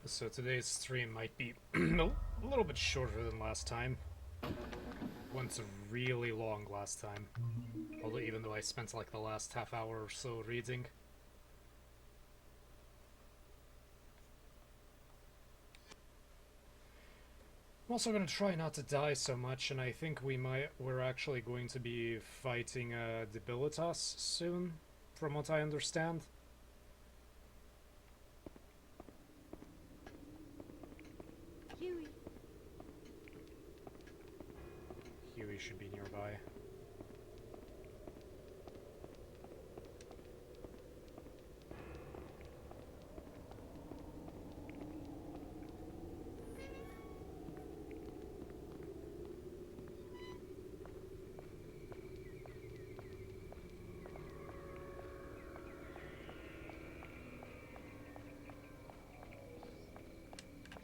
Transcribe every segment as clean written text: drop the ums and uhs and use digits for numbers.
So today's stream might be a little bit shorter than last time. Went really long last time. Although even though I spent like the last half hour or so reading. I'm also gonna try not to die so much, and I think we're actually going to be fighting Debilitas soon, from what I understand. Huey. Huey should be nearby.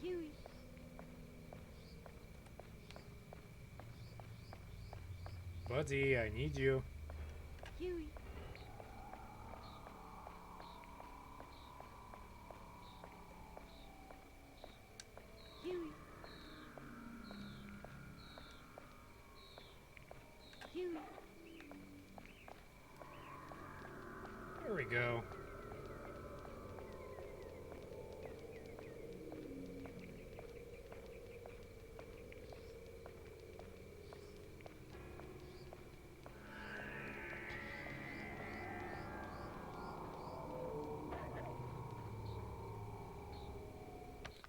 Huey. Buddy, I need you. Huey. Huey. Huey. There we go.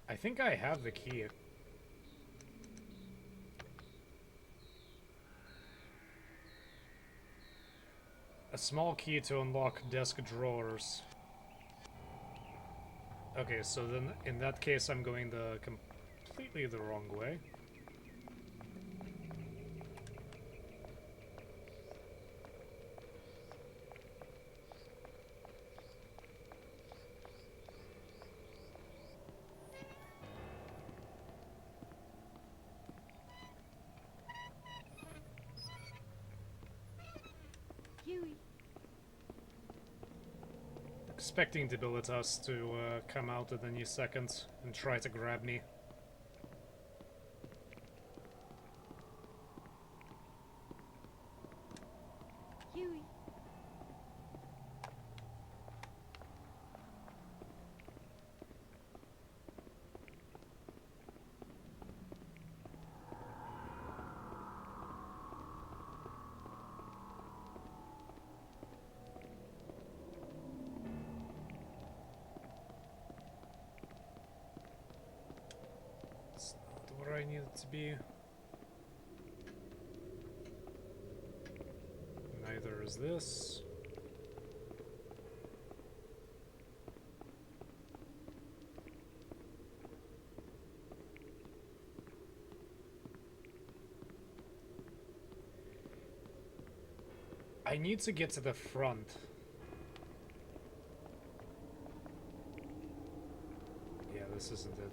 I think I have the key. A small key to unlock desk drawers. Okay, so then in that case I'm going the completely the wrong way. Huey. Expecting Debilitas to come out at any second and try to grab me. Huey. It's not where I need it to be. Neither is this. I need to get to the front. Yeah, this isn't it.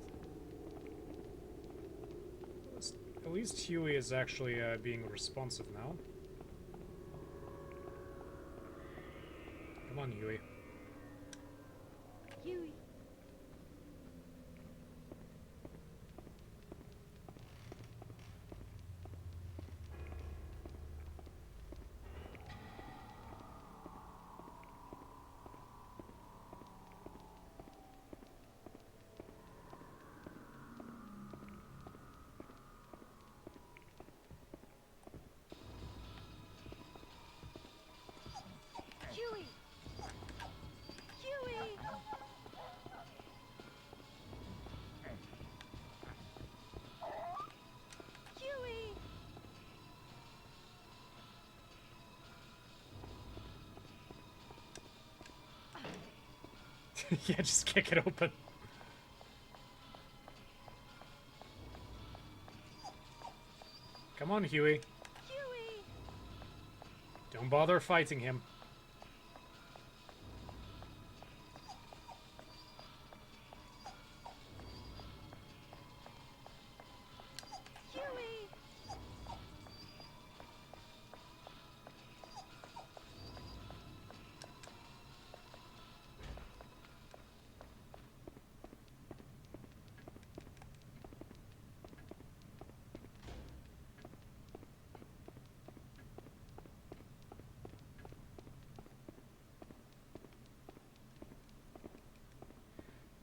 At least Huey is actually being responsive now. Come on, Huey. Huey. Huey. Huey. Huey. Yeah, just kick it open. Come on, Huey. Huey. Don't bother fighting him. Huey.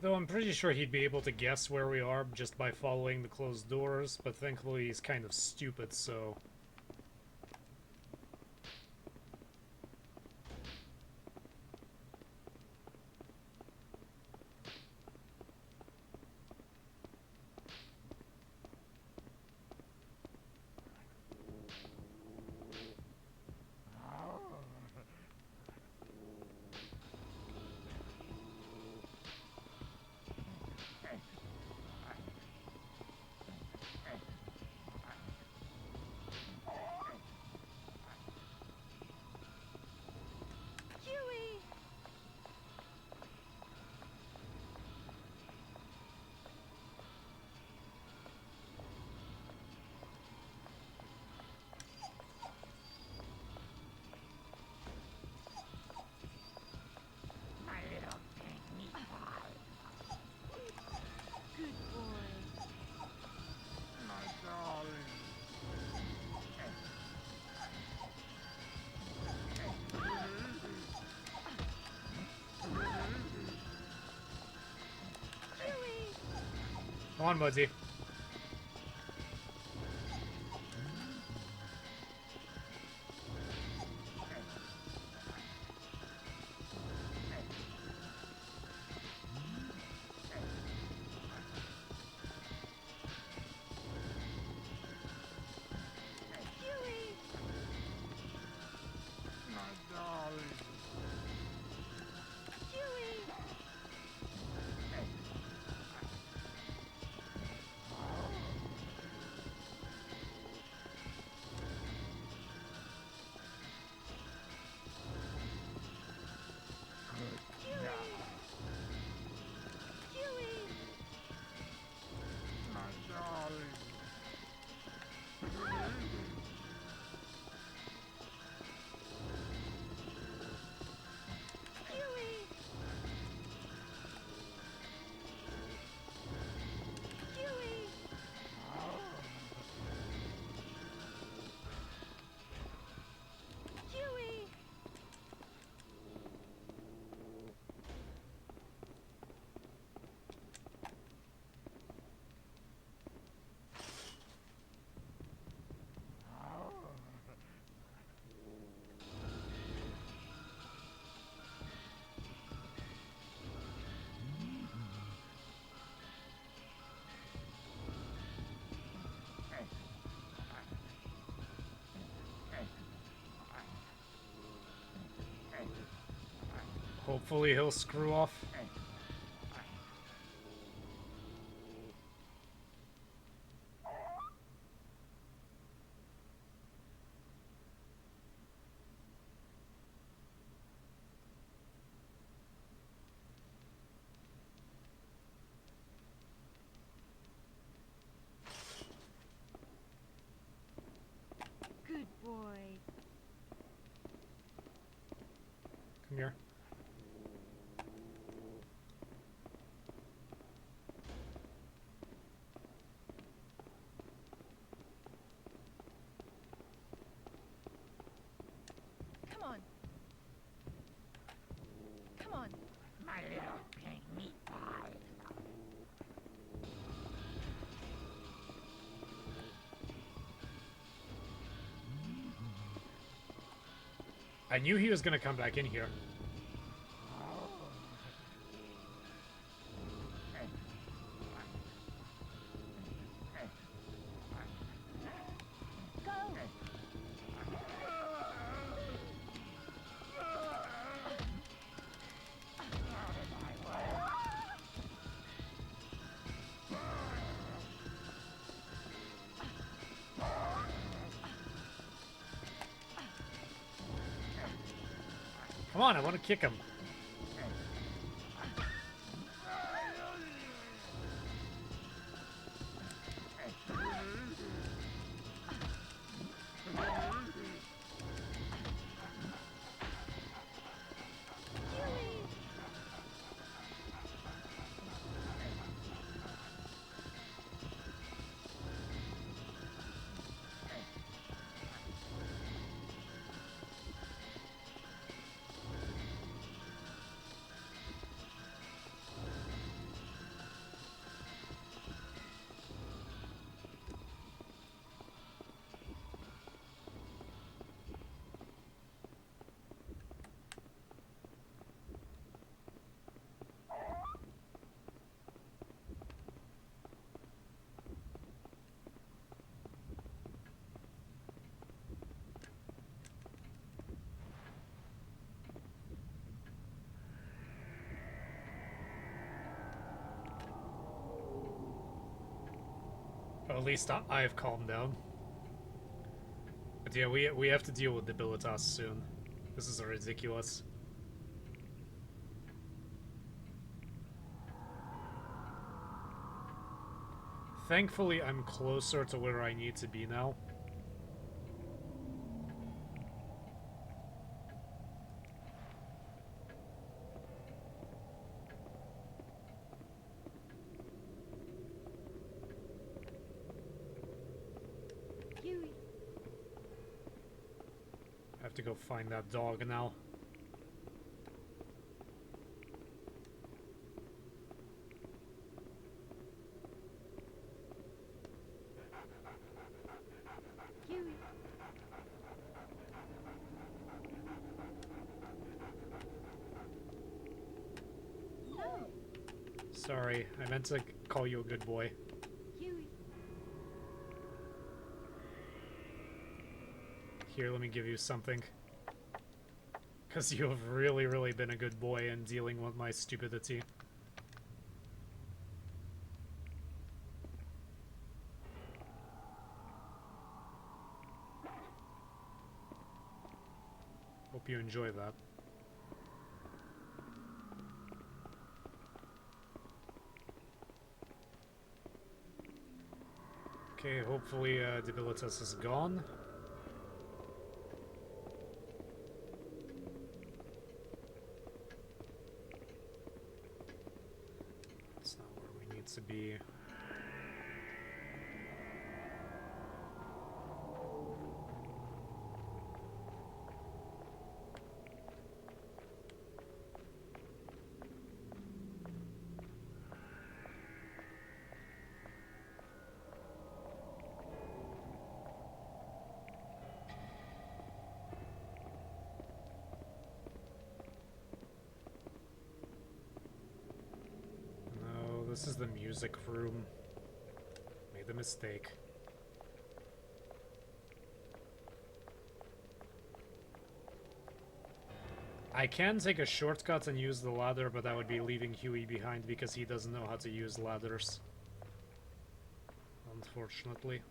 Though I'm pretty sure he'd be able to guess where we are just by following the closed doors, but thankfully he's kind of stupid, so... Huey! My little pink meatball. Good boy. My darling. Huey! Come on, Muddy. Huey! My darling. Huey! Huey! Huey! My darling. Huey! Huey! Huey! Hopefully he'll screw off. Good boy. Come here. Come on. Come on. My little pink meatball. I knew he was gonna come back in here. Go! Come on, I want to kick him. Huey! Well, at least I've calmed down. But yeah, we have to deal with Debilitas soon. This is ridiculous. Thankfully, I'm closer to where I need to be now. Huey. I have to go find that dog now. Huey. No. Sorry, I meant to call you a good boy. Huey. Here, let me give you something. Because you have really, really been a good boy in dealing with my stupidity. Hope you enjoy that. Okay, hopefully Debilitas is gone. That's not where we need to be. No, this is the music room. Made a mistake. I can take a shortcut and use the ladder, but that would be leaving Huey behind because he doesn't know how to use ladders. Unfortunately.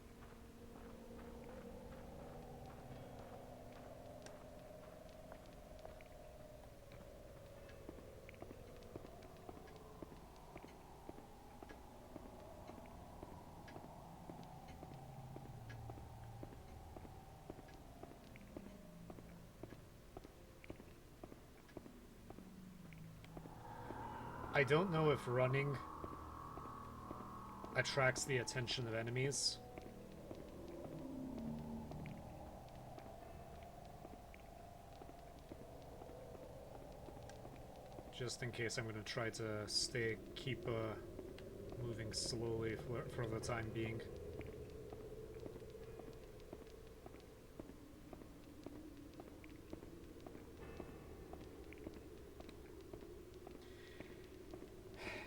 I don't know if running attracts the attention of enemies. Just in case, I'm gonna try to keep moving slowly for the time being.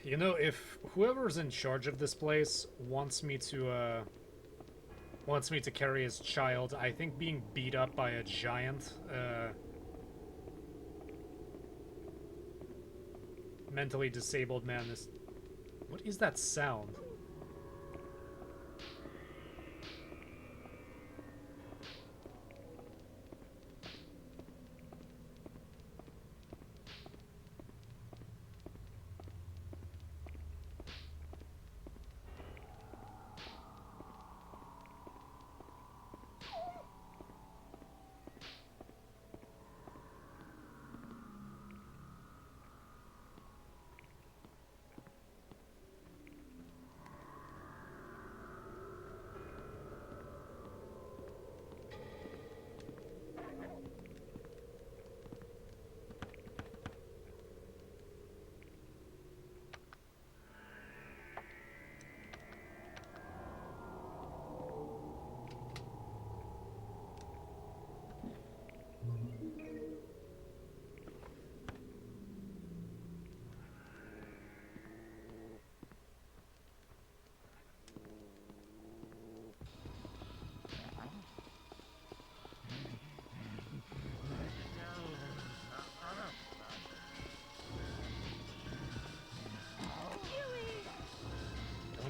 You know, if whoever's in charge of this place wants me to carry his child, I think being beat up by a giant, mentally disabled man is... What is that sound?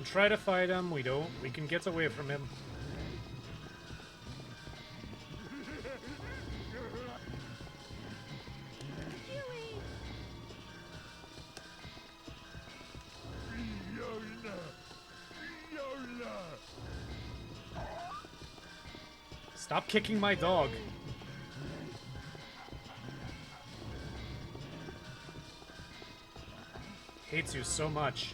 try to fight him. We don't. We can get away from him. Huey! Fiona! Fiona! Stop kicking my dog. Hates you so much.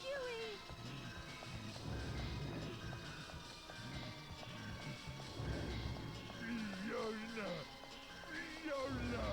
Huey! Fiona! Fiona!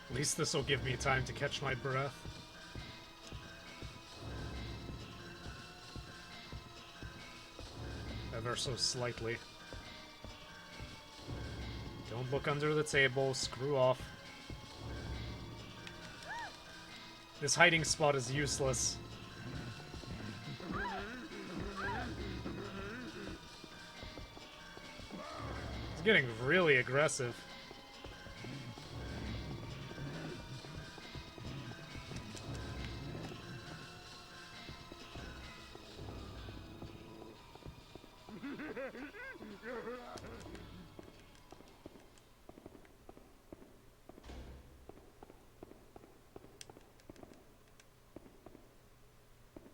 At least this will give me time to catch my breath. Ever so slightly. Don't look under the table, screw off. This hiding spot is useless. It's getting really aggressive.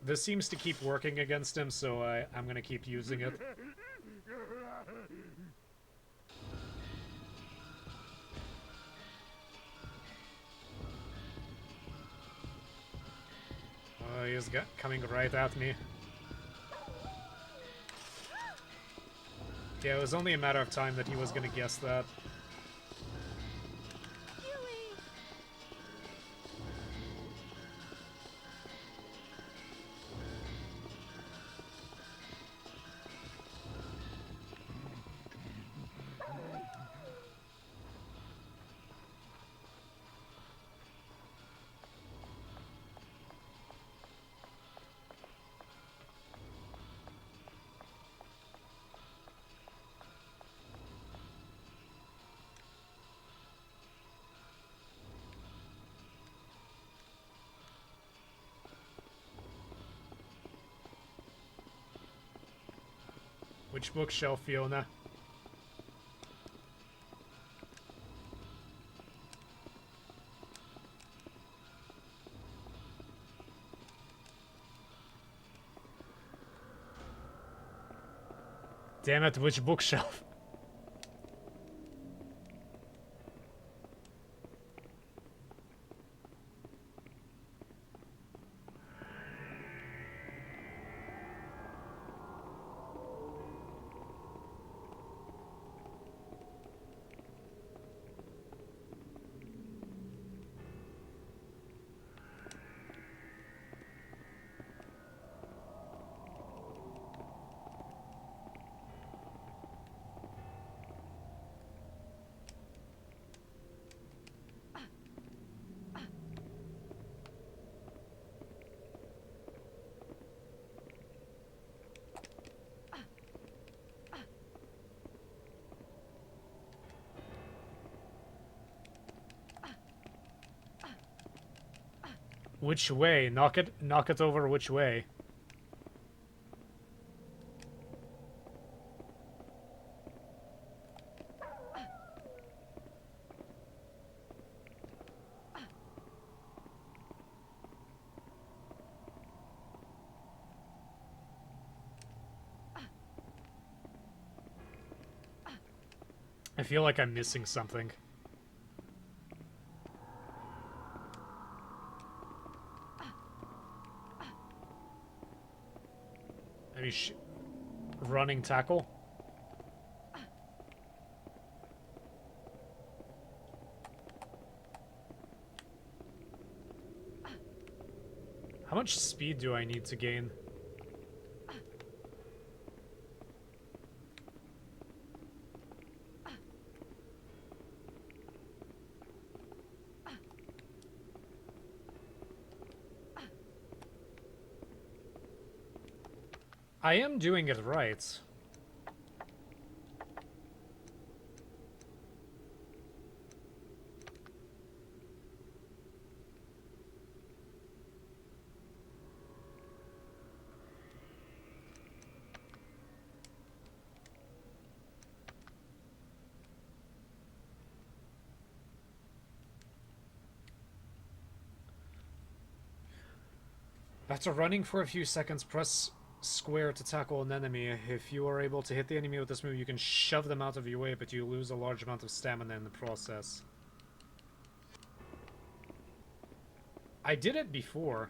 This seems to keep working against him, so I'm gonna keep using it. Oh, he's coming right at me. Yeah, it was only a matter of time that he was gonna guess that. Huey! Which bookshelf, Fiona? Damn it, which bookshelf? Which way? Knock it over which way? I feel like I'm missing something. Maybe running tackle? How much speed do I need to gain? I am doing it right. After running for a few seconds, press square to tackle an enemy. If you are able to hit the enemy with this move, you can shove them out of your way, but you lose a large amount of stamina in the process. I did it before.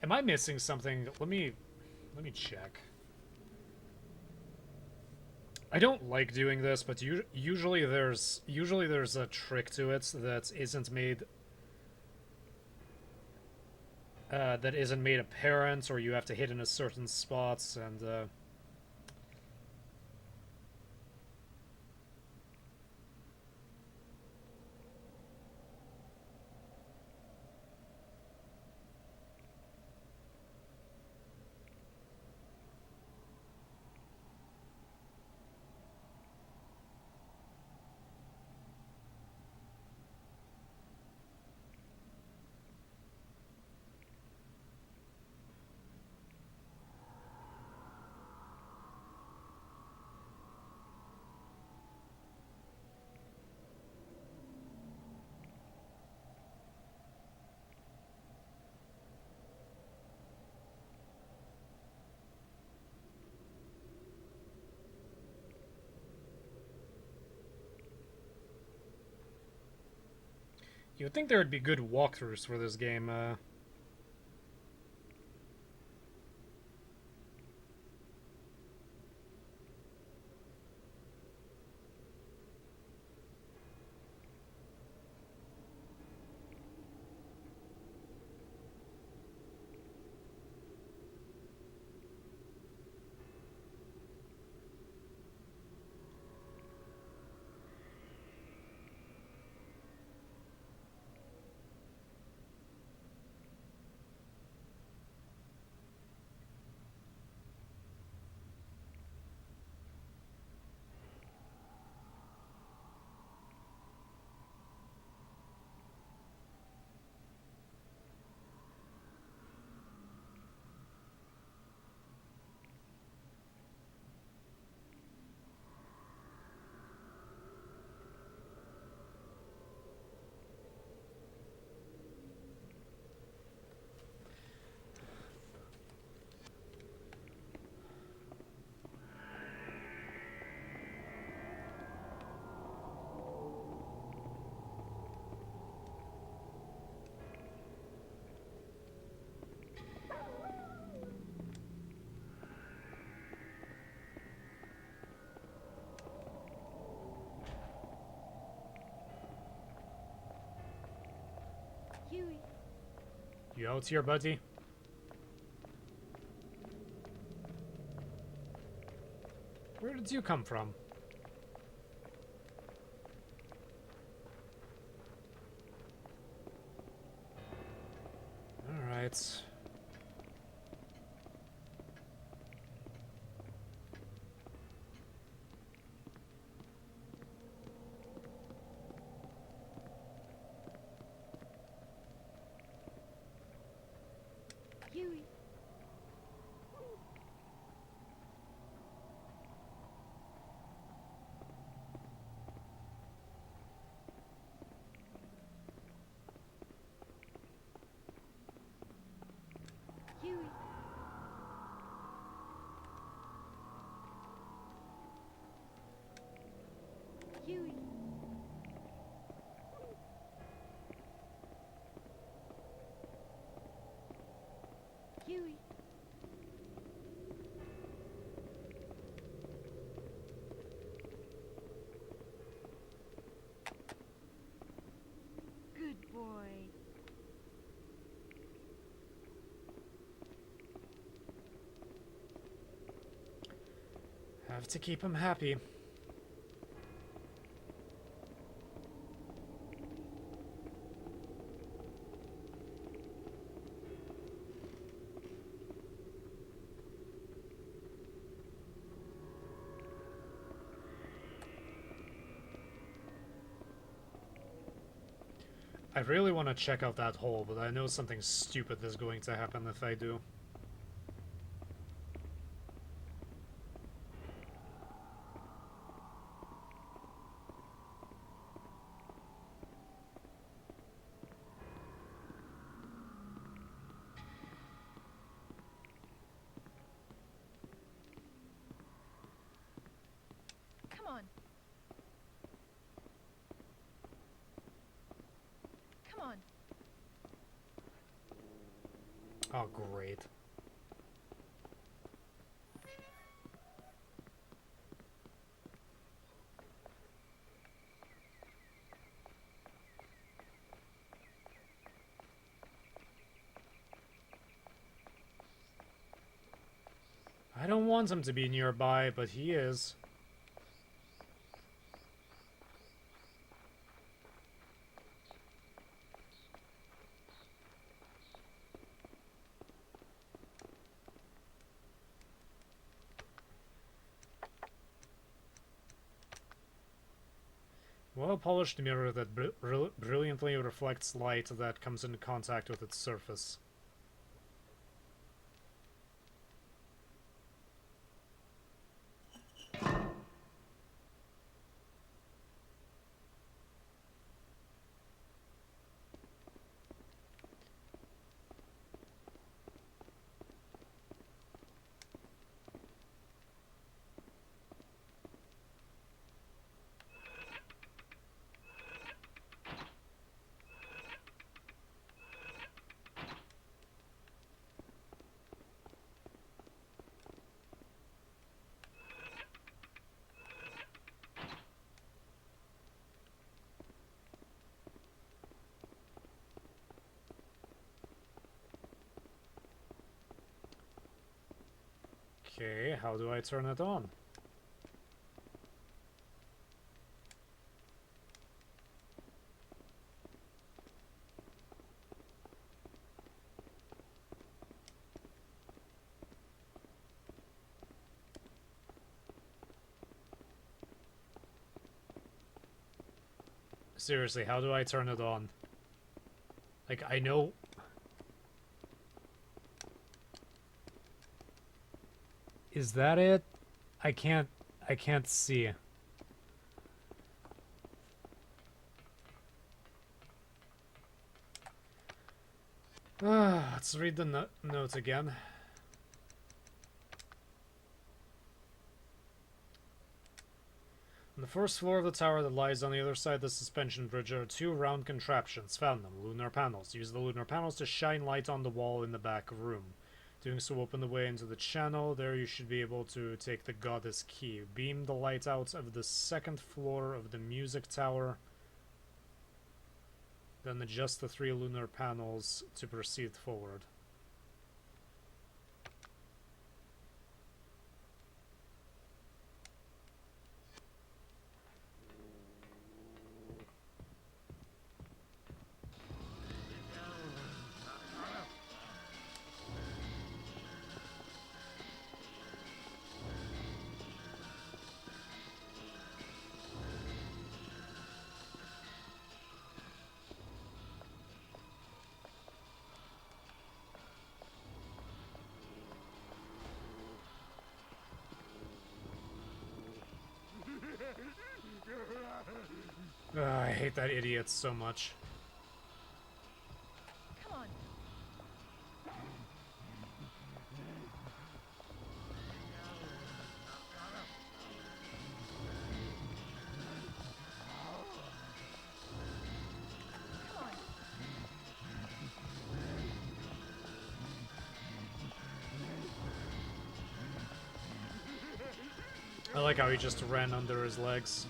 Am I missing something? Let me check. I don't like doing this, but usually there's a trick to it that isn't made apparent, or you have to hit in a certain spots, and you would think there would be good walkthroughs for this game. You out here, buddy? Where did you come from? Alright. Huey. Huey. Huey. Huey. Good boy. Have to keep him happy. I really want to check out that hole, but I know something stupid is going to happen if I do. Come on. Come on. Oh, great. I don't want him to be nearby, but he is. Well-polished mirror that brilliantly reflects light that comes into contact with its surface. Okay, how do I turn it on? Seriously, how do I turn it on? Like, I know... Is that it? I can't see. Let's read the note again. On the first floor of the tower that lies on the other side of the suspension bridge are two round contraptions. Found them. Lunar panels. Use the lunar panels to shine light on the wall in the back room. Doing so open the way into the channel. There you should be able to take the goddess key. Beam the light out of the second floor of the music tower. Then adjust the 3 lunar panels to proceed forward. I hate that idiot so much. Come on. Come on. I like how he just ran under his legs.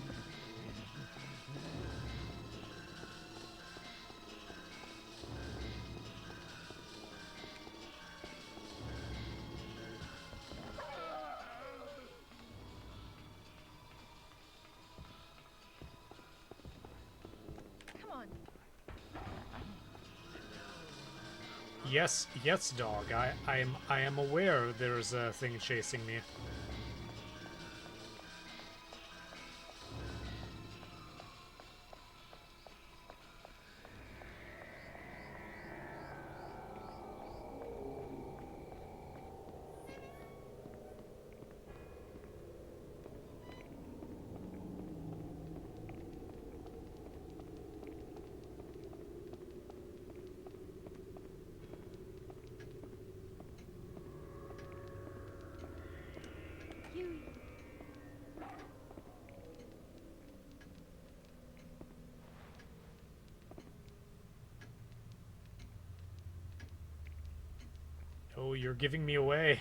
Come on. Yes, yes, dog. I am aware there's a thing chasing me. Huey. Oh, you're giving me away.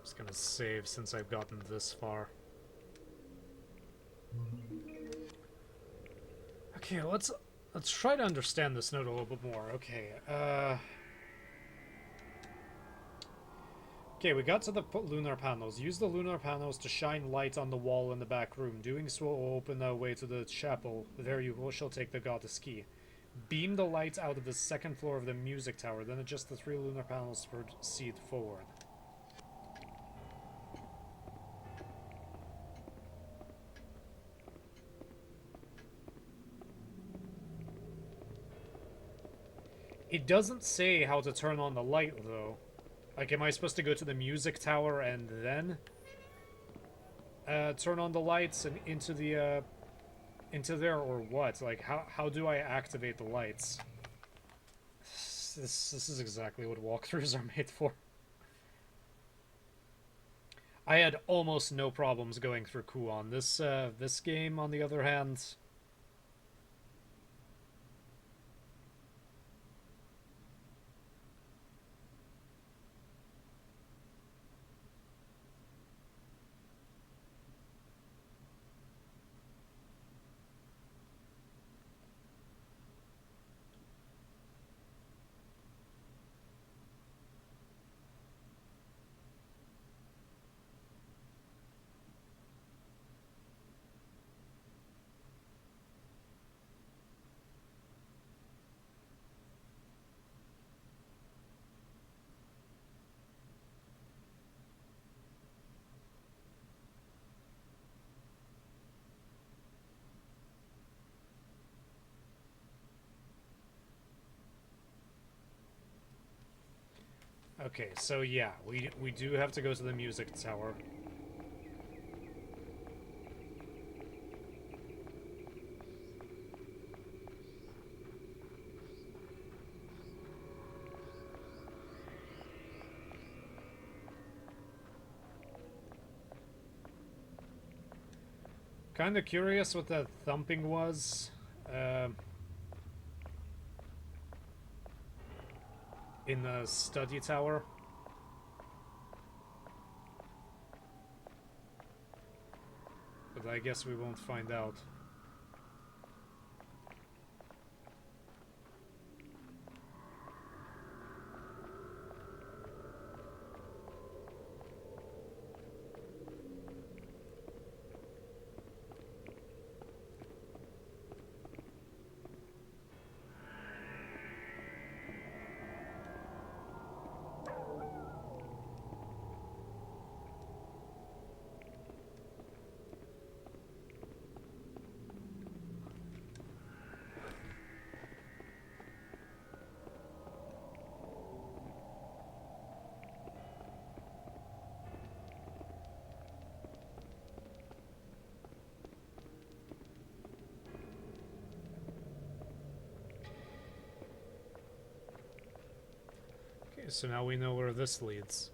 Just gonna save since I've gotten this far. Okay, let's try to understand this note a little bit more. Okay, okay, we got to the lunar panels. Use the lunar panels to shine light on the wall in the back room. Doing so will open the way to the chapel. There you shall take the goddess key. Beam the light out of the second floor of the music tower, then adjust the 3 lunar panels to proceed forward. It doesn't say how to turn on the light, though. Like, am I supposed to go to the music tower and then turn on the lights and into the into there, or what? Like, how do I activate the lights? This is exactly what walkthroughs are made for. I had almost no problems going through Kuon. This game, on the other hand, okay, so yeah, we do have to go to the music tower. Kinda curious what that thumping was. Um, in the study tower. But I guess we won't find out. Okay, so now we know where this leads.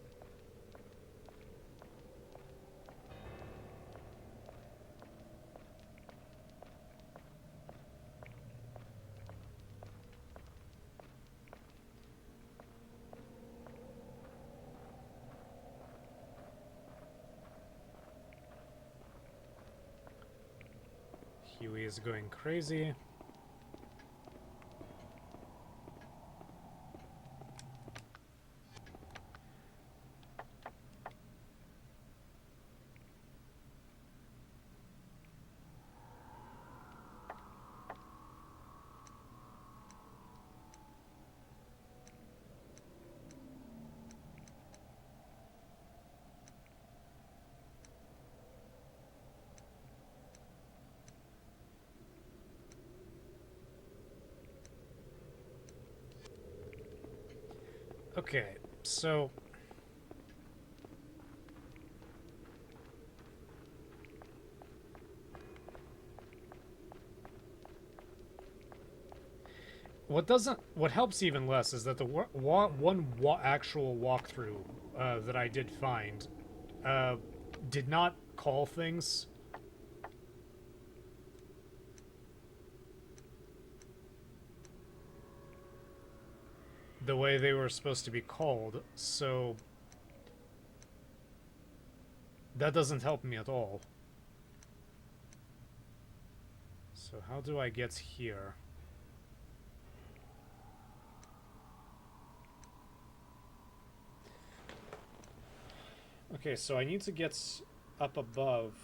Huey is going crazy. Okay, so what helps even less is that the actual walkthrough that I did find uh, did not call things. The way they were supposed to be called, so that doesn't help me at all. So how do I get here? Okay, so I need to get up above.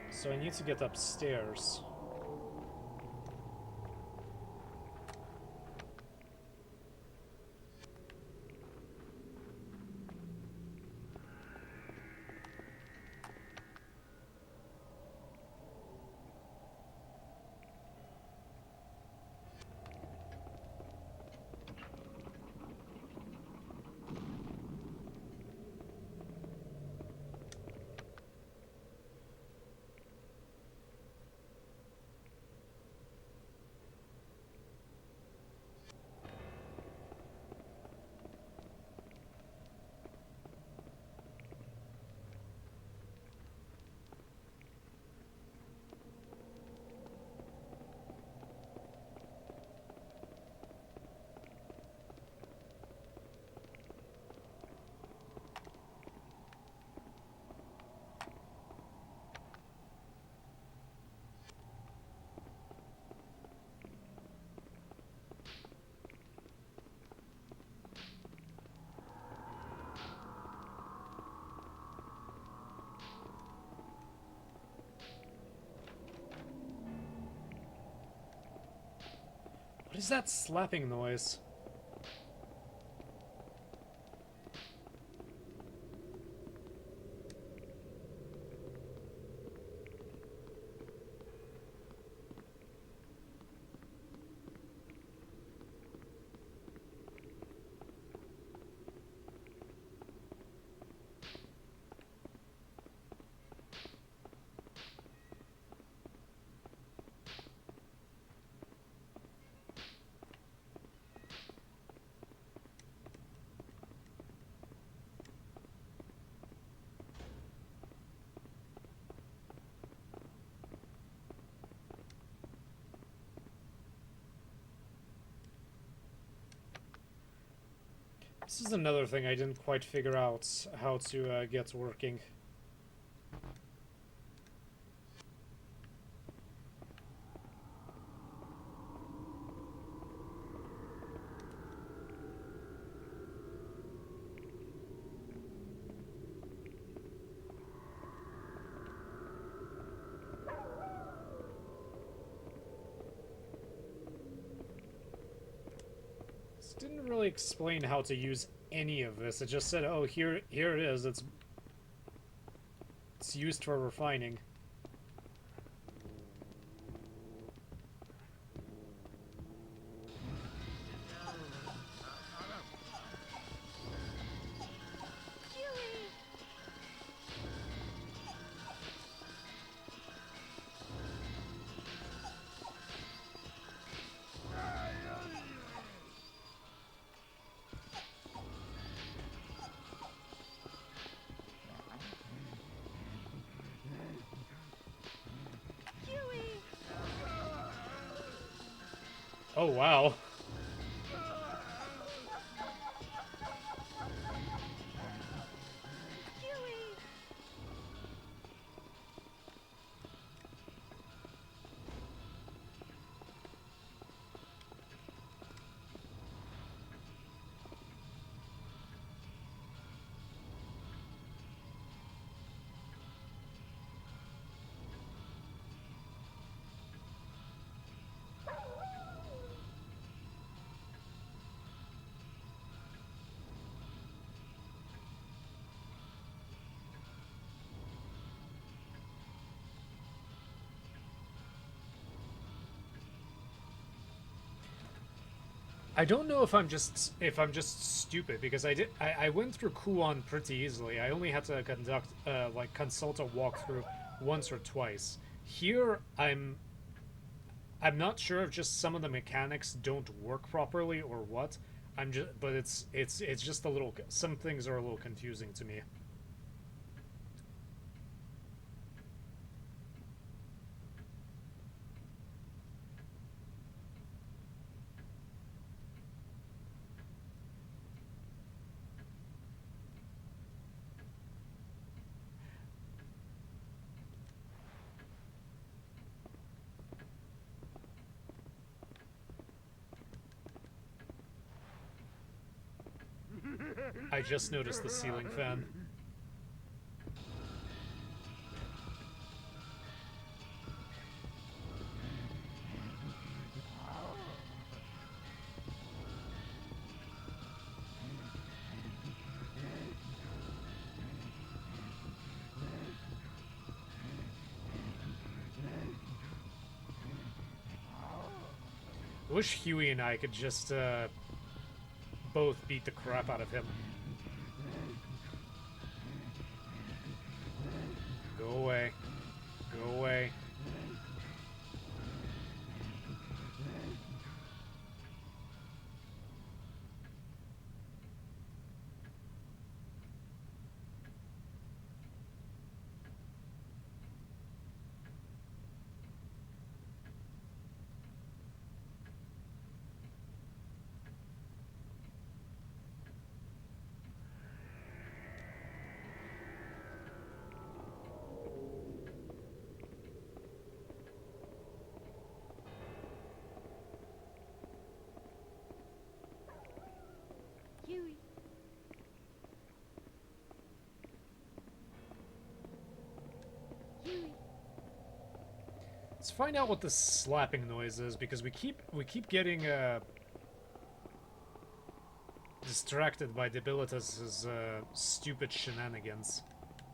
So I need to get upstairs. What is that slapping noise? This is another thing I didn't quite figure out how to get working. This didn't really explain how to use any of this. It just said, "Oh, here it is. It's used for refining." Huey! Huey! Oh wow. Huey! I don't know if I'm just stupid because I went through Kuon pretty easily. I only had to conduct like consult a walkthrough once or twice. Here I'm not sure if just some of the mechanics don't work properly or what. But it's just a little, some things are a little confusing to me. I just noticed the ceiling fan. I wish Huey and I could just both beat the crap out of him. Go away. Go away. Huey! Huey! Let's find out what this slapping noise is because we keep getting distracted by Debilitus's stupid shenanigans.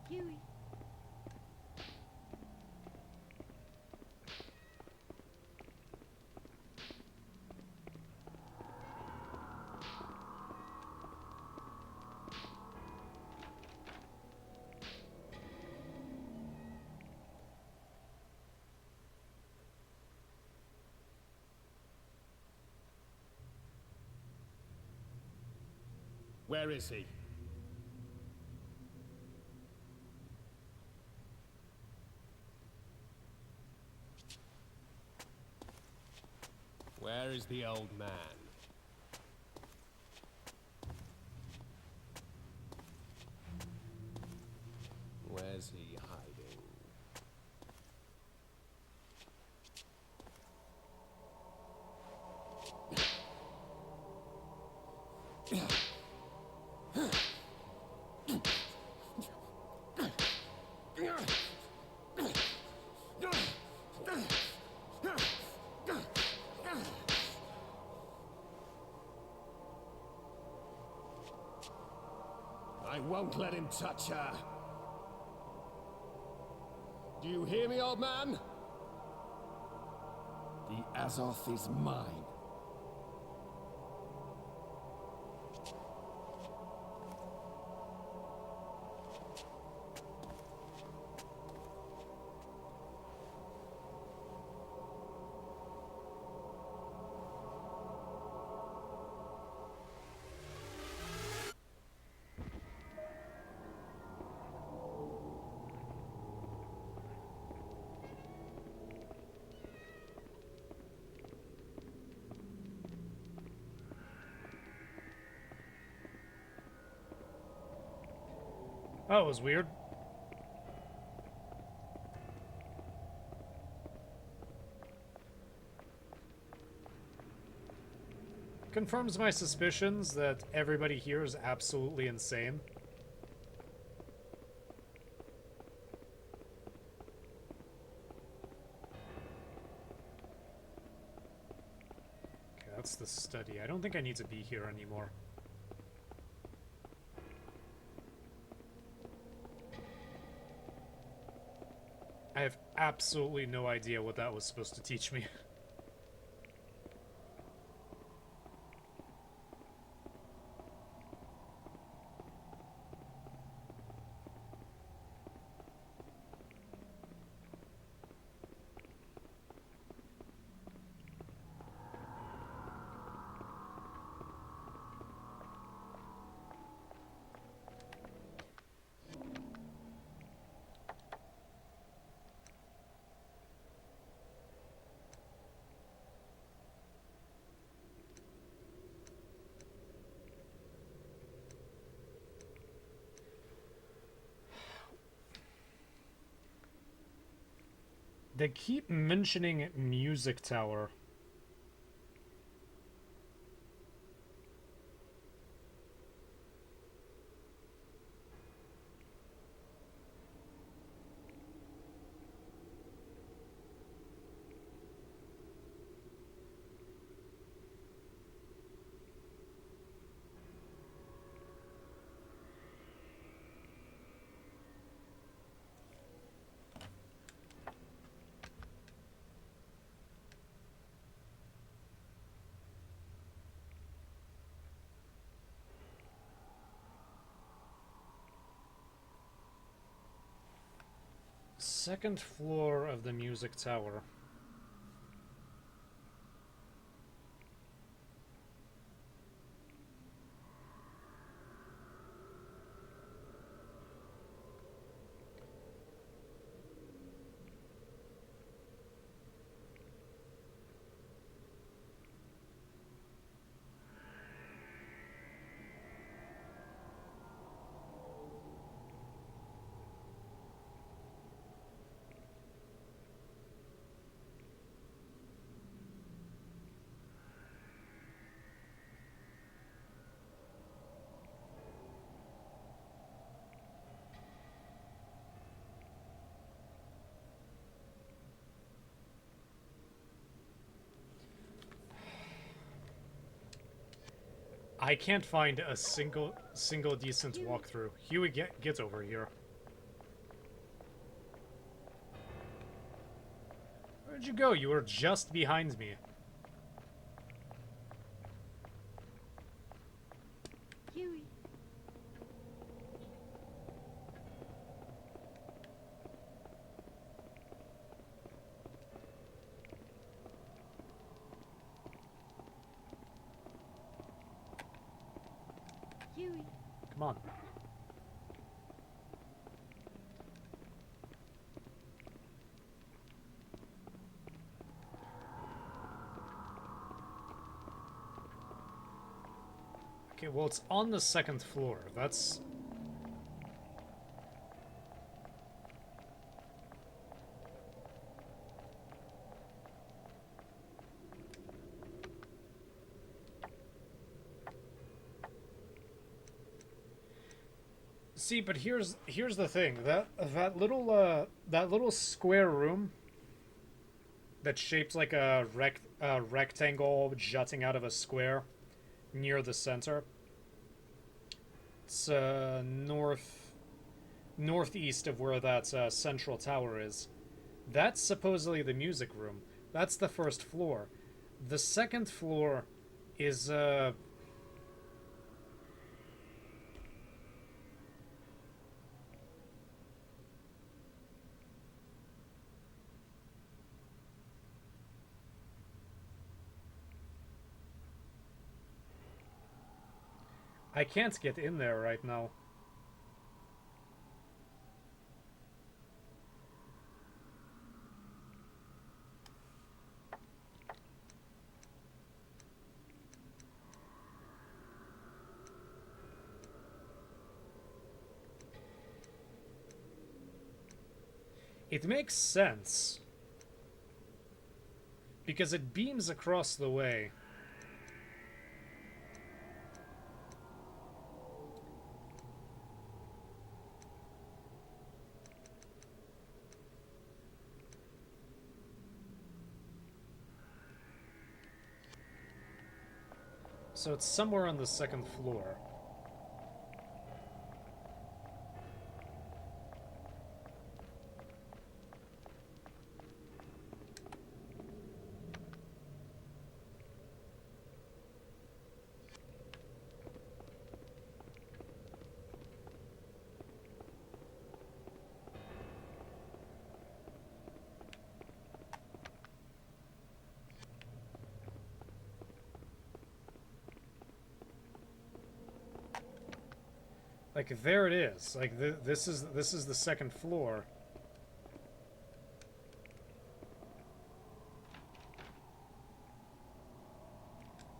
Huey! Where is he? Where is the old man? Where's he hiding? I won't let him touch her. Do you hear me, old man? The Azoth is mine. That was weird. Confirms my suspicions that everybody here is absolutely insane. Okay, that's the study. I don't think I need to be here anymore. I have absolutely no idea what that was supposed to teach me. They keep mentioning Music Tower. Second floor of the Music Tower. I can't find a single decent walkthrough. Huey, get over here. Where'd you go? You were just behind me. Huey. Huey. Come on. Okay, well, it's on the second floor. That's... See, but here's the thing. That little square room that's shaped like a rectangle jutting out of a square near the center. It's northeast of where that central tower is. That's supposedly the music room. That's the first floor. The second floor is I can't get in there right now. It makes sense because it beams across the way. So it's somewhere on the second floor. Like there it is. Like this is the second floor.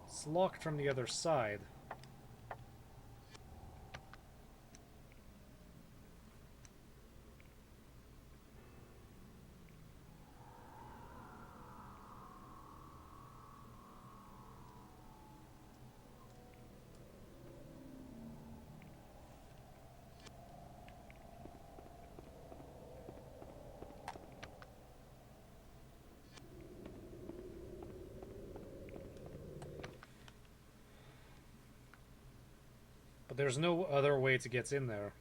It's locked from the other side. But there's no other way to get in there.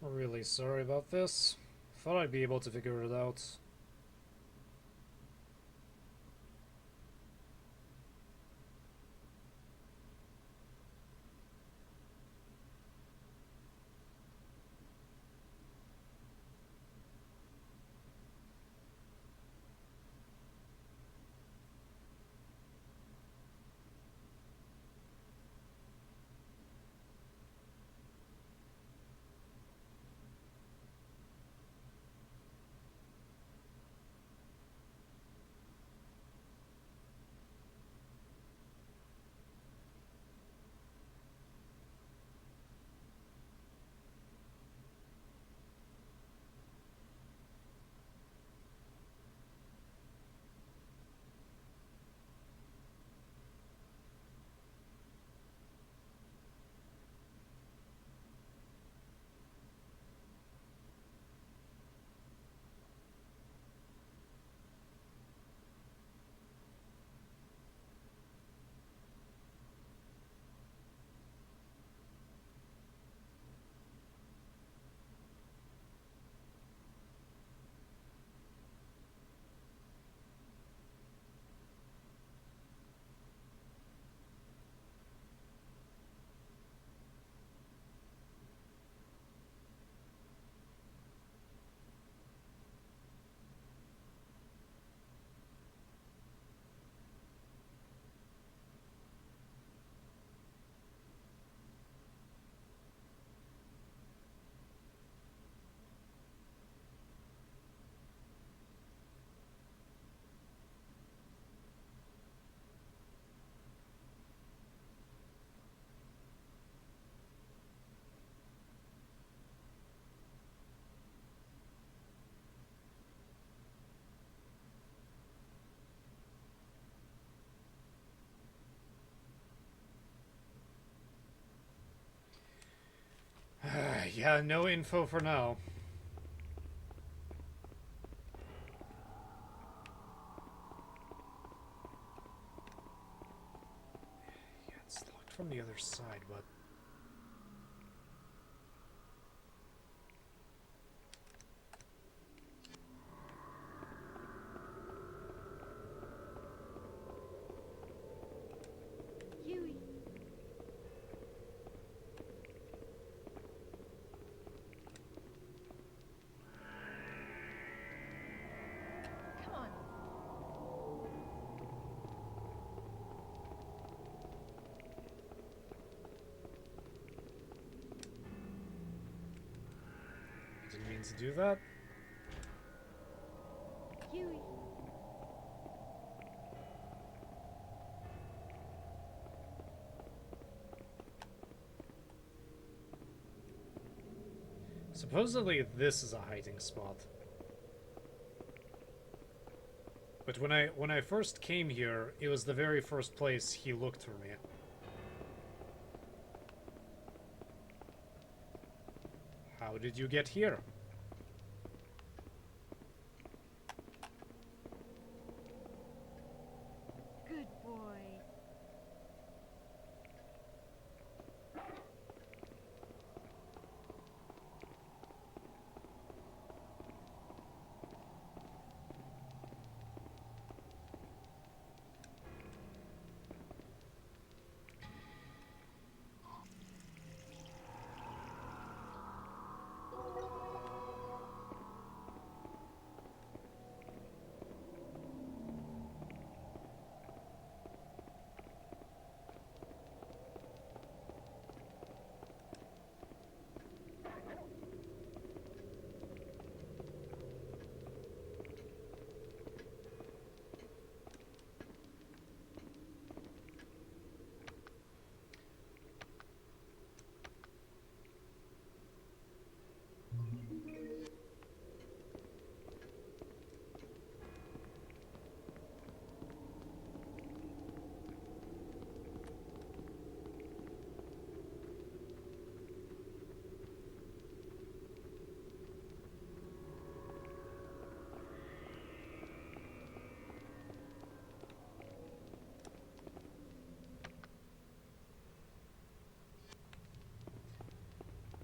I'm really sorry about this. Thought I'd be able to figure it out. Yeah, no info for now. Yeah, it's locked from the other side, but... Huey. Come on. I didn't mean to do that. Huey. Supposedly this is a hiding spot. But when I first came here, it was the very first place he looked for me. How did you get here? Good boy.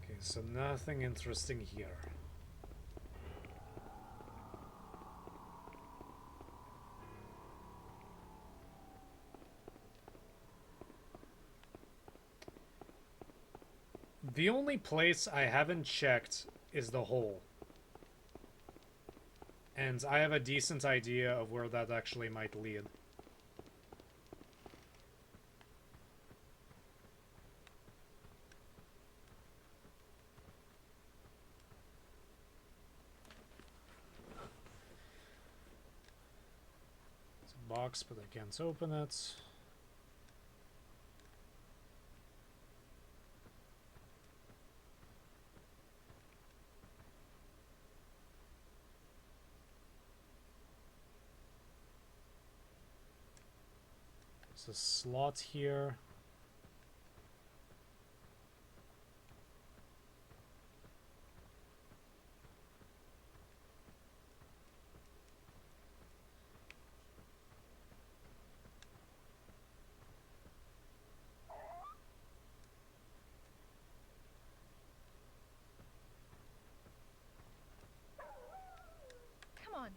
Okay, so nothing interesting here. The only place I haven't checked is the hole. And I have a decent idea of where that actually might lead. It's a box, but I can't open it. There's a slot here. Come on.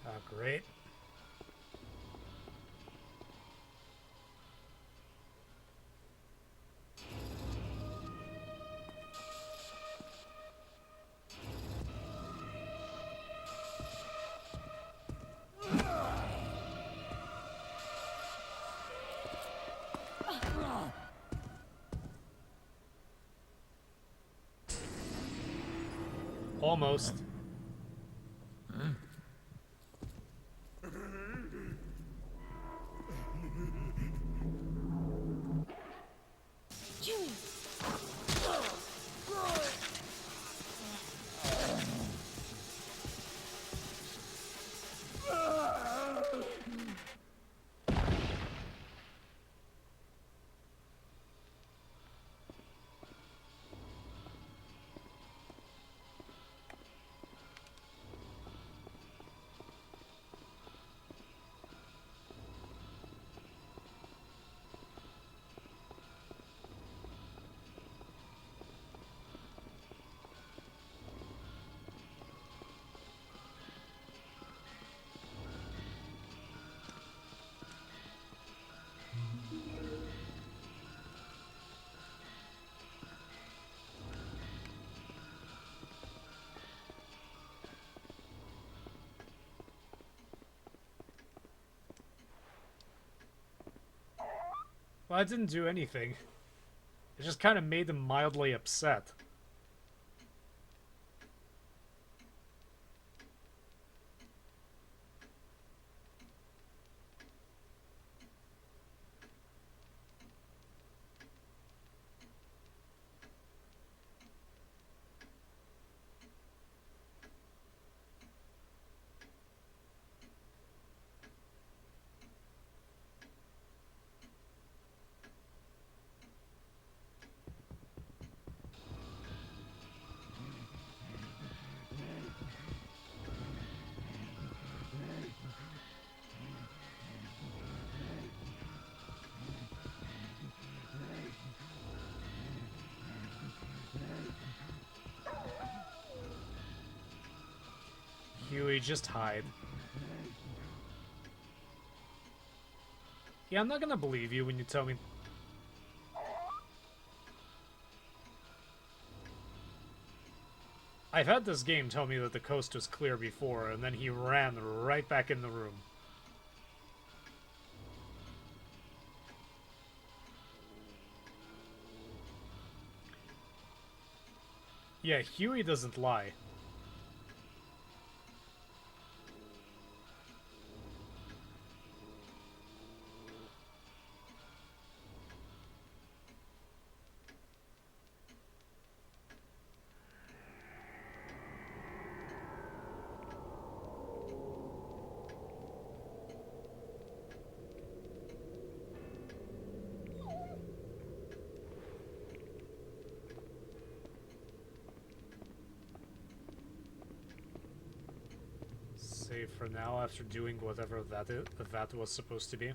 Ah, great. Almost. Huey. I didn't do anything. It just kind of made him mildly upset. Huey, just hide. Yeah, I'm not gonna believe you when you tell me... I've had this game tell me that the coast was clear before, and then he ran right back in the room. Yeah, Huey doesn't lie. Save for now after doing whatever that was supposed to be.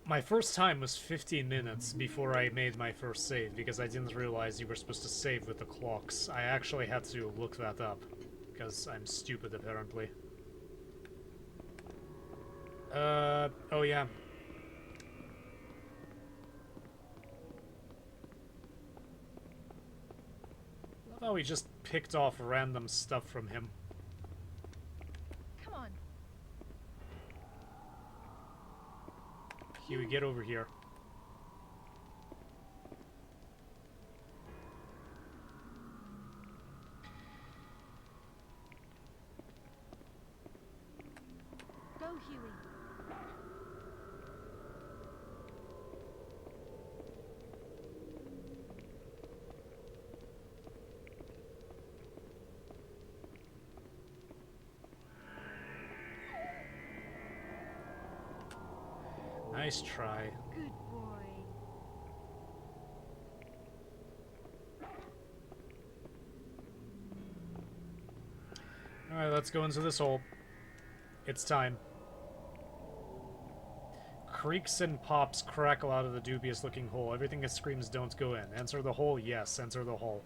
My first time was 15 minutes before I made my first save because I didn't realize you were supposed to save with the clocks. I actually had to look that up because I'm stupid apparently. Oh yeah. Love how we just picked off random stuff from him. Come on. Huey, get over here. Go, Huey. Nice try. Good boy. Alright, let's go into this hole. It's time. Creaks and pops crackle out of the dubious-looking hole. Everything that screams, don't go in. Enter the hole? Yes, enter the hole.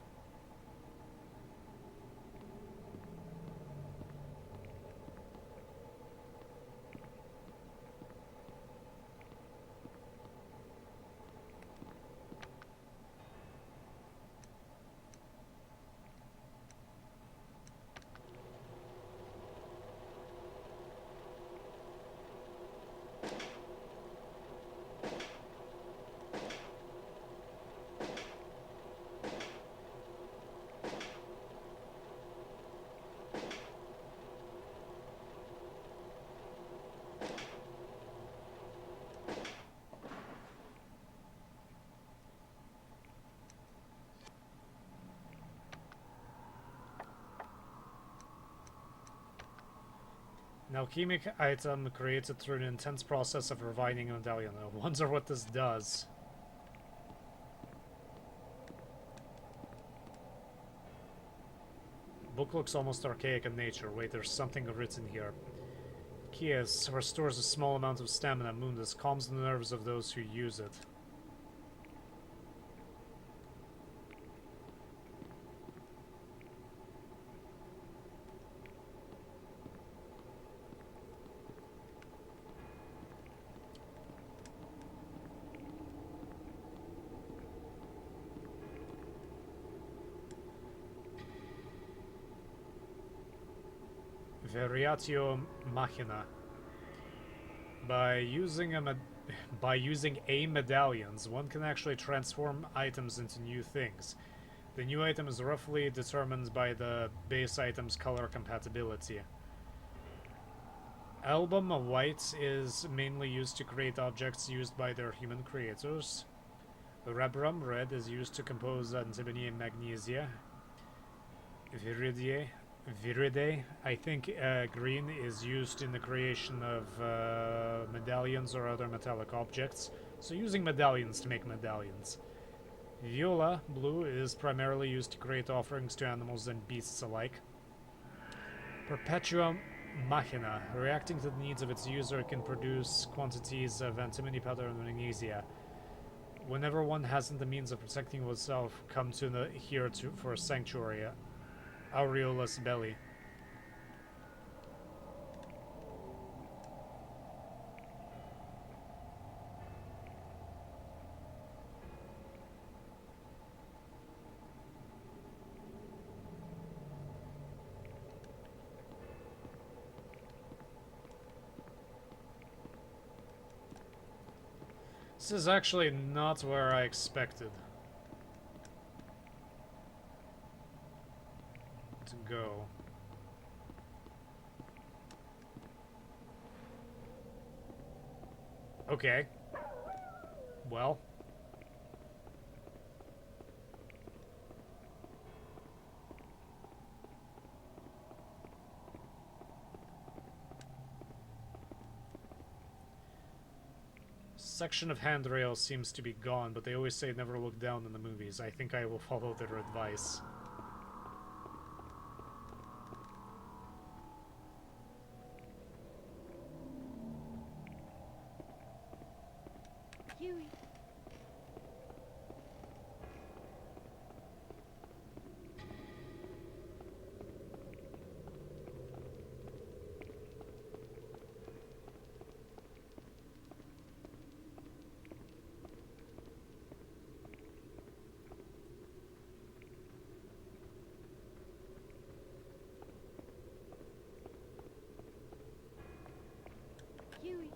An alchemic item created through an intense process of refining a medallion. I wonder what this does. Book looks almost archaic in nature. Wait, there's something written here. Kies restores a small amount of stamina. Mundus calms the nerves of those who use it. Variatio Machina. By using a medallions, one can actually transform items into new things. The new item is roughly determined by the base item's color compatibility. Album White is mainly used to create objects used by their human creators. Rubrum Red is used to compose antimony and magnesia. Viridae, I think green is used in the creation of medallions or other metallic objects, so using medallions to make medallions. Viola, blue, is primarily used to create offerings to animals and beasts alike. Perpetua Machina, reacting to the needs of its user, can produce quantities of antimony powder and magnesia. Whenever one hasn't the means of protecting oneself, come to for a sanctuary. Aureolus Belly. This is actually not where I expected to go. Okay. Well. Section of handrail seems to be gone, but they always say never look down in the movies. I think I will follow their advice. Huey. Huey.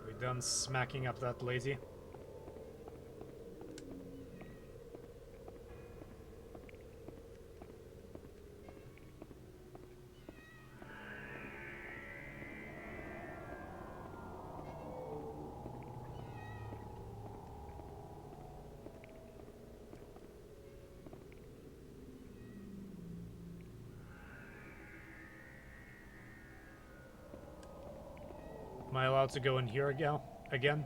We done smacking up that lady? Am I allowed to go in here again?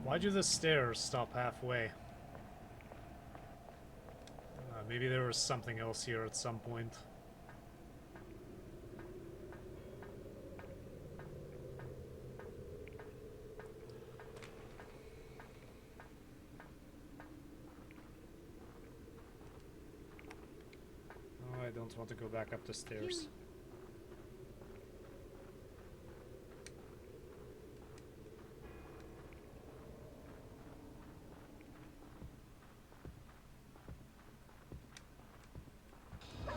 Why do the stairs stop halfway? Maybe there was something else here at some point. want to go back up the stairs. Huey.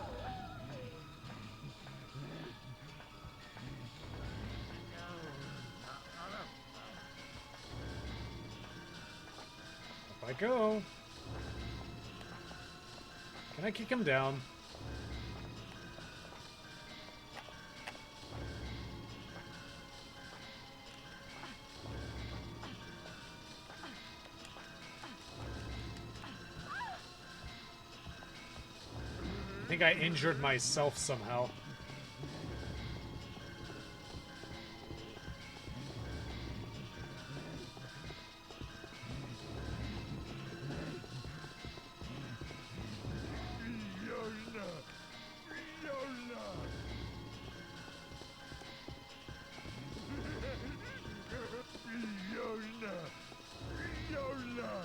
Up I go. Can I kick him down? I think I injured myself somehow. Viola! Viola! Viola!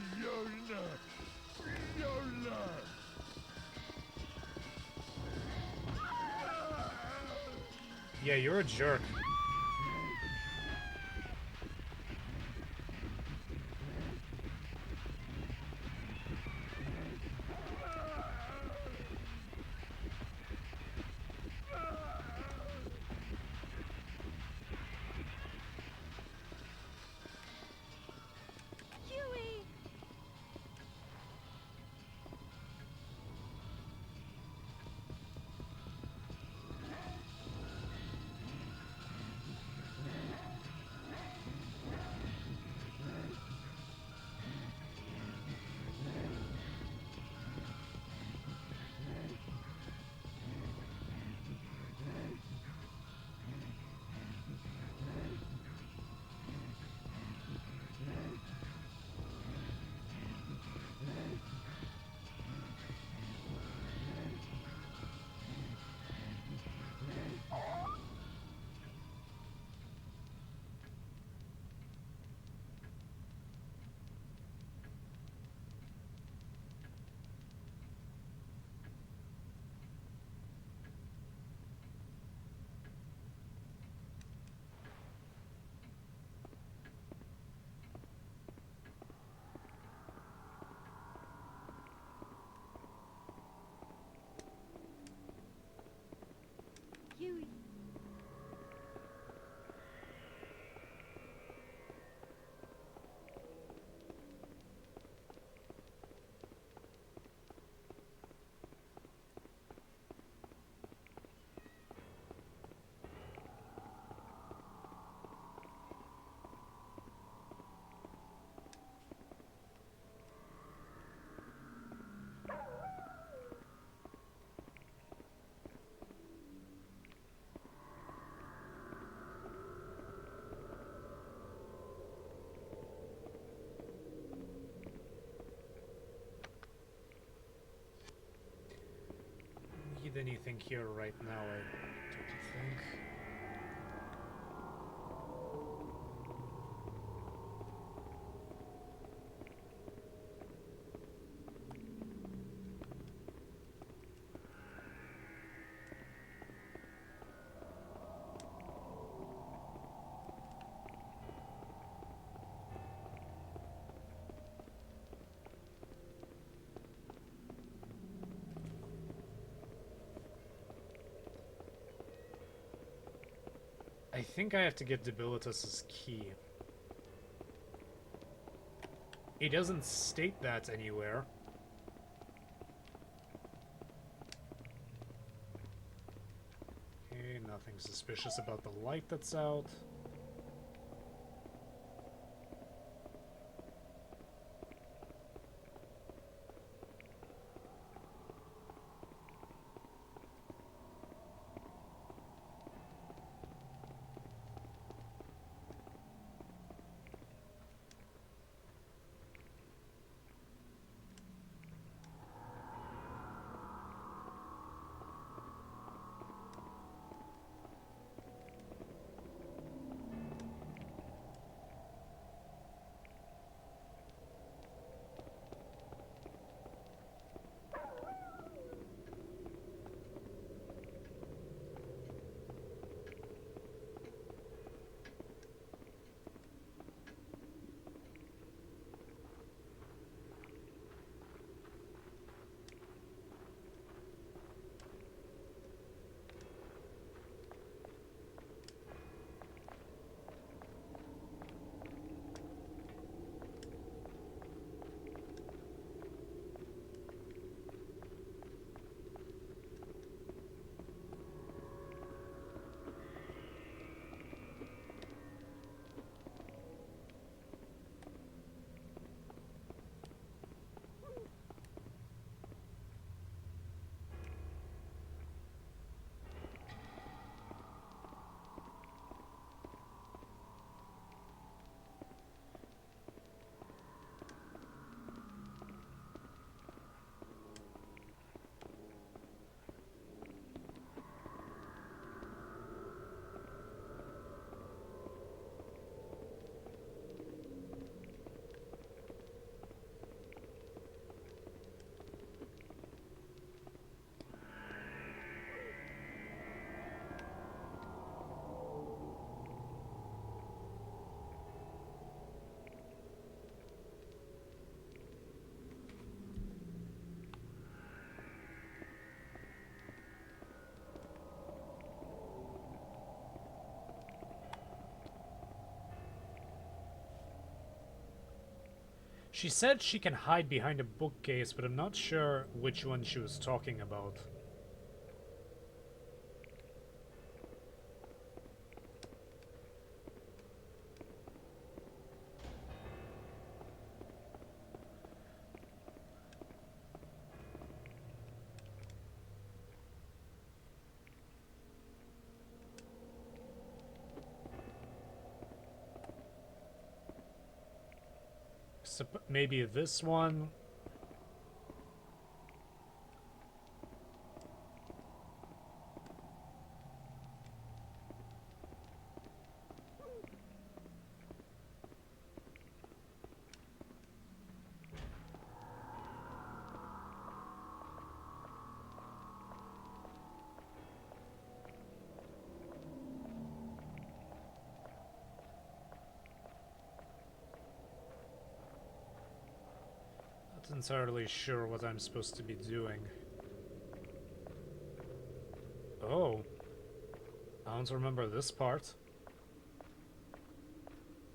Viola! Viola! Viola! Yeah, you're a jerk. Huey! Huey! Need anything here right now, I don't think. I think I have to get Debilitus's key. It doesn't state that anywhere. Okay, nothing suspicious about the light that's out. She said she can hide behind a bookcase, but I'm not sure which one she was talking about. Maybe this one. Not entirely sure what I'm supposed to be doing. Oh. I don't remember this part.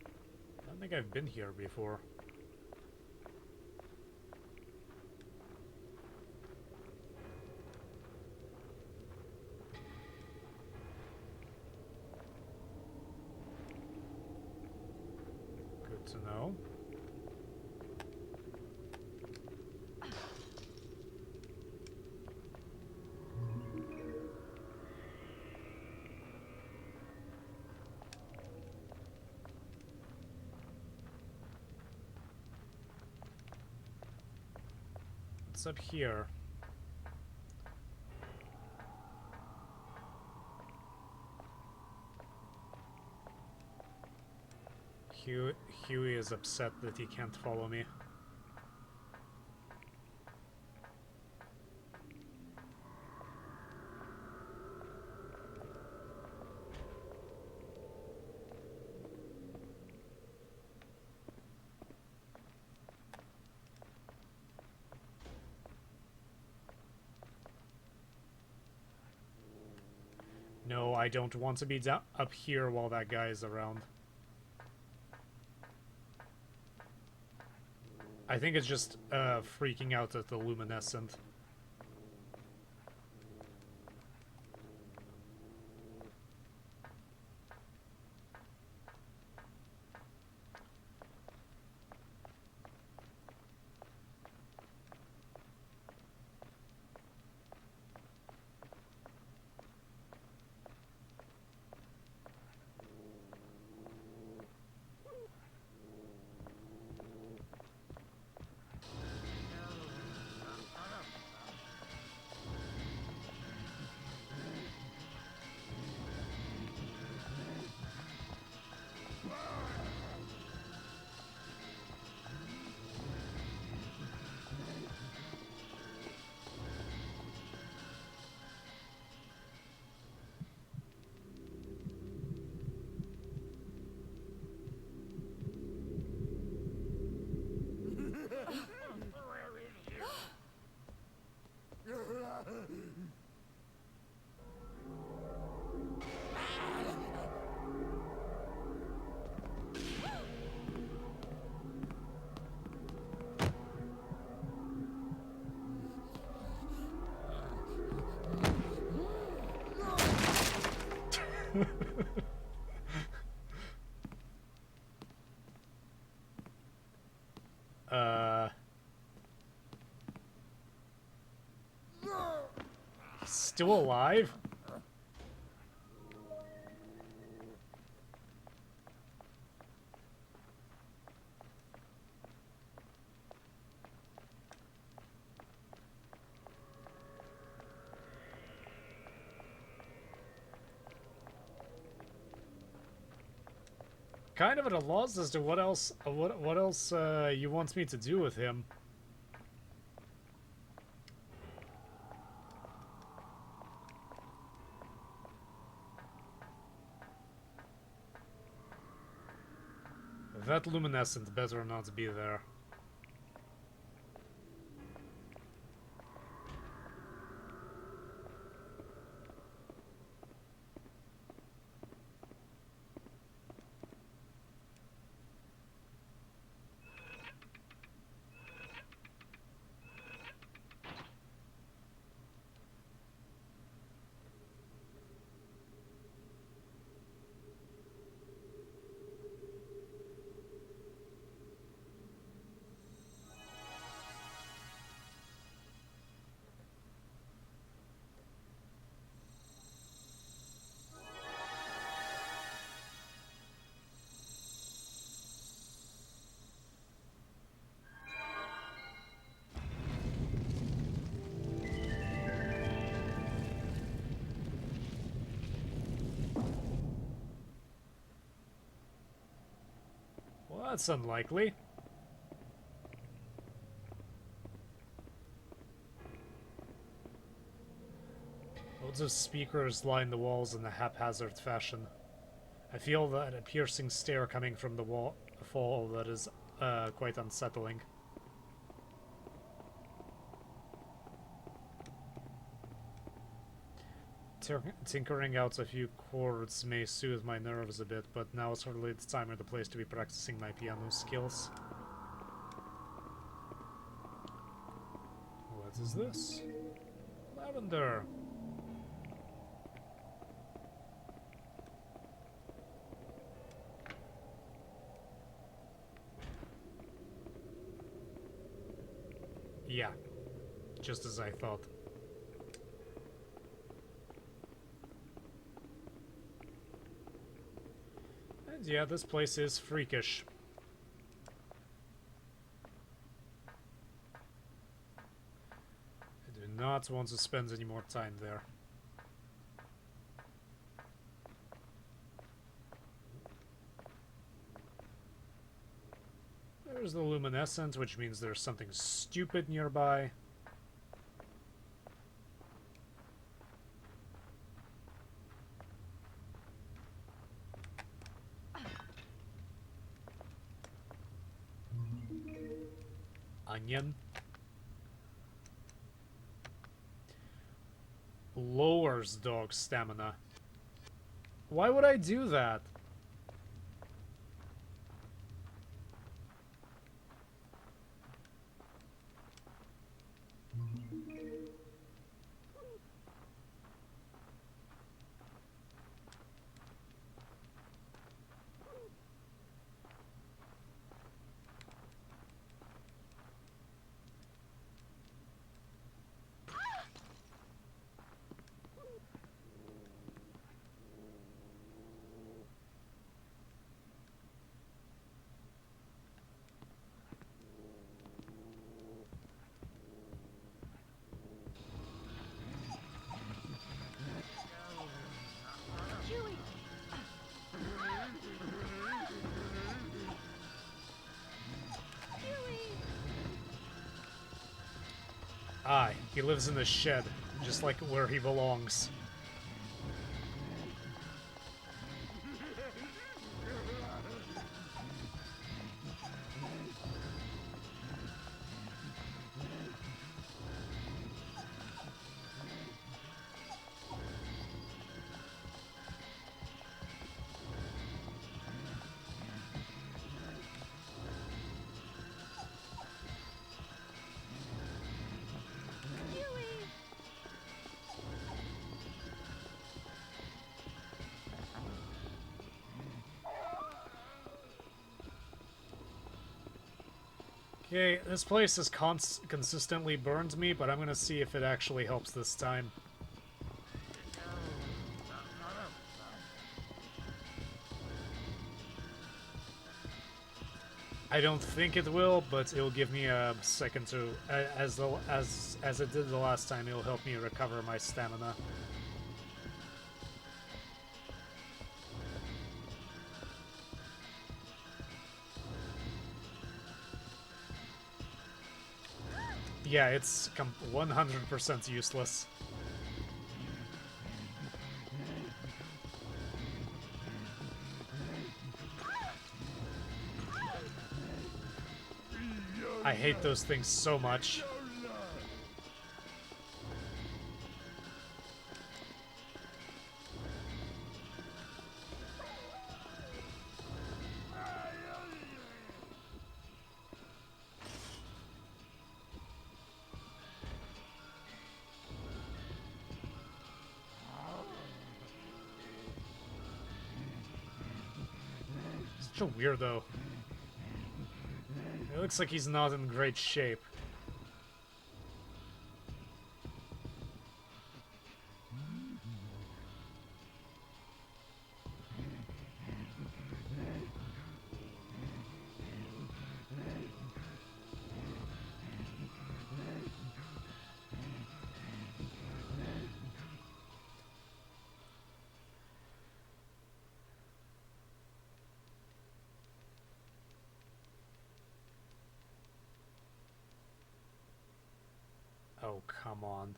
I don't think I've been here before. Good to know. What's up here? Huey is upset that he can't follow me. No, I don't want to be up here while that guy is around. I think it's just freaking out at the luminescent. Still alive? Kind of at a loss as to what else you want me to do with him. That luminescent better not be there. That's unlikely. Loads of speakers line the walls in a haphazard fashion. I feel that a piercing stare coming from the wall fall that is quite unsettling. Tinkering out a few chords may soothe my nerves a bit, but now is hardly the time or the place to be practicing my piano skills. What is this? Lavender. Yeah, just as I thought. And yeah, this place is freakish. I do not want to spend any more time there. There's the luminescent, which means there's something stupid nearby. Onion. Lowers dog stamina. Why would I do that? Chewie! Chewie! Aye, he lives in the shed, just like where he belongs. Chewie! Okay, this place has consistently burned me, but I'm gonna see if it actually helps this time. I don't think it will, but it'll give me a second to, as it did the last time, it'll help me recover my stamina. Yeah, it's 100% useless. I hate those things so much. Such a weirdo. It looks like he's not in great shape. Oh, come on.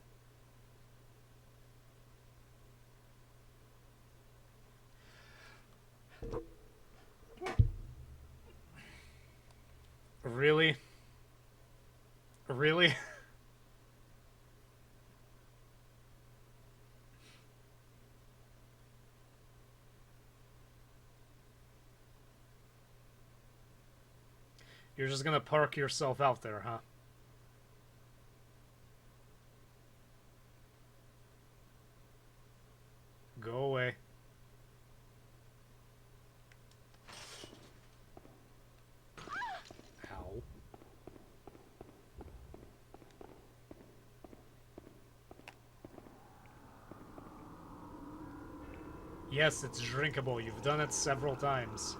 Really? Really? You're just gonna park yourself out there, huh? Go away. Ow. Yes, it's drinkable. You've done it several times.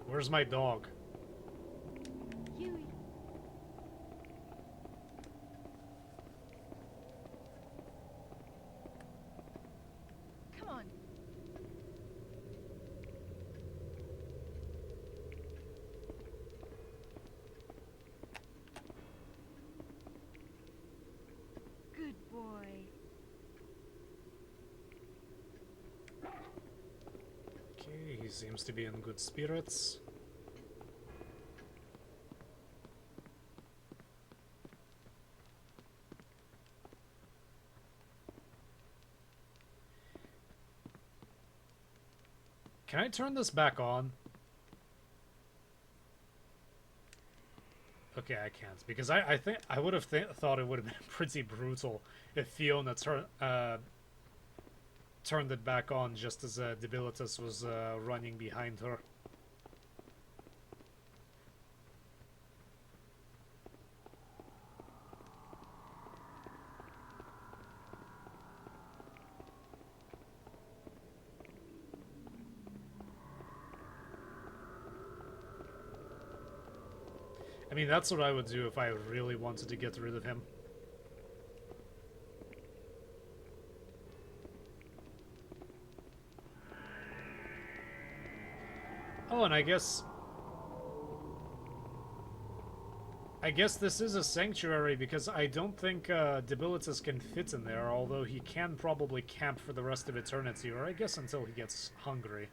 Where's my dog? Huey. Come on. Good boy. Okay, he seems to be in good spirits. Can I turn this back on? Okay, I can't, because I think I would have thought it would have been pretty brutal if Fiona turned it back on just as Debilitus was running behind her. I mean, that's what I would do if I really wanted to get rid of him. Oh, and I guess this is a sanctuary because I don't think Debilitus can fit in there, although he can probably camp for the rest of eternity, or I guess until he gets hungry.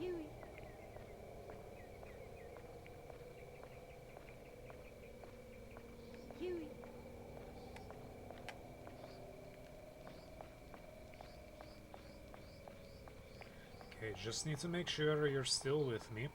Huey. Huey. Okay, just need to make sure you're still with me.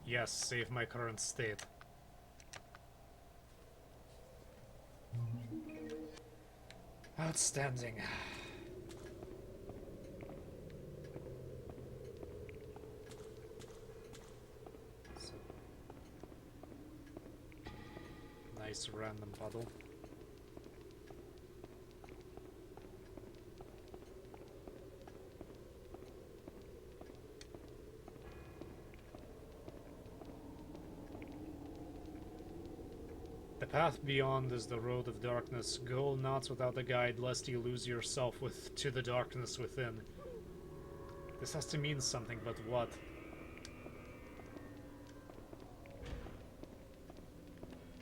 Yes, save my current state. Outstanding. Nice random puddle. The path beyond is the road of darkness. Go not without a guide, lest you lose yourself to the darkness within. This has to mean something, but what?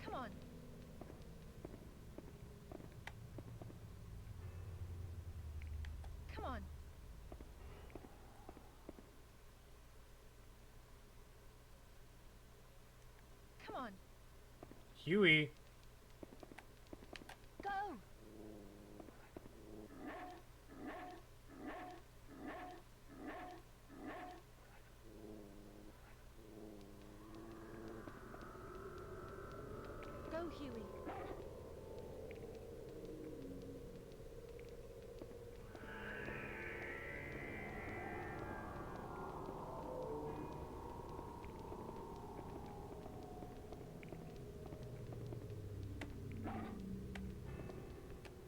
Come on. Come on. Come on. Huey! Go. Go, Huey.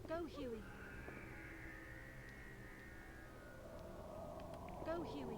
Go, Huey. Go, Huey.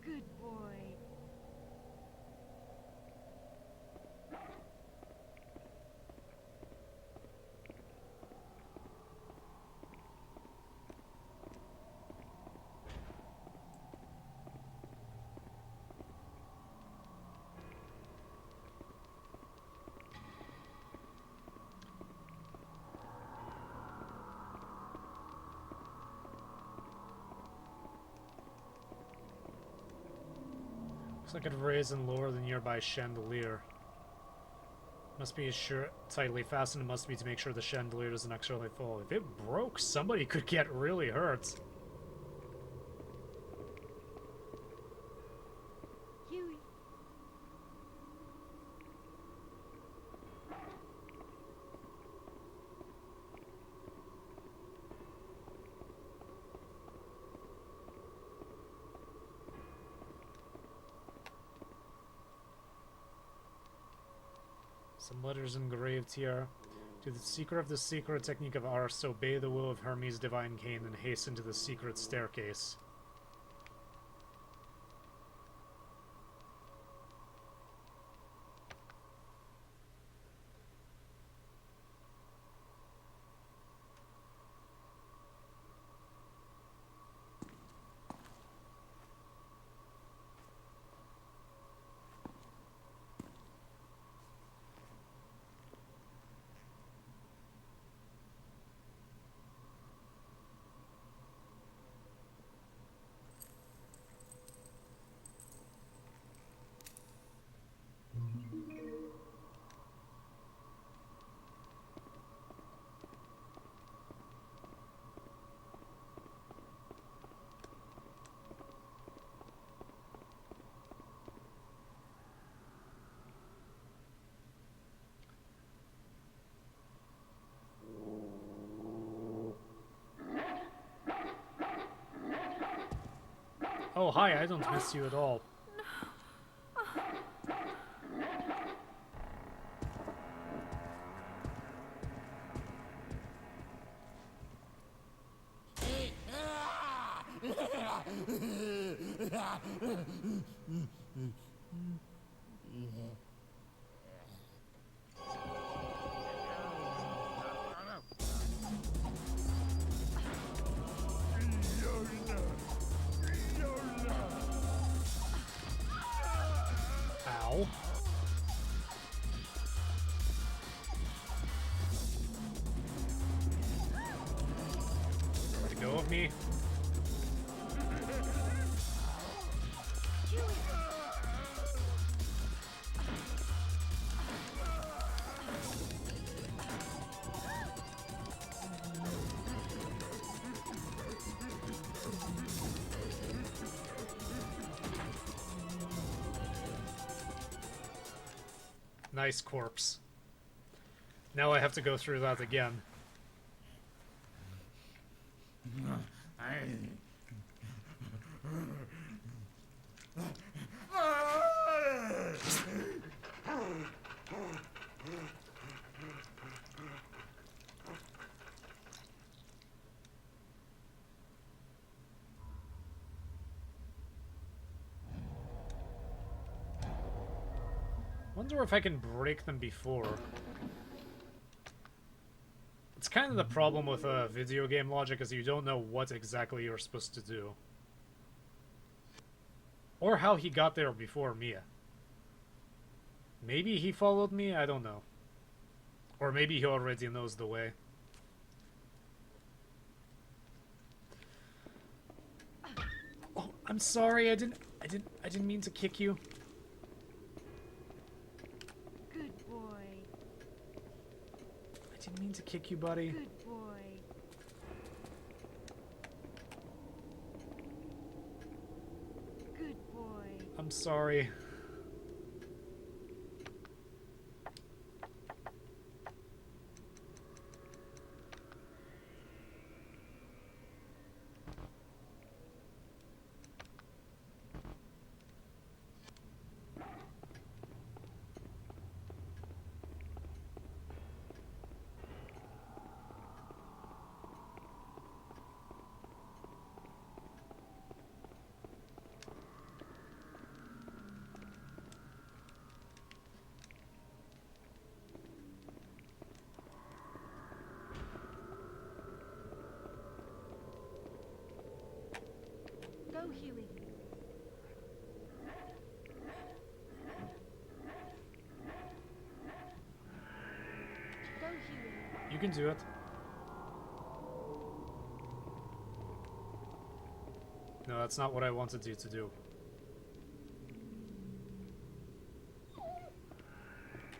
Good boy. Looks like it raise and lower the nearby chandelier. Must be sure tightly fastened. It must be to make sure the chandelier doesn't accidentally fall. If it broke, somebody could get really hurt. Huey. Some letters engraved here. To the seeker of the secret technique of Ars, obey the will of Hermes' divine cane and hasten to the secret staircase. Oh, hi, I don't miss you at all. Ow. Let go of me. Nice corpse. Now I have to go through that again. Wonder if I can break them before. It's kind of the problem with video game logic, is you don't know what exactly you're supposed to do. Or how he got there before Mia. Maybe he followed me? I don't know. Or maybe he already knows the way. Oh, I'm sorry. I didn't mean to kick you. Good boy. I didn't mean to kick you, buddy. Good boy. Good boy. I'm sorry. Go, Huey. Go, Huey. You can do it. No, that's not what I wanted you to do.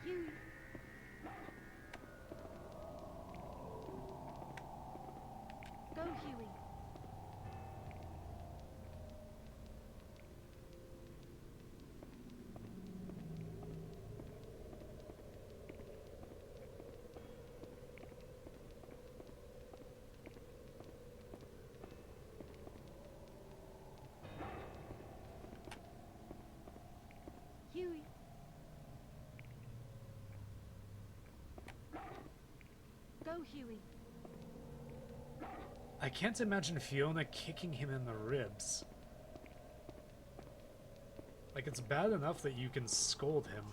Huey. Go, Huey. Huey. Go, Huey. I can't imagine Fiona kicking him in the ribs. Like, it's bad enough that you can scold him.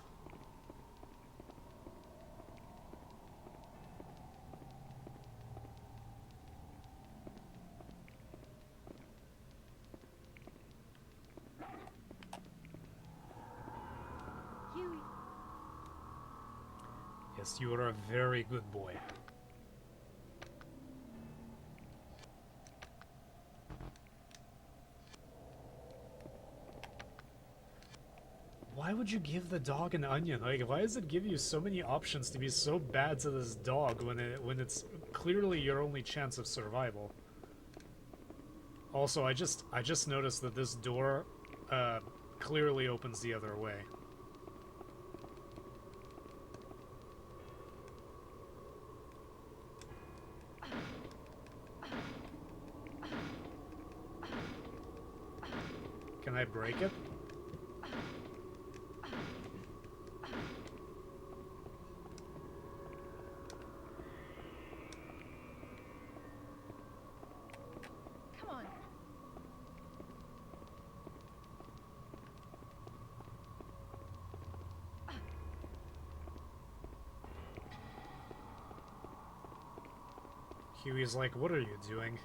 Huey. Yes, you are a very good boy. Why would you give the dog an onion? Like, why does it give you so many options to be so bad to this dog when it's clearly your only chance of survival? Also, I just noticed that this door clearly opens the other way. Can I break it? Come on. Huey's like, what are you doing?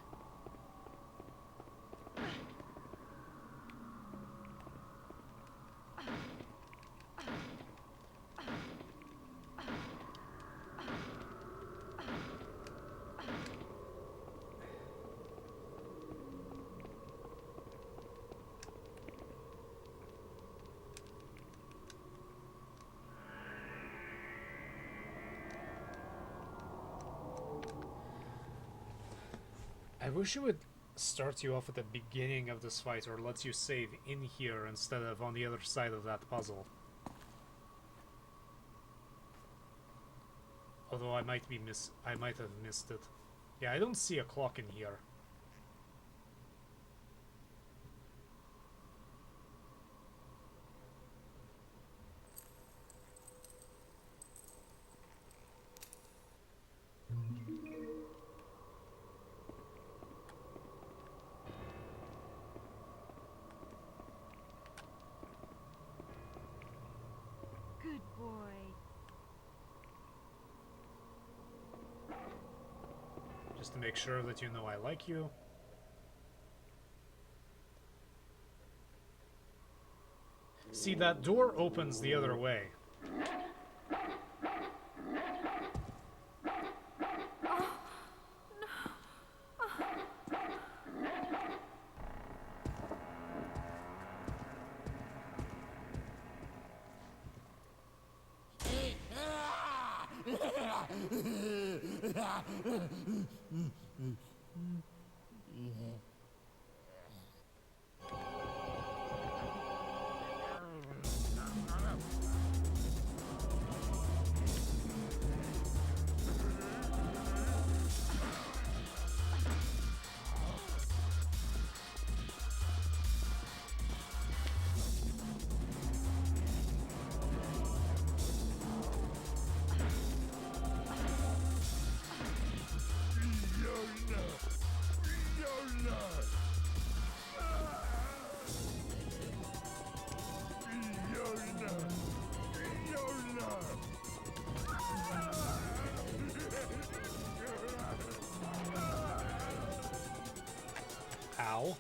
I wish it would start you off at the beginning of this fight or lets you save in here instead of on the other side of that puzzle. Although I might have missed it. Yeah, I don't see a clock in here. Good boy. Just to make sure that you know I like you. See, that door opens the other way. Ow.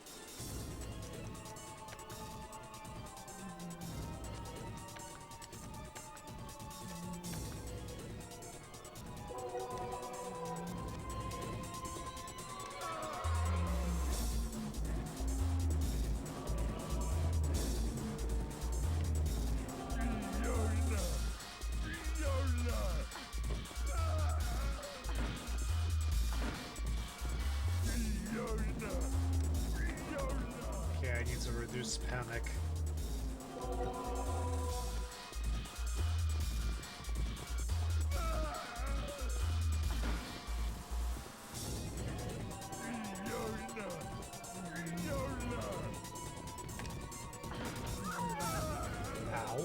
Okay, I need to reduce panic. Ow.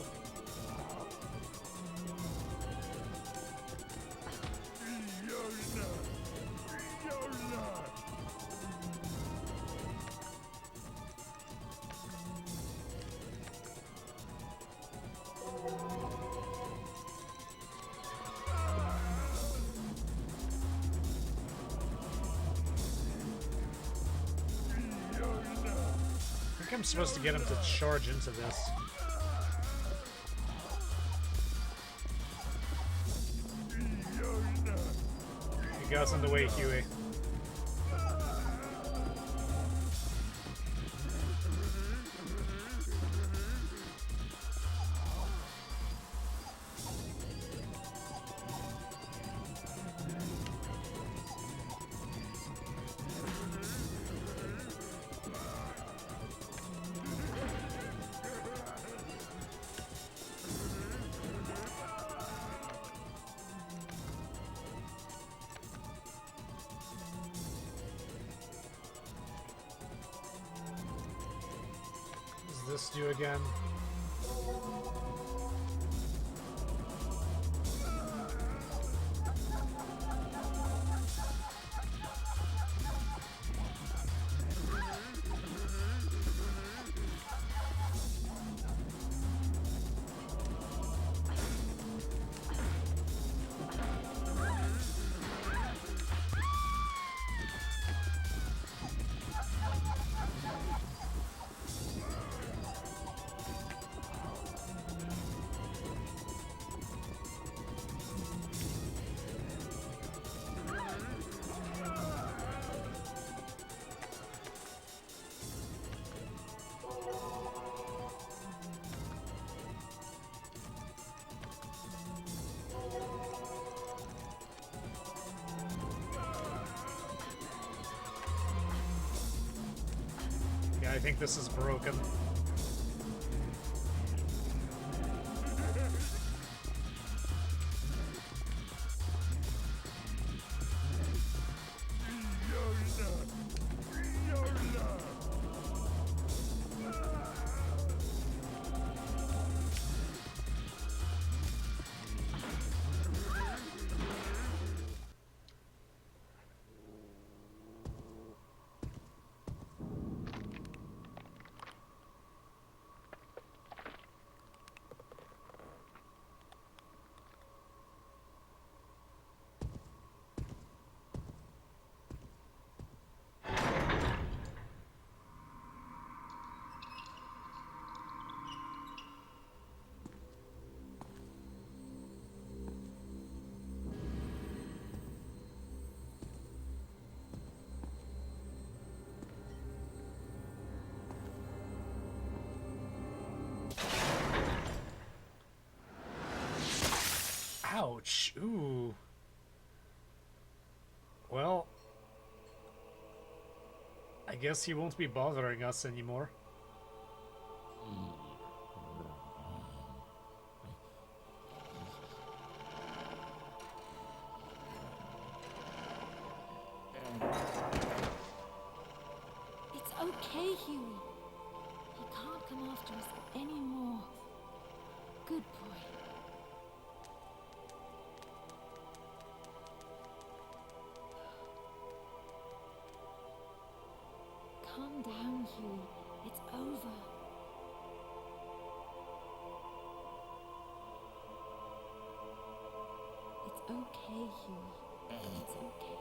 I think I'm supposed to get him to charge into this. You got us in the way, Huey. What does this do again? Yeah, I think this is broken. Ouch. Ooh. guess he won't be bothering us anymore. It's okay, Huey. He can't come after us anymore. Good boy. Calm down, Huey. It's over. It's okay, Huey. It's okay.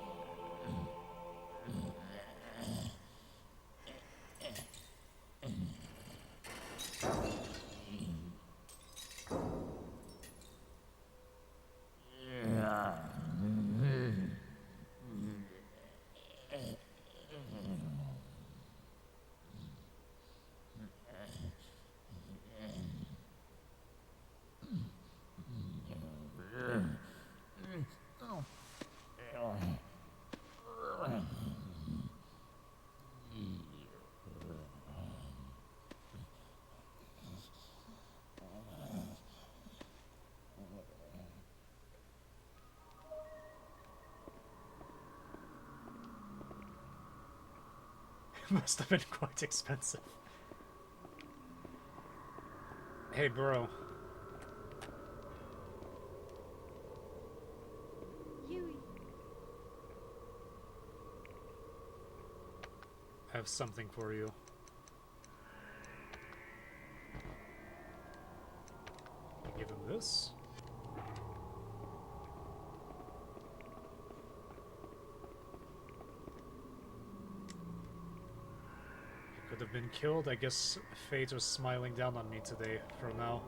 Must have been quite expensive. Hey, bro. Huey. I have something for you. Give him this. Could have been killed. I guess fate was smiling down on me today for now.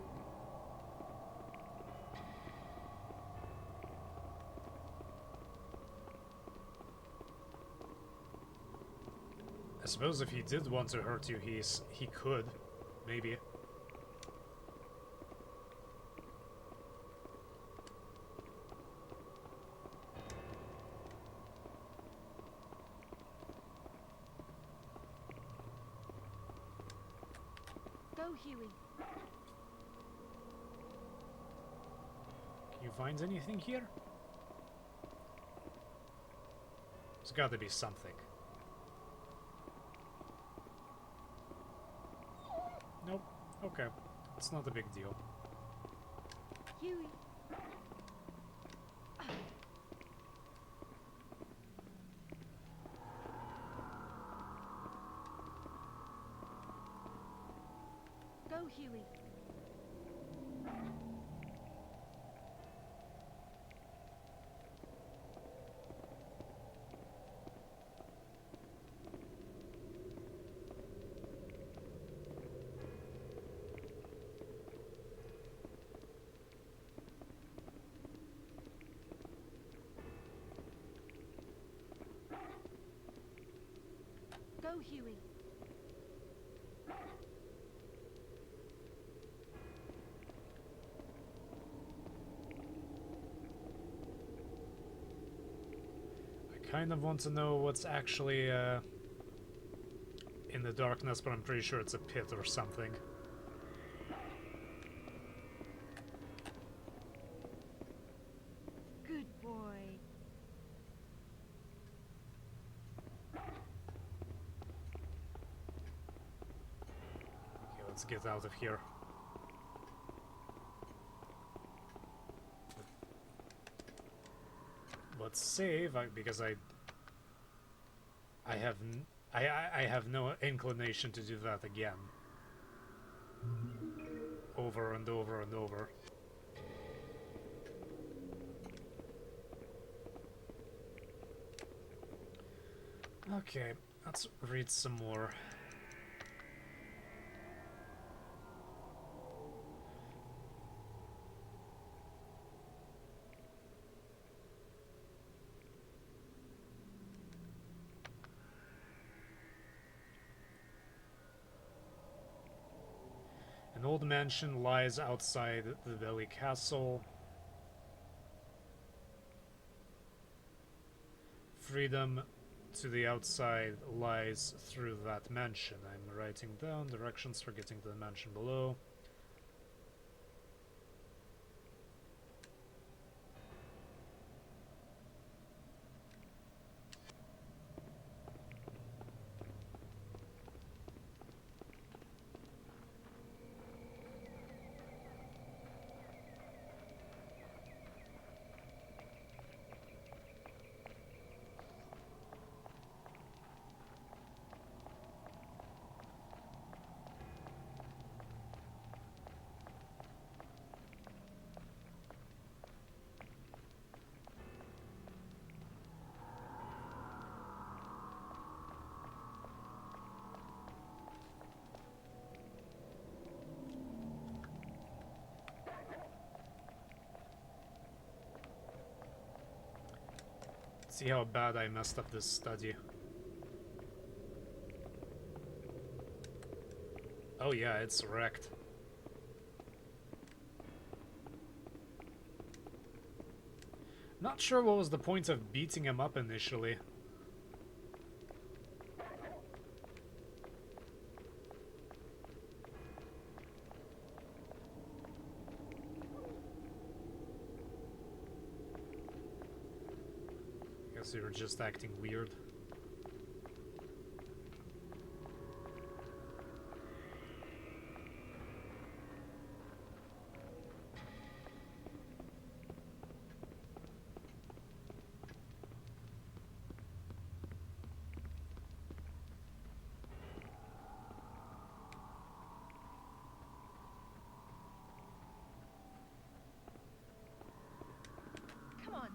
I suppose if he did want to hurt you, he could. Maybe. Go, Huey. Can you find anything here? There's gotta be something. Nope. Okay. It's not a big deal. Huey. Go, Huey. Go, Huey. I kind of want to know what's actually in the darkness, but I'm pretty sure it's a pit or something. Good boy. Okay, let's get out of here. Let's save because I have no inclination to do that again. Over and over and over. Okay, let's read some more. An old mansion lies outside the Valley Castle. Freedom to the outside lies through that mansion. I'm writing down directions for getting to the mansion below. See how bad I messed up this study. Oh yeah, it's wrecked. Not sure what was the point of beating him up initially. Guess we were just acting weird. Come on,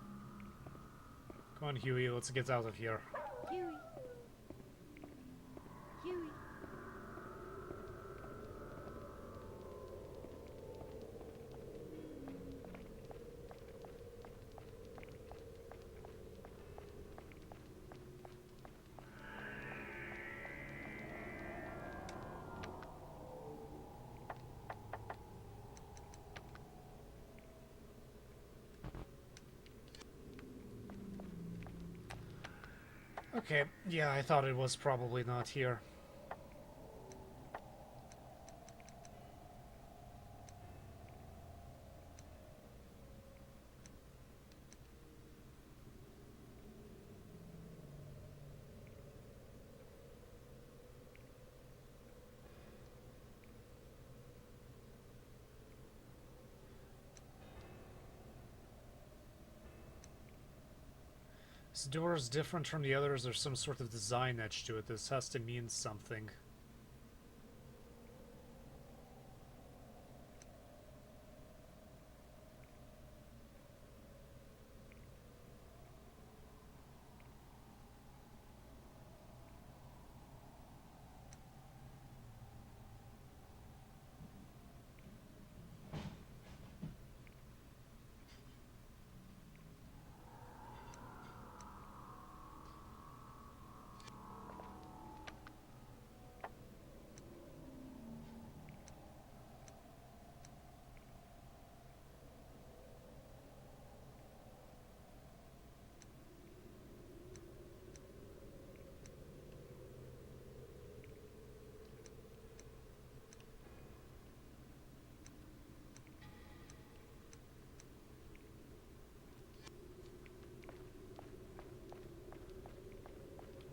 Come on, Huey, let's get out of here. Huey. Huey. Okay, yeah, I thought it was probably not here. This door is different from the others. There's some sort of design edge to it. This has to mean something.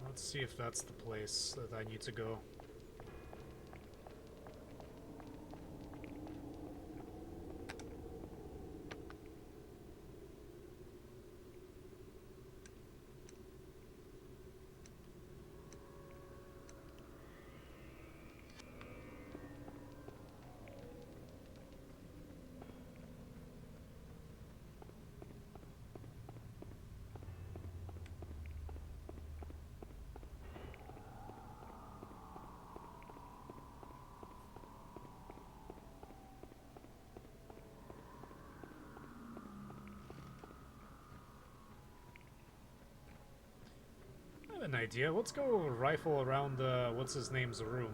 Let's see if that's the place that I need to go. I have an idea. Let's go rifle around what's his name's room.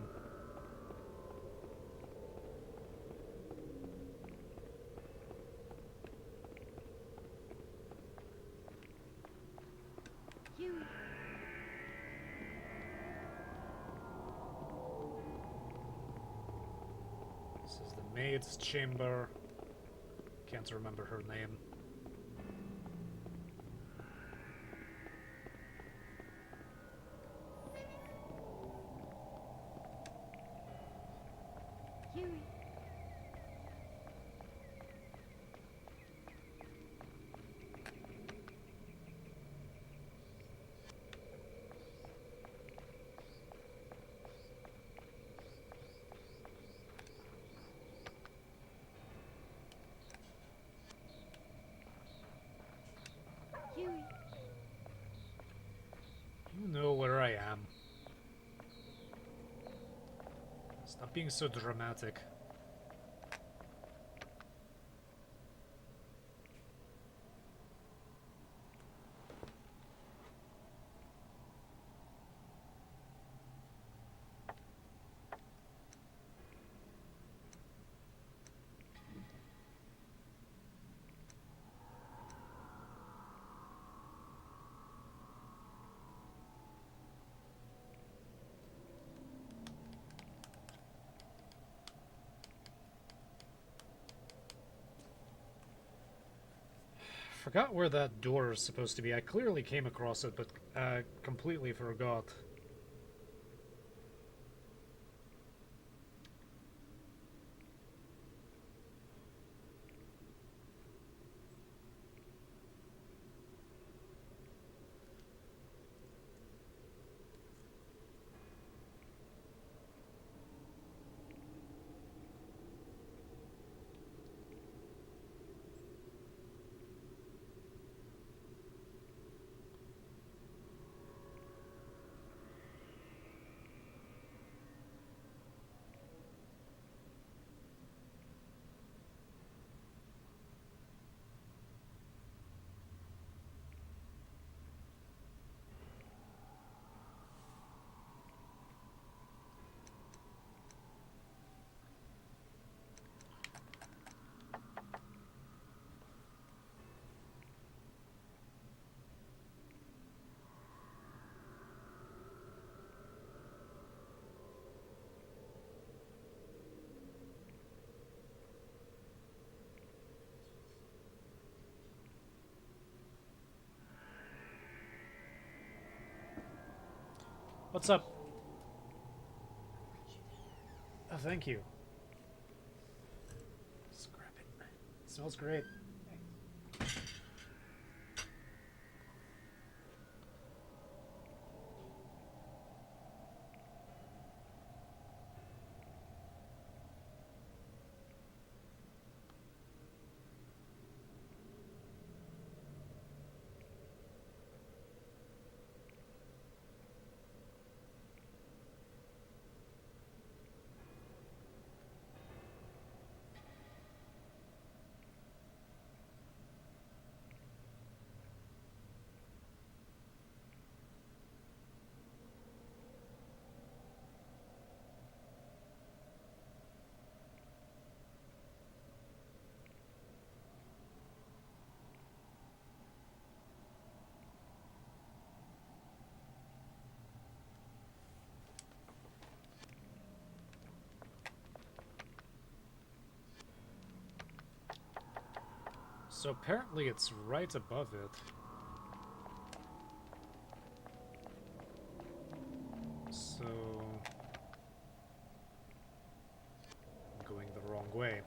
Huey. maid's chamber. Can't remember her name. Huey. Huey. You know where I am. Stop being so dramatic. Forgot where that door is supposed to be. I clearly came across it, but completely forgot. What's up? Oh, thank you. Scrap it. Smells great. So apparently it's right above it. So... I'm going the wrong way.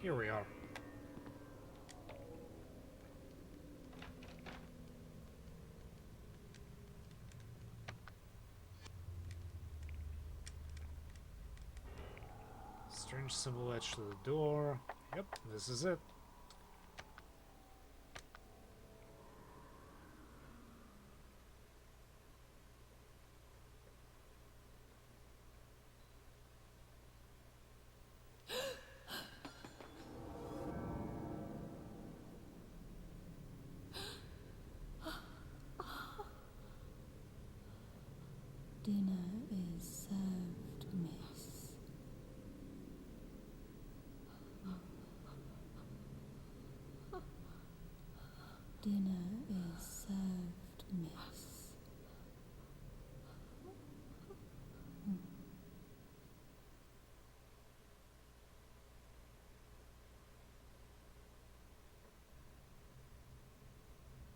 Here we are. Strange symbol etched to the door. Yep, this is it. Dinner is served, miss. Dinner is served, miss.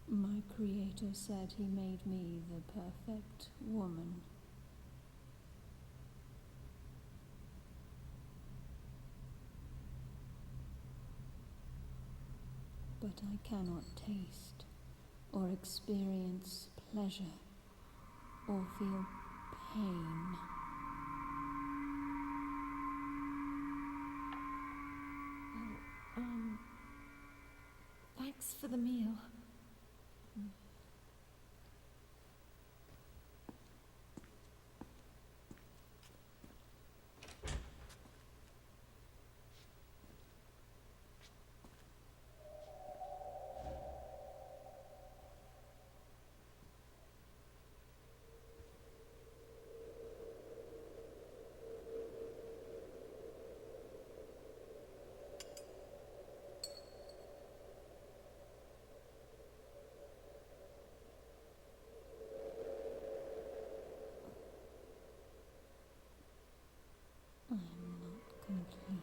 My creator said he made me the perfect woman. But I cannot taste or experience pleasure or feel pain. Oh, thanks for the meal. I'm not complete.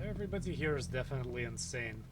Everybody here is definitely insane.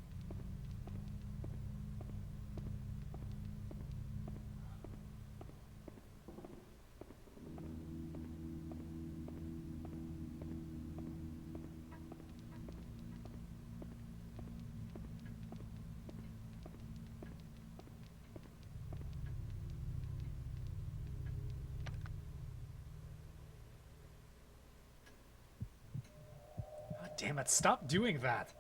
God damn it, stop doing that!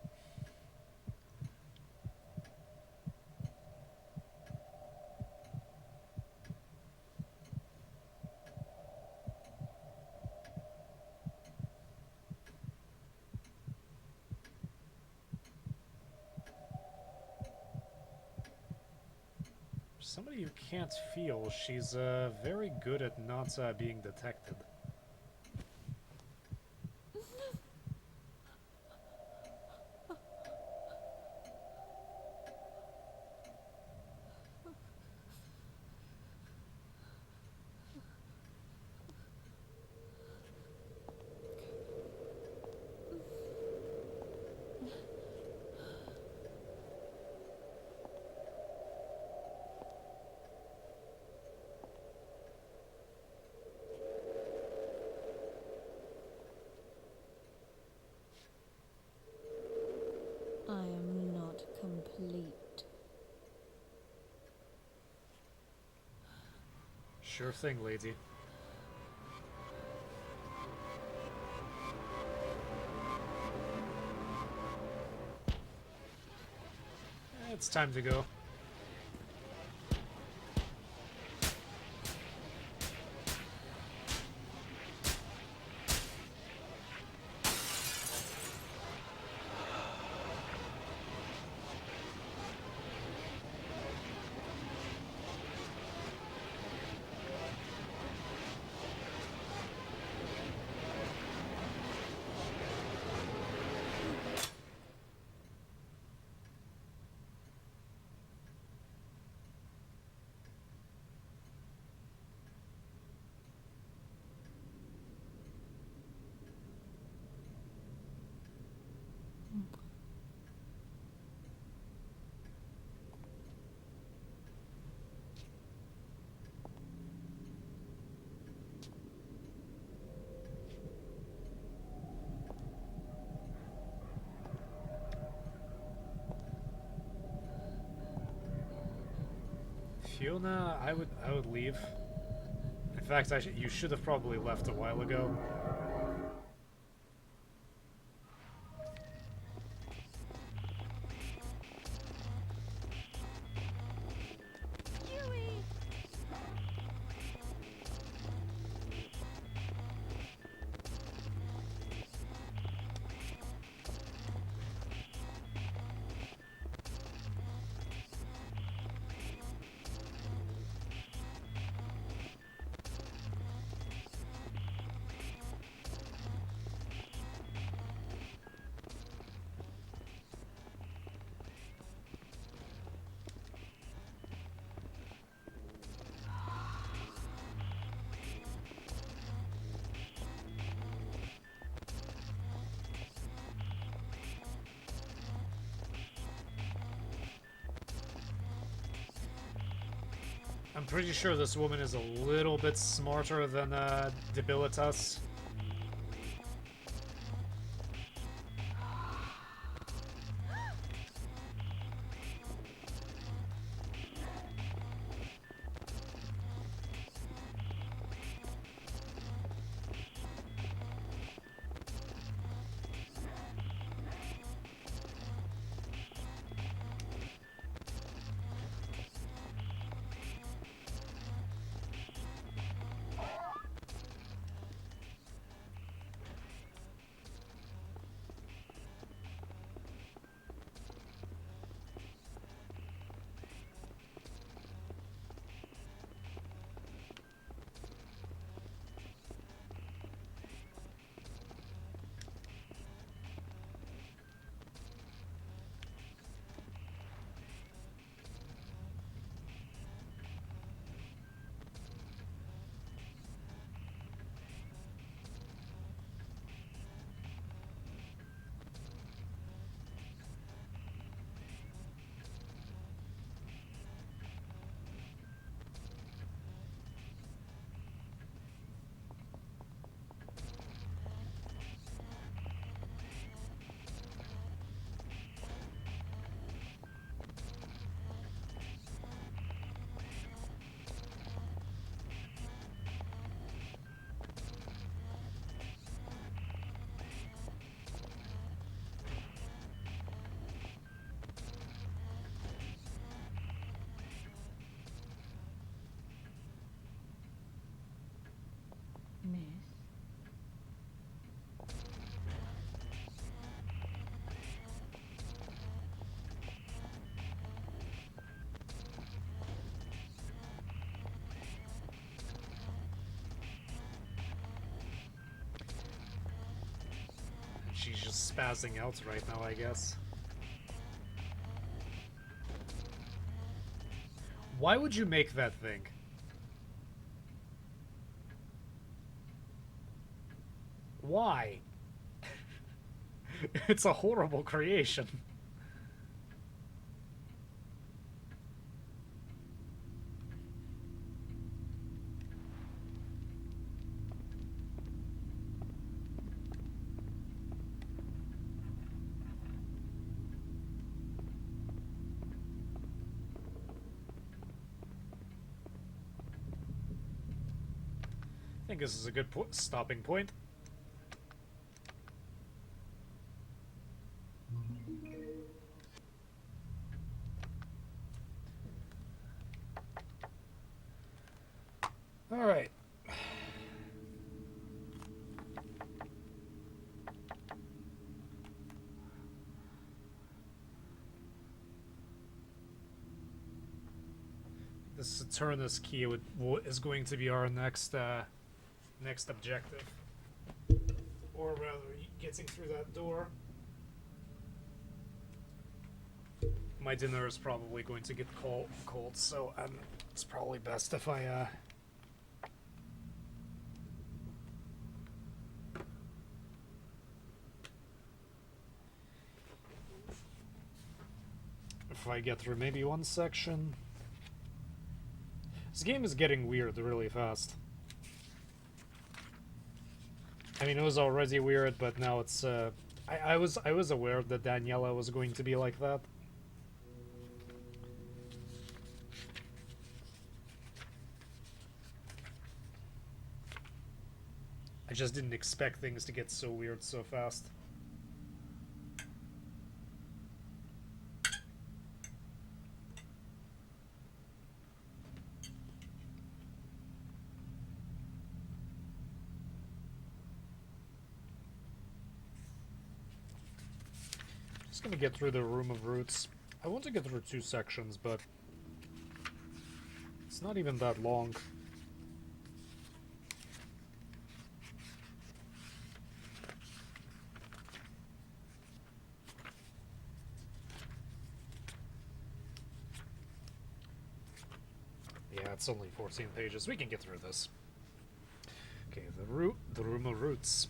Somebody who can't feel, she's very good at not being detected. I am not complete. Sure thing, lady. It's time to go. Fiona, I would leave. fact, you should have probably left a while ago. I'm pretty sure this woman is a little bit smarter than Debilitas. Miss? She's just spazzing out right now, I guess. Why would you make that thing? Why? It's a horrible creation. I think this is a good stopping point. All right. This Saturnus key is going to be our next next objective, or rather, getting through that door. My dinner is probably going to get cold, so it's probably best if I get through maybe one section. This game is getting weird really fast. I mean, it was already weird, but now it's I was aware that Daniela was going to be like that. I just didn't expect things to get so weird so fast. Just gonna get through the Room of Roots. I want to get through 2 sections, but it's not even that long. Yeah, it's only 14 pages. We can get through this. Okay, the Room of Roots.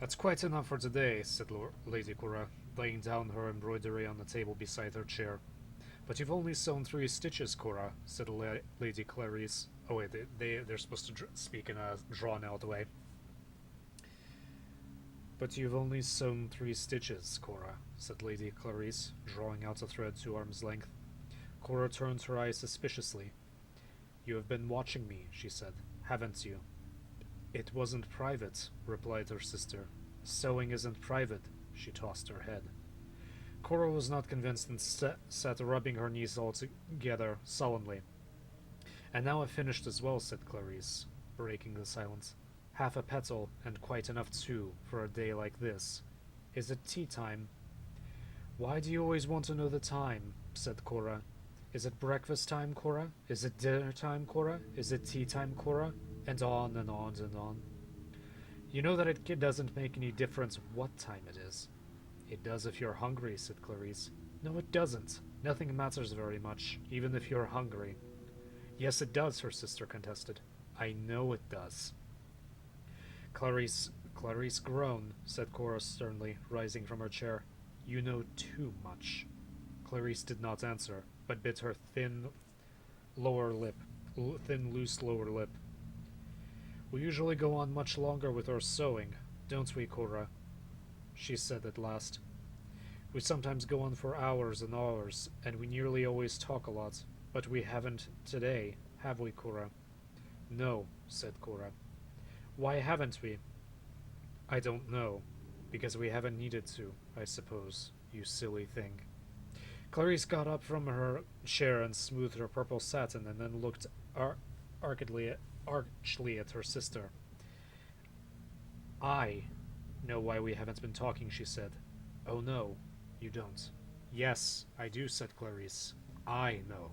That's quite enough for today, said Lady Cora, laying down her embroidery on the table beside her chair. But you've only sewn 3 stitches, Cora, said Lady Clarice. Oh wait, they're supposed to speak in a drawn-out way. But you've only sewn 3 stitches, Cora, said Lady Clarice, drawing out a thread to arm's length. Cora turned her eyes suspiciously. You have been watching me, she said, haven't you? It wasn't private, replied her sister. Sewing isn't private, she tossed her head. Cora was not convinced and sat rubbing her knees all together solemnly. And now I've finished as well, said Clarice, breaking the silence. Half a petal, and quite enough too, for a day like this. Is it tea time? Why do you always want to know the time? Said Cora. Is it breakfast time, Cora? Is it dinner time, Cora? Is it tea time, Cora? And on and on and on. You know that it doesn't make any difference what time it is. It does if you're hungry, said Clarice. No, it doesn't. Nothing matters very much, even if you're hungry. Yes, it does, her sister contested. I know it does. Clarice groaned, said Cora sternly, rising from her chair. You know too much. Clarice did not answer, but bit her thin, loose lower lip. We usually go on much longer with our sewing, don't we, Cora? She said at last. We sometimes go on for hours and hours, and we nearly always talk a lot, but we haven't today, have we, Cora? No, said Cora. Why haven't we? I don't know. Because we haven't needed to, I suppose, you silly thing. Clarice got up from her chair and smoothed her purple satin, and then looked archly at her sister. I know why we haven't been talking, she said. Oh no, you don't. Yes, I do, said Clarice. I know.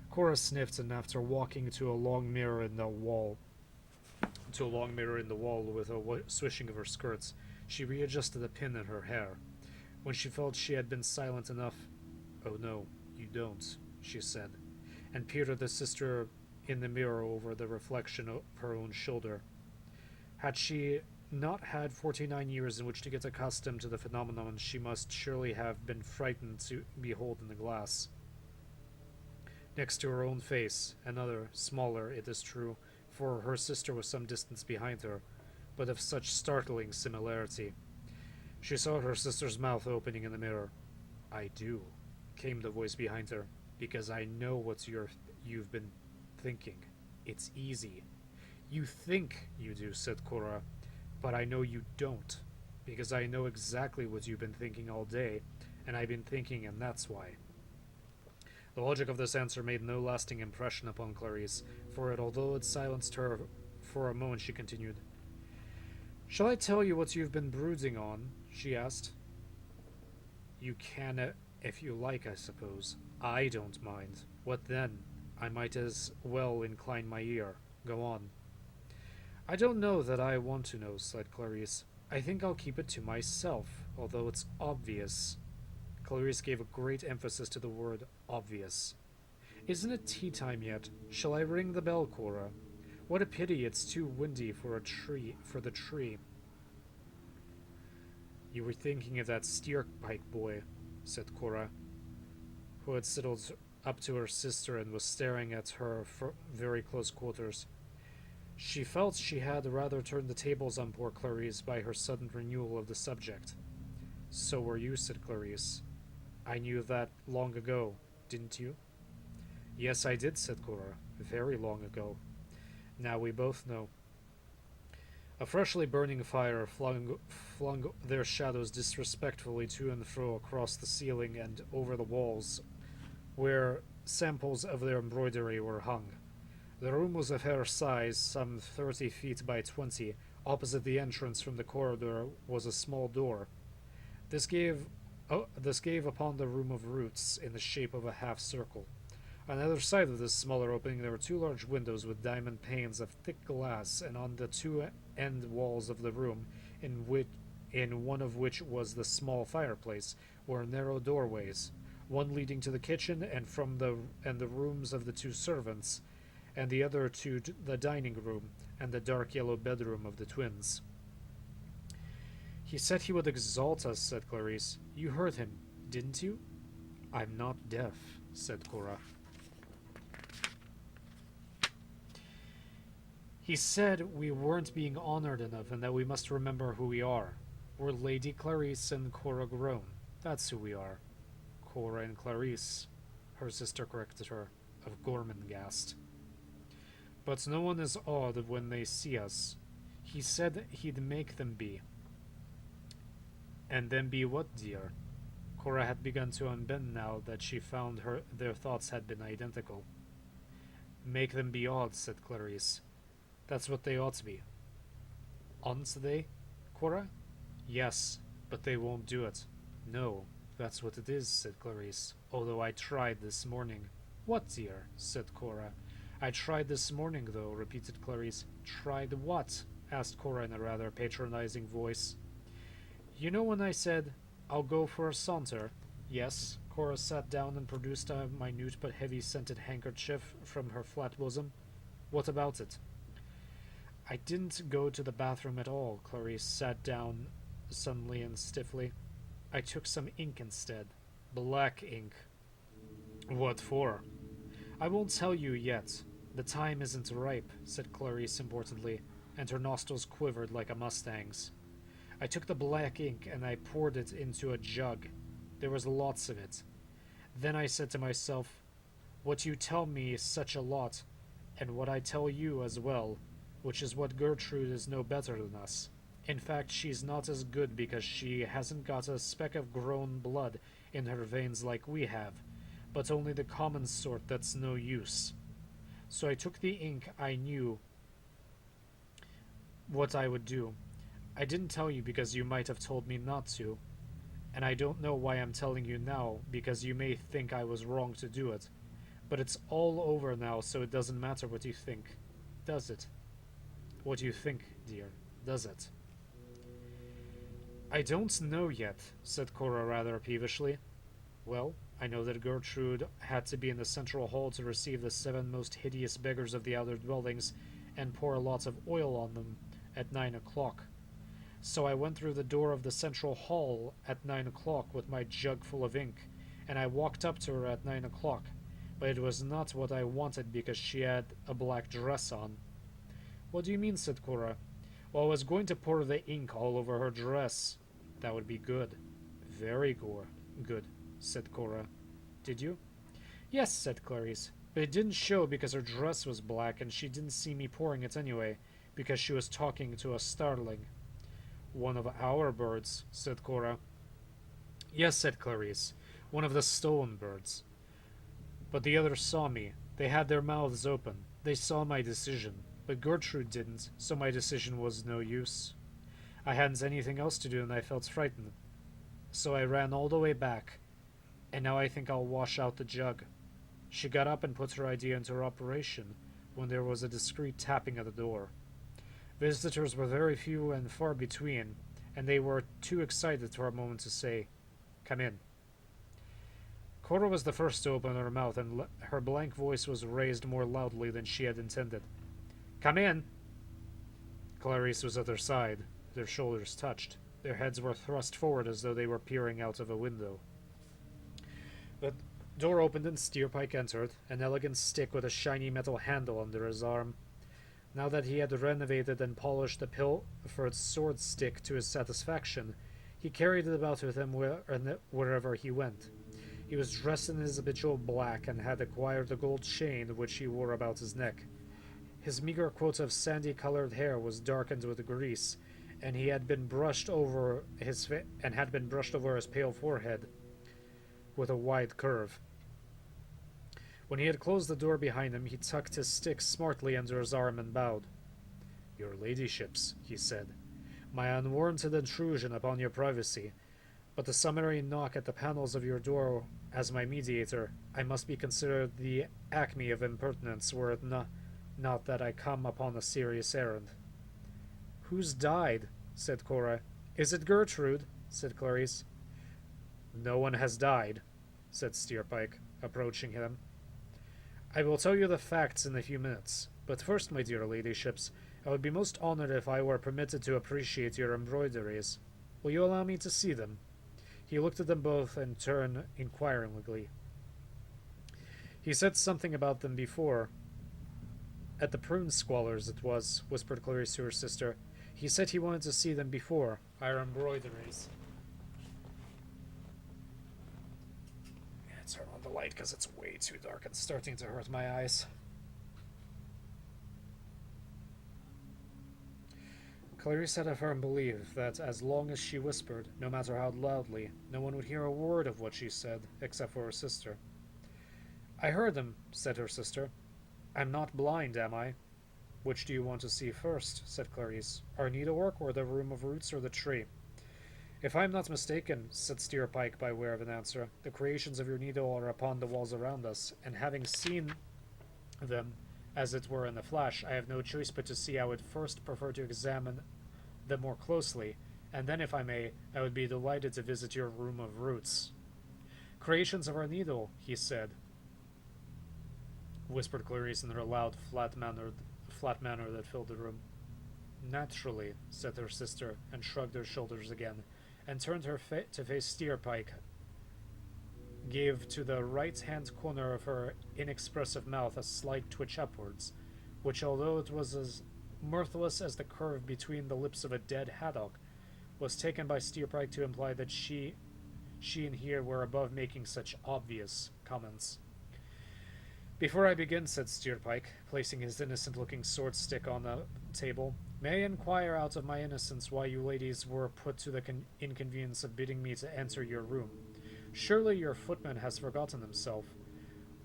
Cora sniffed, and after walking to a long mirror in the wall with a swishing of her skirts, she readjusted a pin in her hair. When she felt she had been silent enough, oh no, you don't, she said, and peered at the sister in the mirror over the reflection of her own shoulder. Had she not had 49 years in which to get accustomed to the phenomenon, she must surely have been frightened to behold in the glass. Next to her own face, another, smaller, it is true, for her sister was some distance behind her, but of such startling similarity. She saw her sister's mouth opening in the mirror. I do, came the voice behind her, because I know what you've been thinking. It's easy. You think you do, said Cora, but I know you don't, because I know exactly what you've been thinking all day, and I've been thinking, and that's why. The logic of this answer made no lasting impression upon Clarice, although it silenced her for a moment, she continued. Shall I tell you what you've been brooding on? She asked. You can, if you like, I suppose. I don't mind. What then? I might as well incline my ear. Go on. I don't know that I want to know, said Clarice. I think I'll keep it to myself, although it's obvious. Clarice gave a great emphasis to the word obvious. Isn't it tea time yet? Shall I ring the bell, Cora? What a pity it's too windy for the tree. You were thinking of that steer-pike boy, said Cora, who had sidled up to her sister and was staring at her for very close quarters. She felt she had rather turned the tables on poor Clarice by her sudden renewal of the subject. So were you, said Clarice. I knew that long ago, didn't you? Yes, I did, said Cora. Very long ago. Now we both know. A freshly burning fire flung their shadows disrespectfully to and fro across the ceiling and over the walls, where samples of their embroidery were hung. The room was of fair size, some 30 feet by 20. Opposite the entrance from the corridor was a small door. This gave upon the room of roots in the shape of a half circle. On either side of this smaller opening there were two large windows with diamond panes of thick glass, and on the two end walls of the room, in one of which was the small fireplace, were narrow doorways, one leading to the kitchen and the rooms of the two servants, and the other to the dining room and the dark yellow bedroom of the twins. He said he would exalt us, said Clarice. You heard him, didn't you? I'm not deaf, said Cora. He said we weren't being honored enough and that we must remember who we are. We're Lady Clarice and Cora Groan. That's who we are. Cora and Clarice, her sister corrected her, of Gormenghast. But no one is awed when they see us. He said he'd make them be. And then be what, dear? Cora had begun to unbend now that she found their thoughts had been identical. Make them be odd, said Clarice. That's what they ought to be. Aren't they, Cora? Yes, but they won't do it. No, that's what it is, said Clarice, although I tried this morning. What, dear? Said Cora. I tried this morning, though, repeated Clarice. Tried what? Asked Cora in a rather patronizing voice. You know when I said, I'll go for a saunter? Yes. Cora sat down and produced a minute but heavy-scented handkerchief from her flat bosom. What about it? I didn't go to the bathroom at all. Clarice sat down suddenly and stiffly. I took some ink instead. Black ink. What for? I won't tell you yet. The time isn't ripe, said Clarice importantly, and her nostrils quivered like a mustang's. I took the black ink and I poured it into a jug. There was lots of it. Then I said to myself, what you tell me is such a lot, and what I tell you as well, which is what Gertrude is no better than us. In fact, she's not as good because she hasn't got a speck of grown blood in her veins like we have, but only the common sort that's no use. So I took the ink. I knew what I would do. I didn't tell you because you might have told me not to, and I don't know why I'm telling you now, because you may think I was wrong to do it. But it's all over now, so it doesn't matter what you think. Does it? What you think, dear. Does it? I don't know yet, said Cora rather peevishly. Well, I know that Gertrude had to be in the central hall to receive the 7 most hideous beggars of the outer dwellings and pour lots of oil on them at 9 o'clock. So I went through the door of the central hall at 9 o'clock with my jug full of ink, and I walked up to her at 9 o'clock, but it was not what I wanted because she had a black dress on. What do you mean, said Cora. Well, I was going to pour the ink all over her dress. That would be good. Very good, said Cora. Did you? Yes, said Clarice, but it didn't show because her dress was black and she didn't see me pouring it anyway, because she was talking to a starling. One of our birds, said Cora. Yes, said Clarice, one of the stolen birds. But the others saw me. They had their mouths open. They saw my decision. But Gertrude didn't, so my decision was no use. I hadn't anything else to do and I felt frightened. So I ran all the way back, and now I think I'll wash out the jug. She got up and put her idea into operation when there was a discreet tapping at the door. Visitors were very few and far between, and they were too excited for a moment to say, "Come in." Cora was the first to open her mouth, and her blank voice was raised more loudly than she had intended. "Come in!" Clarice was at her side. Their shoulders touched. Their heads were thrust forward as though they were peering out of a window. The door opened and Steerpike entered, an elegant stick with a shiny metal handle under his arm. Now that he had renovated and polished the pilfered sword stick to his satisfaction, he carried it about with him wherever he went. He was dressed in his habitual black and had acquired a gold chain which he wore about his neck. His meager quota of sandy-colored hair was darkened with grease, and he had been brushed over his pale forehead with a wide curve. When he had closed the door behind him, he tucked his stick smartly under his arm and bowed. "Your ladyships," he said, "my unwarranted intrusion upon your privacy, but the summary knock at the panels of your door as my mediator, I must be considered the acme of impertinence were it not that I come upon a serious errand." "Who's died?" said Cora. "Is it Gertrude?" said Clarice. "No one has died," said Steerpike, approaching him. "I will tell you the facts in a few minutes, but first, my dear ladyships, I would be most honored if I were permitted to appreciate your embroideries. Will you allow me to see them?" He looked at them both and turned inquiringly. "He said something about them before. At the prune squallers, it was," whispered Clarice to her sister. "He said he wanted to see them before. Our embroideries." Turn on the light because it's way too dark and starting to hurt my eyes. Clarice had a firm belief that as long as she whispered, no matter how loudly, no one would hear a word of what she said, except for her sister. "I heard them," said her sister. "I'm not blind, am I?" "Which do you want to see first?" said Clarice. "Our needlework, or the room of roots, or the tree?" "If I am not mistaken," said Steerpike by way of an answer, "the creations of your needle are upon the walls around us, and having seen them, as it were in a flash, I have no choice but to see. I would first prefer to examine them more closely, and then, if I may, I would be delighted to visit your room of roots." "Creations of our needle," he said, whispered Clarice in her loud, flat manner that filled the room. "Naturally," said her sister, and shrugged her shoulders again, and turned her to face Steerpike, gave to the right-hand corner of her inexpressive mouth a slight twitch upwards, which, although it was as mirthless as the curve between the lips of a dead haddock, was taken by Steerpike to imply that she and he were above making such obvious comments. "Before I begin," said Steerpike, placing his innocent-looking sword-stick on the table, "may I inquire out of my innocence why you ladies were put to the inconvenience of bidding me to enter your room? Surely your footman has forgotten himself.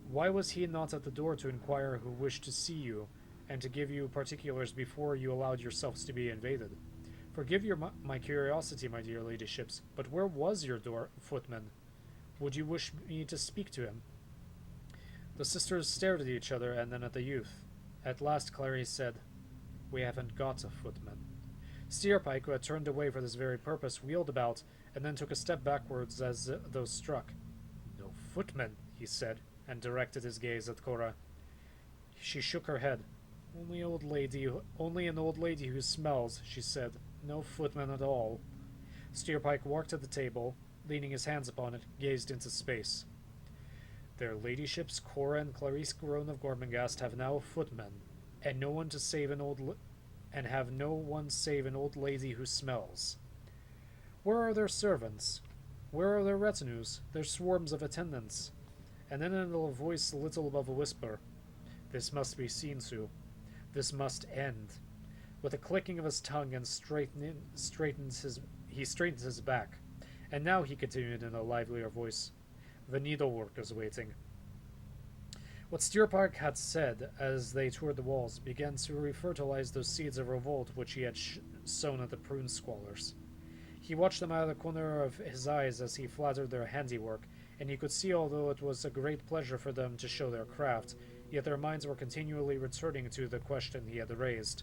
Why was he not at the door to inquire who wished to see you, and to give you particulars before you allowed yourselves to be invaded? Forgive my curiosity, my dear ladyships, but where was your footman? Would you wish me to speak to him?" The sisters stared at each other and then at the youth. At last Clarice said, "We haven't got a footman." Steerpike, who had turned away for this very purpose, wheeled about, and then took a step backwards as though struck. "No footman," he said, and directed his gaze at Cora. She shook her head. Only an old lady who smells," she said. "No footman at all." Steerpike walked to the table, leaning his hands upon it, gazed into space. "Their ladyships Cora and Clarice Garone of Gormenghast have now a footman, and no one save an old lady who smells. Where are their servants? Where are their retinues, their swarms of attendants?" And then in a voice a little above a whisper, "This must be seen to. This must end." With a clicking of his tongue and he straightened his back. "And now," he continued in a livelier voice, "the needlework is waiting." What Steerpike had said as they toured the walls began to refertilize those seeds of revolt which he had sown at the prune squallers. He watched them out of the corner of his eyes as he flattered their handiwork, and he could see, although it was a great pleasure for them to show their craft, yet their minds were continually returning to the question he had raised.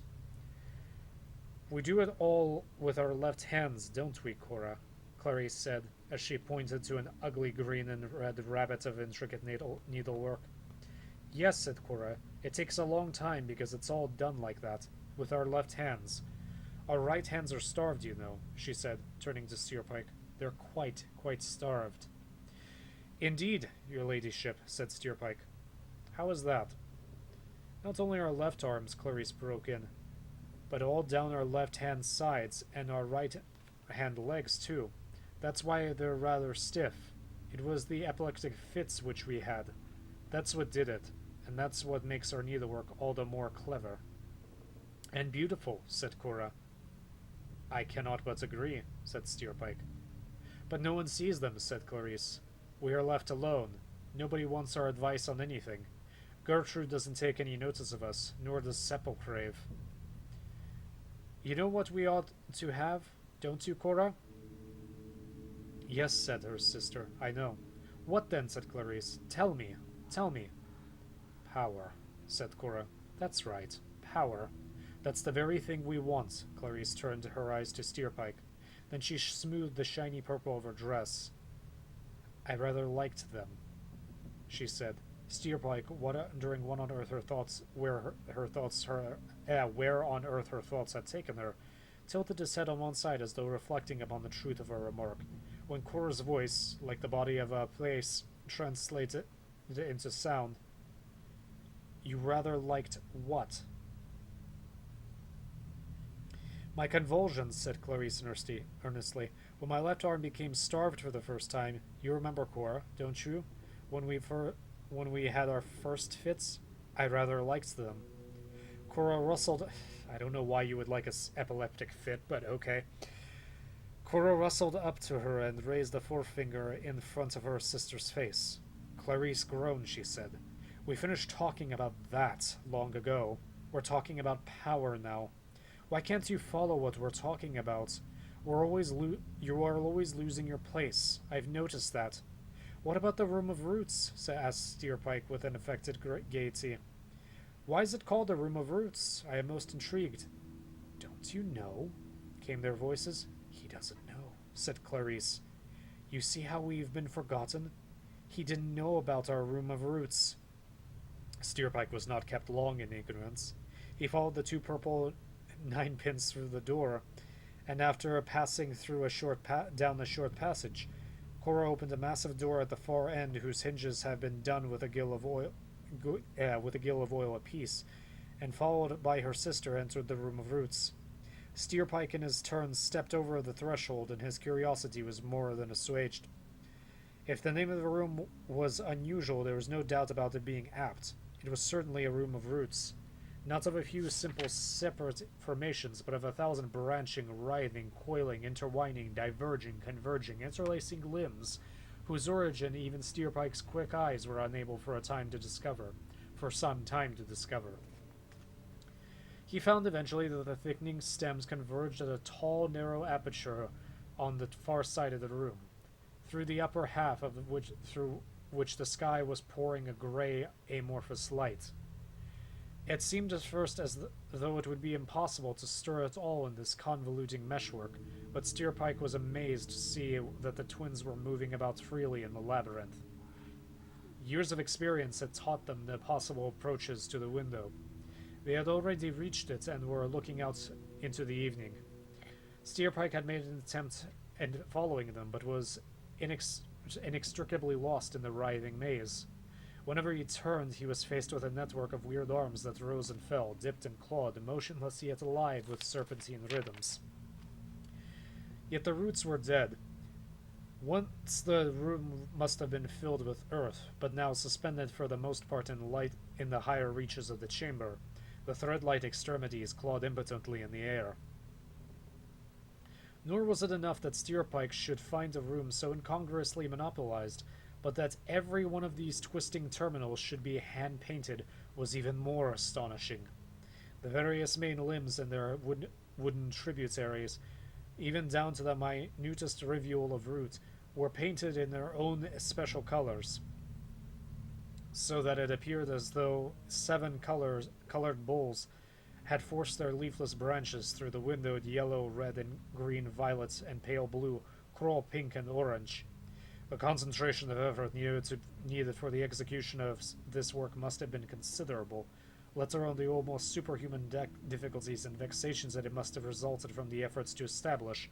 "We do it all with our left hands, don't we, Cora?" Clarice said, as she pointed to an ugly green and red rabbit of intricate needlework. "Yes," said Cora. "It takes a long time because it's all done like that, with our left hands. Our right hands are starved, you know," she said, turning to Steerpike. "They're quite starved." "Indeed, your ladyship," said Steerpike. "How is that?" "Not only our left arms," Clarice broke in, "but all down our left-hand sides, and our right-hand legs, too. That's why they're rather stiff. It was the epileptic fits which we had. That's what did it. and that's what makes our needlework all the more clever. And beautiful, said Cora. I cannot but agree, said Steerpike. But no one sees them, said Clarice. We are left alone. Nobody wants our advice on anything. Gertrude doesn't take any notice of us, nor does Sepulcrave. You know what we ought to have, don't you, Cora? Yes, said her sister, I know. What then, said Clarice. Tell me. Power, said Cora. That's right, power. That's the very thing we want. Clarice turned her eyes to Steerpike. Then she smoothed the shiny purple of her dress. I rather liked them, she said. Steerpike, wondering what on earth her thoughts, where on earth her thoughts had taken her, tilted his head on one side as though reflecting upon the truth of her remark. When Cora's voice, like the body of a place, translated into sound, you rather liked what? My convulsions, said Clarice earnestly. When my left arm became starved for the first time, you remember, Cora, don't you? When we had our first fits, I rather liked them. Cora rustled. I don't know why you would like an epileptic fit, but okay. Cora rustled up to her and raised a forefinger in front of her sister's face. Clarice groaned, she said. We finished talking about that long ago. We're talking about power now. Why can't you follow what we're talking about? You are always losing your place. I've noticed that. What about the Room of Roots? Asked Steerpike with an affected gaiety. Why is it called the Room of Roots? I am most intrigued. Don't you know? Came their voices. He doesn't know, said Clarice. You see how we've been forgotten? He didn't know about our Room of Roots. Steerpike was not kept long in ignorance. He followed the two purple ninepins through the door, and after passing through down a short passage, Cora opened a massive door at the far end, whose hinges had been done with a gill of oil apiece, and followed by her sister, entered the Room of Roots. Steerpike, in his turn, stepped over the threshold, and his curiosity was more than assuaged. If the name of the room was unusual, there was no doubt about it being apt. It was certainly a Room of Roots. Not of a few simple separate formations, but of 1,000 branching, writhing, coiling, intertwining, diverging, converging, interlacing limbs, whose origin even Steerpike's quick eyes were unable for some time to discover. He found eventually that the thickening stems converged at a tall, narrow aperture on the far side of the room, through the upper half of which the sky was pouring a gray, amorphous light. It seemed at first as though it would be impossible to stir at all in this convoluting meshwork, but Steerpike was amazed to see that the twins were moving about freely in the labyrinth. Years of experience had taught them the possible approaches to the window. They had already reached it and were looking out into the evening. Steerpike had made an attempt at following them, but was inextricably lost in the writhing maze. Whenever he turned, he was faced with a network of weird arms that rose and fell, dipped and clawed, motionless yet alive with serpentine rhythms. Yet the roots were dead. Once the room must have been filled with earth, but now suspended for the most part in the higher reaches of the chamber, the thread-like extremities clawed impotently in the air. Nor was it enough that Steerpike should find a room so incongruously monopolized, but that every one of these twisting terminals should be hand-painted was even more astonishing. The various main limbs and their wooden tributaries, even down to the minutest rivule of root, were painted in their own special colors, so that it appeared as though 7 colored bulls had forced their leafless branches through the windowed yellow, red, and green, violet, and pale blue, coral pink, and orange. The concentration of effort needed for the execution of this work must have been considerable, let alone the almost superhuman difficulties and vexations that it must have resulted from the efforts to establish,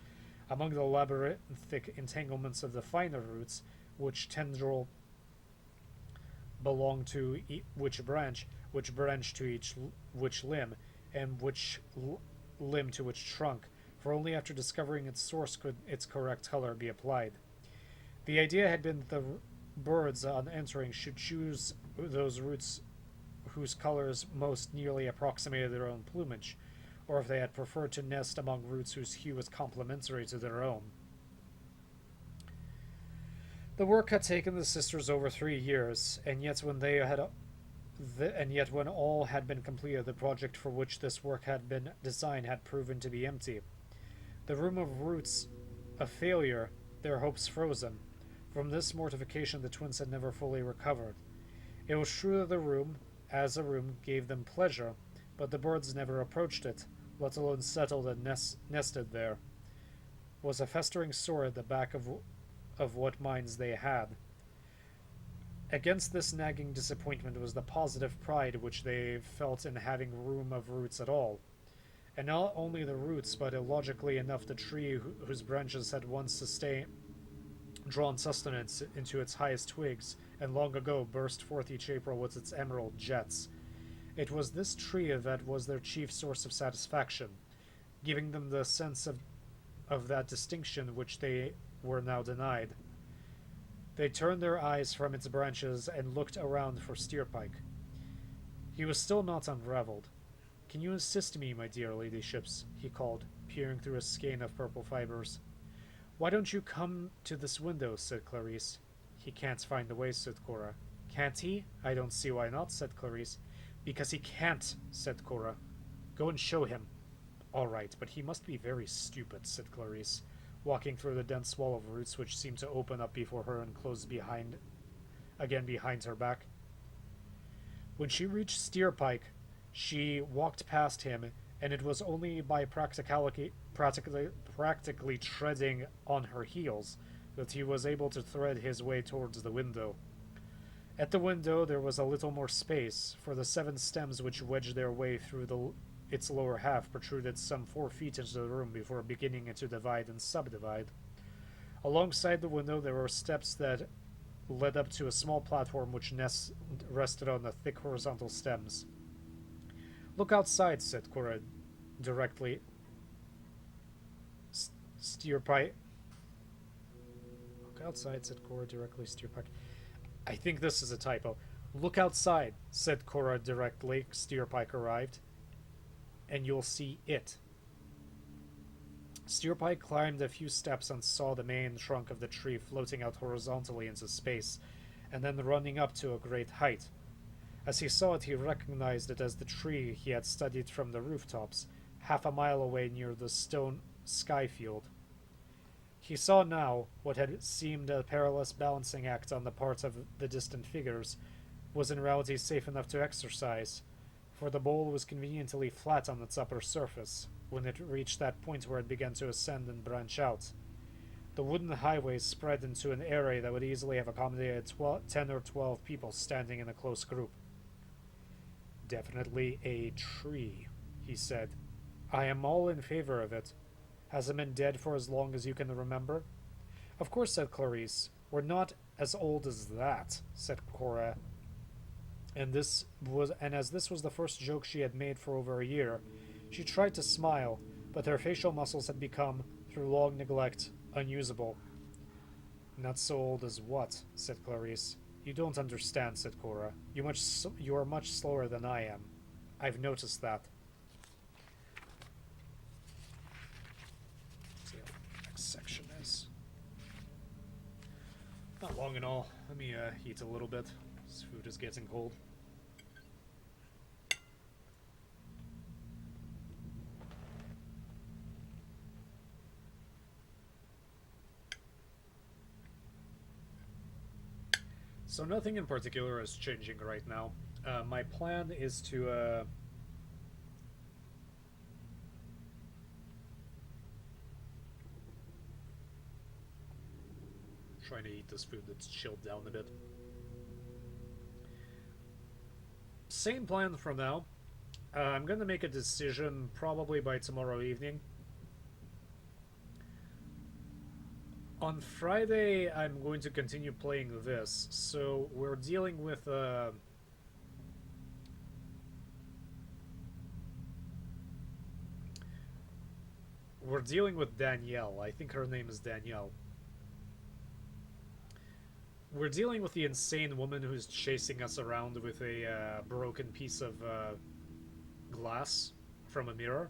among the labyrinthic entanglements of the finer roots, which tendril belonged to which branch to which limb, and which limb to which trunk, for only after discovering its source could its correct color be applied. The idea had been that the birds, on entering, should choose those roots whose colors most nearly approximated their own plumage, or if they had preferred to nest among roots whose hue was complementary to their own. The work had taken the sisters over 3 years, and yet when all had been completed, the project for which this work had been designed had proven to be empty. The room of roots a failure, their hopes frozen. From this mortification the twins had never fully recovered. It was true that the room, as a room, gave them pleasure, but the birds never approached it, let alone settled and nested there. Was a festering sore at the back of what minds they had. Against this nagging disappointment was the positive pride which they felt in having room of roots at all. And not only the roots, but illogically enough the tree whose branches had once drawn sustenance into its highest twigs, and long ago burst forth each April with its emerald jets. It was this tree that was their chief source of satisfaction, giving them the sense of that distinction which they were now denied. They turned their eyes from its branches and looked around for Steerpike. He was still not unraveled. "Can you assist me, my dear ladyships?" he called, peering through a skein of purple fibers. "Why don't you come to this window?" said Clarice. "He can't find the way," said Cora. "Can't he? I don't see why not," said Clarice. "Because he can't," said Cora. "Go and show him." "All right, but he must be very stupid," said Clarice, walking through the dense wall of roots which seemed to open up before her and close behind her back. When she reached Steerpike, she walked past him, and it was only by practically treading on her heels that he was able to thread his way towards the window. At the window there was a little more space, for the 7 stems which wedged their way through its lower half protruded some 4 feet into the room before beginning to divide and subdivide. Alongside the window there were steps that led up to a small platform which rested on the thick horizontal stems. "Look outside," said Cora directly. Steerpike. "Look outside," said Cora directly. Steerpike. "I think this is a typo." "Look outside," said Cora directly. Steerpike arrived. "And you'll see it." Steerpike climbed a few steps and saw the main trunk of the tree floating out horizontally into space, and then running up to a great height. As he saw it, he recognized it as the tree he had studied from the rooftops, half a mile away near the stone sky field. He saw now what had seemed a perilous balancing act on the part of the distant figures was in reality safe enough to exercise, for the bowl was conveniently flat on its upper surface when it reached that point where it began to ascend and branch out. The wooden highway spread into an area that would easily have accommodated 10 or 12 people standing in a close group. "Definitely a tree," he said. "I am all in favor of it. Has it been dead for as long as you can remember?" "Of course," said Clarice. "We're not as old as that," said Cora. And as this was the first joke she had made for over a year, she tried to smile, but her facial muscles had become, through long neglect, unusable. "Not so old as what?" said Clarice. "You don't understand," said Cora. You are much slower than I am. I've noticed that." Let's see how the next section is. Not long at all. Let me eat a little bit. This food is getting cold. So nothing in particular is changing right now. My plan is to trying to eat this food that's chilled down a bit. Same plan for now. I'm gonna make a decision probably by tomorrow evening. On Friday, I'm going to continue playing this, so we're dealing with Danielle. I think her name is Danielle. we're dealing with the insane woman who's chasing us around with a broken piece of glass from a mirror.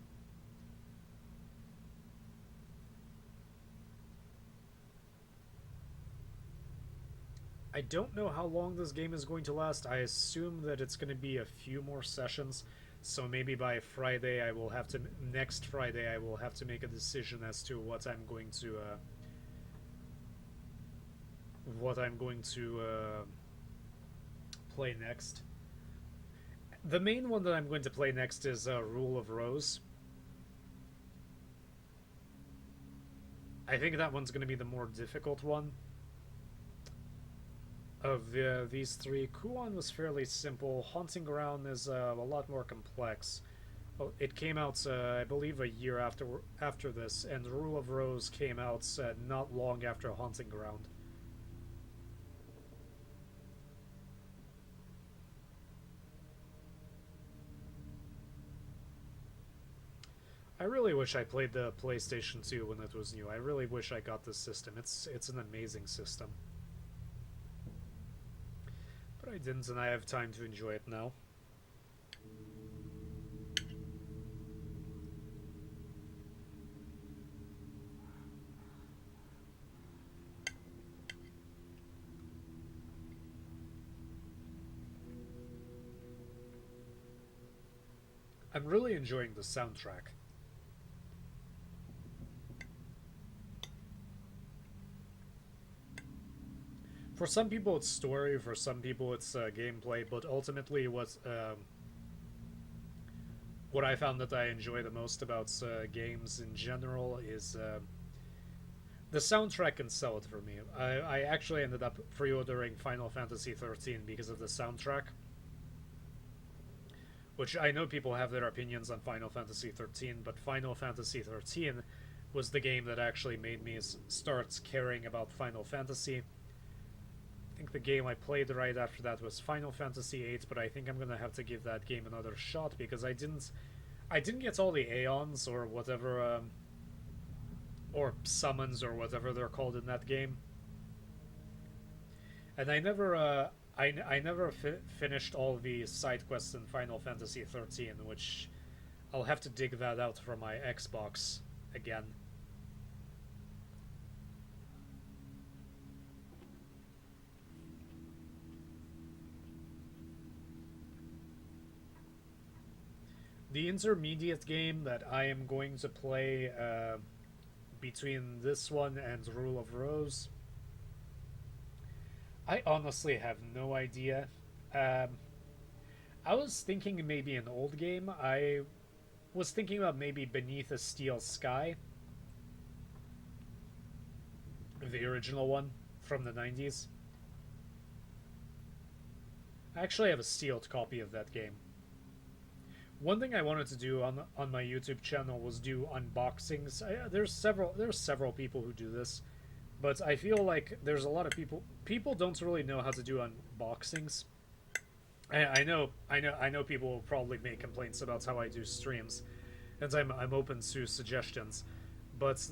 I don't know how long this game is going to last. I assume that it's going to be a few more sessions, so maybe by Friday I will have to next Friday I will have to make a decision as to what I'm going to play next. The main one that I'm going to play next is Rule of Rose. I think that one's going to be the more difficult one of these three. Kuon was fairly simple. Haunting Ground is a lot more complex. Well, it came out, I believe, a year after this, and Rule of Rose came out not long after Haunting Ground. I really wish I played the PlayStation 2 when it was new. I really wish I got this system. It's an amazing system. But I didn't, and I have time to enjoy it now. I'm really enjoying the soundtrack. For some people it's story, for some people it's gameplay, but ultimately what I found that I enjoy the most about games in general is the soundtrack can sell it for me. I actually ended up pre-ordering Final Fantasy 13 because of the soundtrack, which I know people have their opinions on Final Fantasy 13, but Final Fantasy 13 was the game that actually made me start caring about Final Fantasy. I think the game I played right after that was Final Fantasy VIII, but I think I'm gonna have to give that game another shot because I didn't get all the Aeons or whatever, or summons or whatever they're called in that game, and I never finished all the side quests in Final Fantasy 13, which I'll have to dig that out from my Xbox again. The intermediate game that I am going to play between this one and Rule of Rose, I honestly have no idea. I was thinking maybe an old game. I was thinking about maybe Beneath a Steel Sky, the original one from the 90s. I actually have a sealed copy of that game. One thing I wanted to do on my YouTube channel was do unboxings. There's several people who do this, but I feel like there's a lot of people don't really know how to do unboxings. I know people will probably make complaints about how I do streams, and I'm open to suggestions, but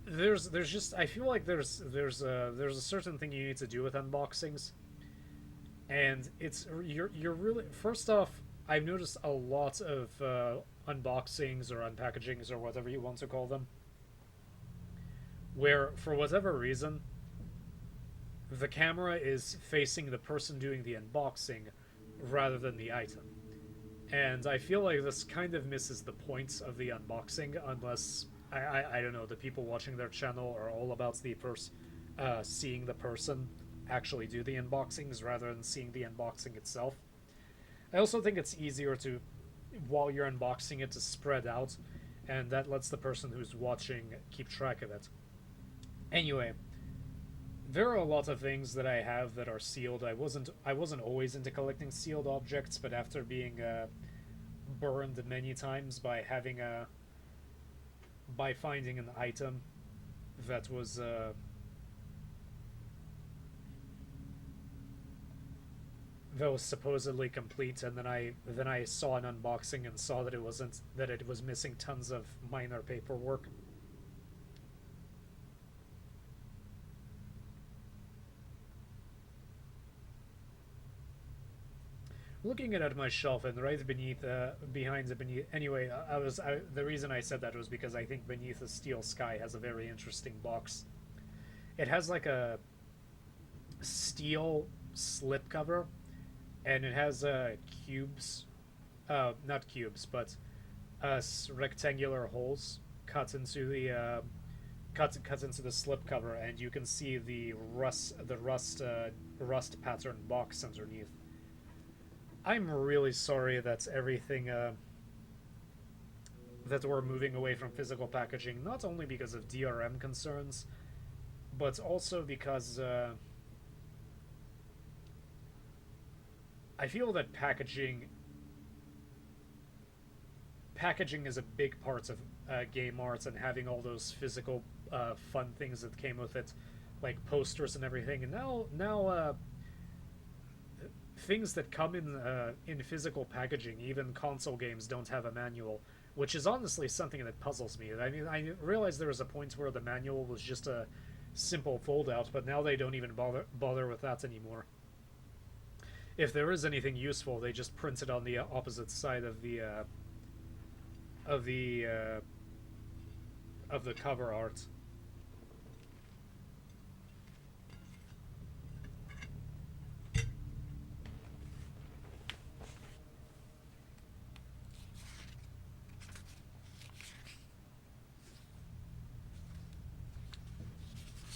there's just I feel like there's a certain thing you need to do with unboxings, and you're really, first off, I've noticed a lot of unboxings or unpackagings or whatever you want to call them, where for whatever reason the camera is facing the person doing the unboxing rather than the item. And I feel like this kind of misses the point of the unboxing, unless I don't know, the people watching their channel are all about seeing the person actually do the unboxings rather than seeing the unboxing itself. I also think it's easier to, while you're unboxing it, to spread out, and that lets the person who's watching keep track of it. Anyway, there are a lot of things that I have that are sealed. I wasn't always into collecting sealed objects, but after being burned many times by finding an item that was supposedly complete, and then I saw an unboxing and saw that it was missing tons of minor paperwork. Looking at my shelf and right beneath, beneath. Anyway, the reason I said that was because I think beneath the steel sky has a very interesting box. It has like a steel slipcover, and it has cubes, not cubes, but rectangular holes cut into the cut into the slipcover, and you can see the rust pattern box underneath. I'm really sorry that everything that we're moving away from physical packaging, not only because of DRM concerns, but also because I feel that packaging is a big part of game art, and having all those physical fun things that came with it, like posters and everything. And now things that come in physical packaging, even console games, don't have a manual, which is honestly something that puzzles me. I mean, I realized there was a point where the manual was just a simple fold-out, but now they don't even bother with that anymore. If there is anything useful, they just print it on the opposite side of the cover art.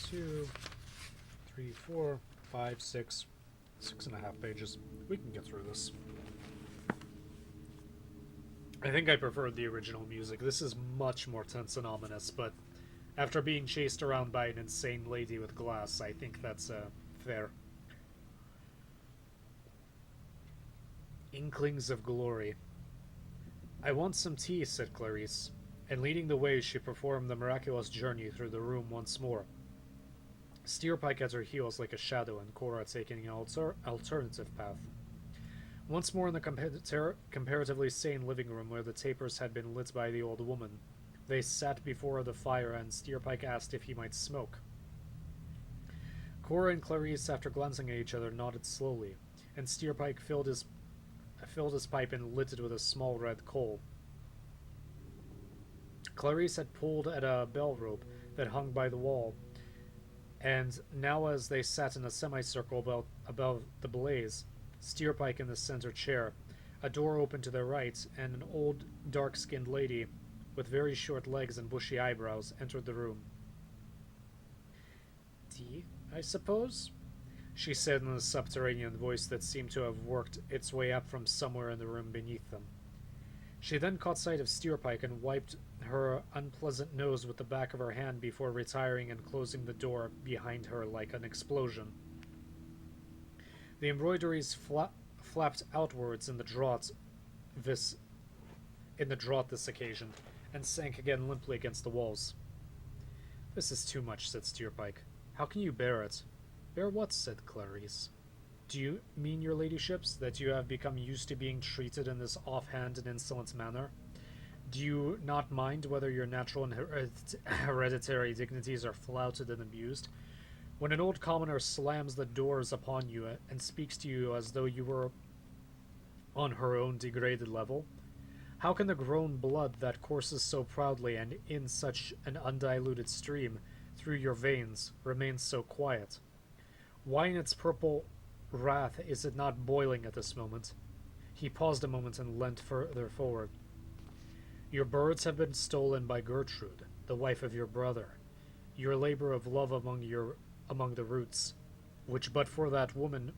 Two, three, four, five, 6.5 pages. We can get through this. I think I preferred the original music. This is much more tense and ominous, but after being chased around by an insane lady with glass, I think that's fair. Inklings of glory. I want some tea, said Clarice, and leading the way, she performed the miraculous journey through the room once more. Steerpike at her heels like a shadow, and Cora taking an alternative path. Once more in the comparatively sane living room where the tapers had been lit by the old woman, they sat before the fire, and Steerpike asked if he might smoke. Cora and Clarice, after glancing at each other, nodded slowly, and Steerpike filled his pipe and lit it with a small red coal. Clarice had pulled at a bell rope that hung by the wall, and now as they sat in a semicircle above the blaze, Steerpike in the center chair, a door opened to their right, and an old, dark-skinned lady with very short legs and bushy eyebrows entered the room. "Tea, I suppose?" she said in a subterranean voice that seemed to have worked its way up from somewhere in the room beneath them. She then caught sight of Steerpike and wiped her unpleasant nose with the back of her hand before retiring and closing the door behind her like an explosion. The embroideries flapped outwards in the draught this occasion, and sank again limply against the walls. "This is too much," said Steerpike. "How can you bear it?" "Bear what?" said Clarice. "Do you mean, your ladyships, that you have become used to being treated in this offhand and insolent manner? Do you not mind whether your natural and hereditary dignities are flouted and abused? When an old commoner slams the doors upon you and speaks to you as though you were on her own degraded level, how can the grown blood that courses so proudly and in such an undiluted stream through your veins remain so quiet? Why in its purple wrath is it not boiling at this moment?" He paused a moment and leant further forward. "Your birds have been stolen by Gertrude, the wife of your brother. Your labor of love among the roots, which but for that woman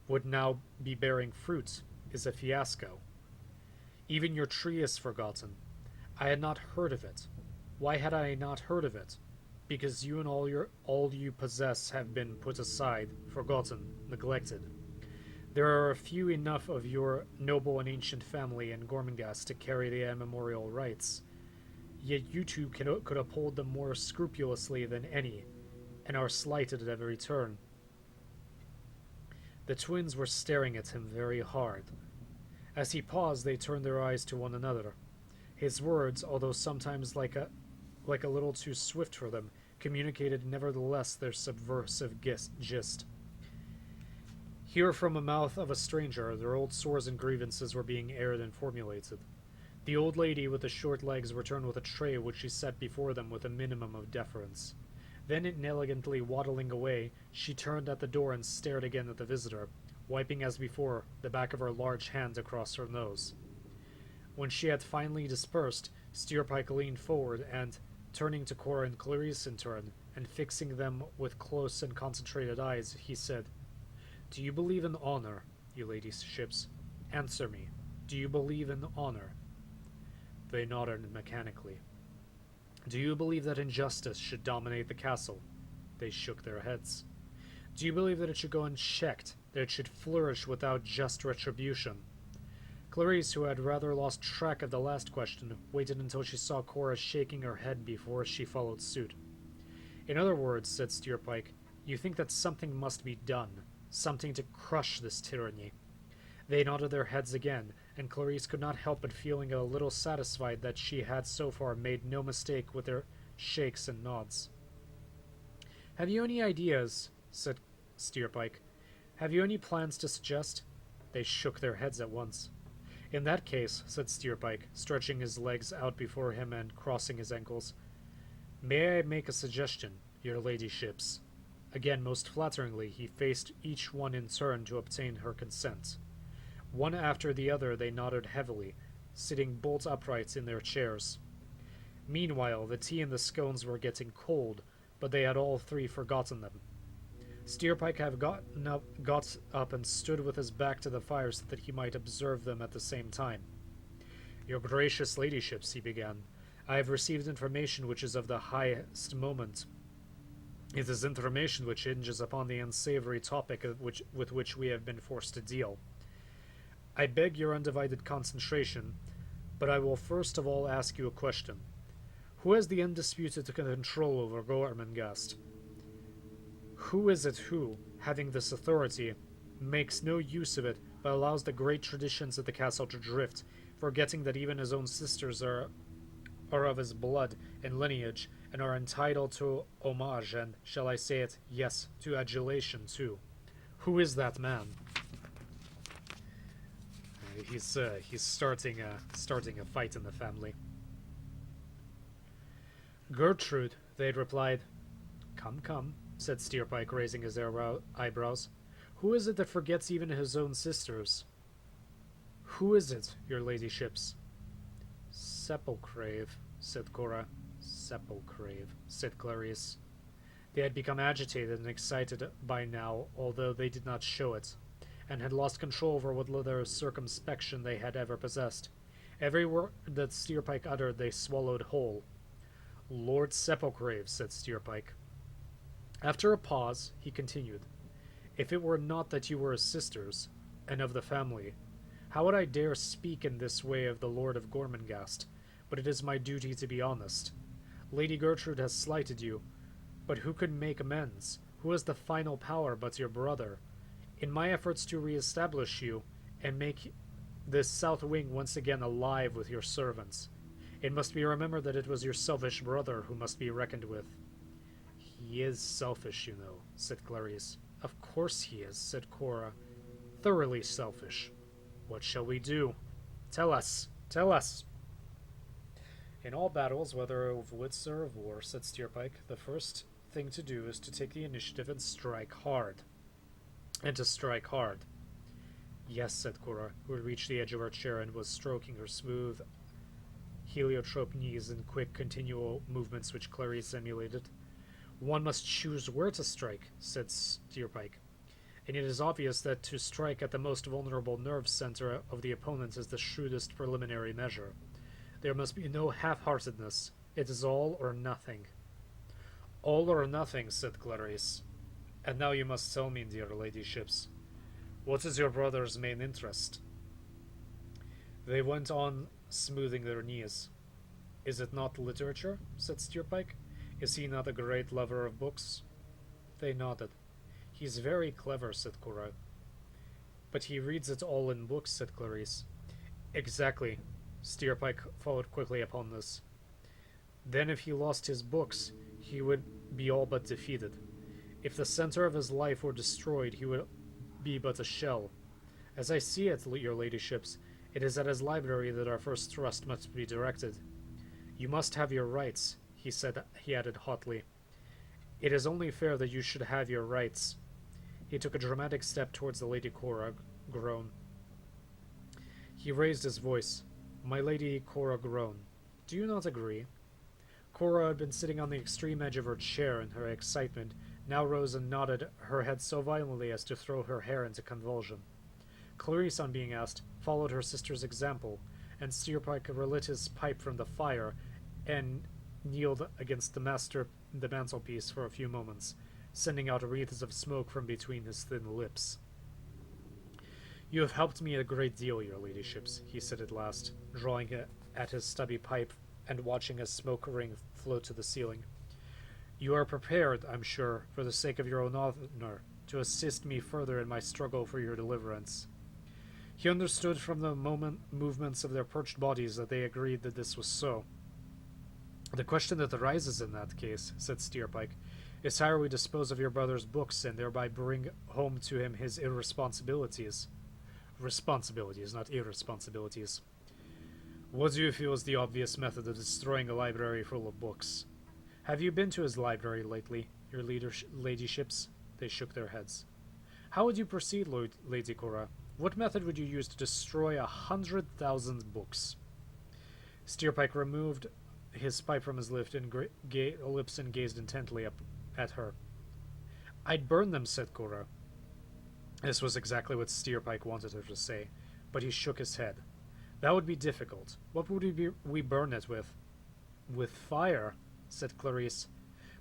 would now be bearing fruit, is a fiasco. Even your tree is forgotten. I had not heard of it. Why had I not heard of it? Because you and all you possess have been put aside, forgotten, neglected. There are a few enough of your noble and ancient family in Gormenghast to carry the immemorial rights. Yet you two could uphold them more scrupulously than any, and are slighted at every turn." The twins were staring at him very hard. As he paused, they turned their eyes to one another. His words, although sometimes like a little too swift for them, communicated nevertheless their subversive gist. Here, from the mouth of a stranger, their old sores and grievances were being aired and formulated. The old lady with the short legs returned with a tray which she set before them with a minimum of deference. Then, inelegantly waddling away, she turned at the door and stared again at the visitor, wiping as before the back of her large hand across her nose. When she had finally dispersed, Steerpike leaned forward and, turning to Cora and Clarice in turn, and fixing them with close and concentrated eyes, he said, "Do you believe in honor, you ladyships? Answer me. Do you believe in honor?" They nodded mechanically. "Do you believe that injustice should dominate the castle?" They shook their heads. "Do you believe that it should go unchecked, that it should flourish without just retribution?" Clarice, who had rather lost track of the last question, waited until she saw Cora shaking her head before she followed suit. "In other words," said Steerpike, "you think that something must be done, something to crush this tyranny." They nodded their heads again, and Clarice could not help but feeling a little satisfied that she had so far made no mistake with their shakes and nods. "Have you any ideas?" said Steerpike. "Have you any plans to suggest?" They shook their heads at once. "In that case," said Steerpike, stretching his legs out before him and crossing his ankles, "may I make a suggestion, your ladyships?" Again, most flatteringly, he faced each one in turn to obtain her consent. One after the other they nodded heavily, sitting bolt upright in their chairs. Meanwhile, the tea and the scones were getting cold, but they had all three forgotten them. Steerpike had got up and stood with his back to the fire so that he might observe them at the same time. "Your gracious ladyships," he began, "I have received information which is of the highest moment. It is information which hinges upon the unsavory topic with which we have been forced to deal. I beg your undivided concentration, but I will first of all ask you a question. Who has the undisputed control over Gormenghast? Who is it who, having this authority, makes no use of it, but allows the great traditions of the castle to drift, forgetting that even his own sisters are of his blood and lineage, and are entitled to homage and, shall I say it, yes, to adulation too? Who is that man?" He's starting a fight in the family. "Gertrude," they'd replied. "Come, come," said Steerpike, raising his eyebrows. "Who is it that forgets even his own sisters?" "Who is it, your ladyships?" "Sepulchrave," said Cora. "Sepulchrave," said Clarice. They had become agitated and excited by now, although they did not show it, and had lost control over what little circumspection they had ever possessed. Every word that Steerpike uttered they swallowed whole. "Lord Sepulchrave," said Steerpike. After a pause, he continued, "If it were not that you were his sisters, and of the family, how would I dare speak in this way of the Lord of Gormenghast? But it is my duty to be honest. Lady Gertrude has slighted you, but who could make amends? Who has the final power but your brother? In my efforts to re-establish you, and make this south wing once again alive with your servants, it must be remembered that it was your selfish brother who must be reckoned with." "He is selfish, you know," said Clarice. "Of course he is," said Cora. "Thoroughly selfish. What shall we do? Tell us! Tell us!" "In all battles, whether of wits or of war," said Steerpike, "the first thing to do is to take the initiative and strike hard. And to strike hard." "Yes," said Cora, who had reached the edge of her chair and was stroking her smooth, heliotrope knees in quick, continual movements which Clarice emulated. "One must choose where to strike," said Steerpike. "And it is obvious that to strike at the most vulnerable nerve center of the opponent is the shrewdest preliminary measure. There must be no half-heartedness. It is all or nothing." "All or nothing," said Clarice. "And now you must tell me, dear ladyships, what is your brother's main interest?" They went on, smoothing their knees. "Is it not literature?" said Steerpike. "Is he not a great lover of books?" They nodded. "He's very clever," said Cora. "But he reads it all in books," said Clarice. "Exactly." Steerpike followed quickly upon this. "Then if he lost his books, he would be all but defeated. If the center of his life were destroyed, he would be but a shell. As I see it, your ladyships, it is at his library that our first thrust must be directed. You must have your rights, he said. He added hotly. It is only fair that you should have your rights. He took a dramatic step towards the Lady Cora groan. He raised his voice. My Lady Cora groaned. Do you not agree? Cora had been sitting on the extreme edge of her chair in her excitement, now rose and nodded her head so violently as to throw her hair into convulsion. Clarice, on being asked, followed her sister's example, and Steerpike relit his pipe from the fire and kneeled against the mantelpiece for a few moments, sending out wreaths of smoke from between his thin lips. You have helped me a great deal, your ladyships, he said at last, drawing at his stubby pipe and watching a smoke ring float to the ceiling. You are prepared, I'm sure, for the sake of your own honor, to assist me further in my struggle for your deliverance. He understood from the movements of their perched bodies that they agreed that this was so. The question that arises in that case, said Steerpike, is how we dispose of your brother's books and thereby bring home to him his irresponsibilities. Responsibilities, not irresponsibilities. What do you feel is the obvious method of destroying a library full of books? Have you been to his library lately, your ladyships? They shook their heads. How would you proceed, Lady Cora? What method would you use to destroy 100,000 books? Steerpike removed his pipe from his lips and gazed intently up at her. I'd burn them, said Cora. This was exactly what Steerpike wanted her to say, but he shook his head. That would be difficult. What would we burn it with? With fire, said Clarice.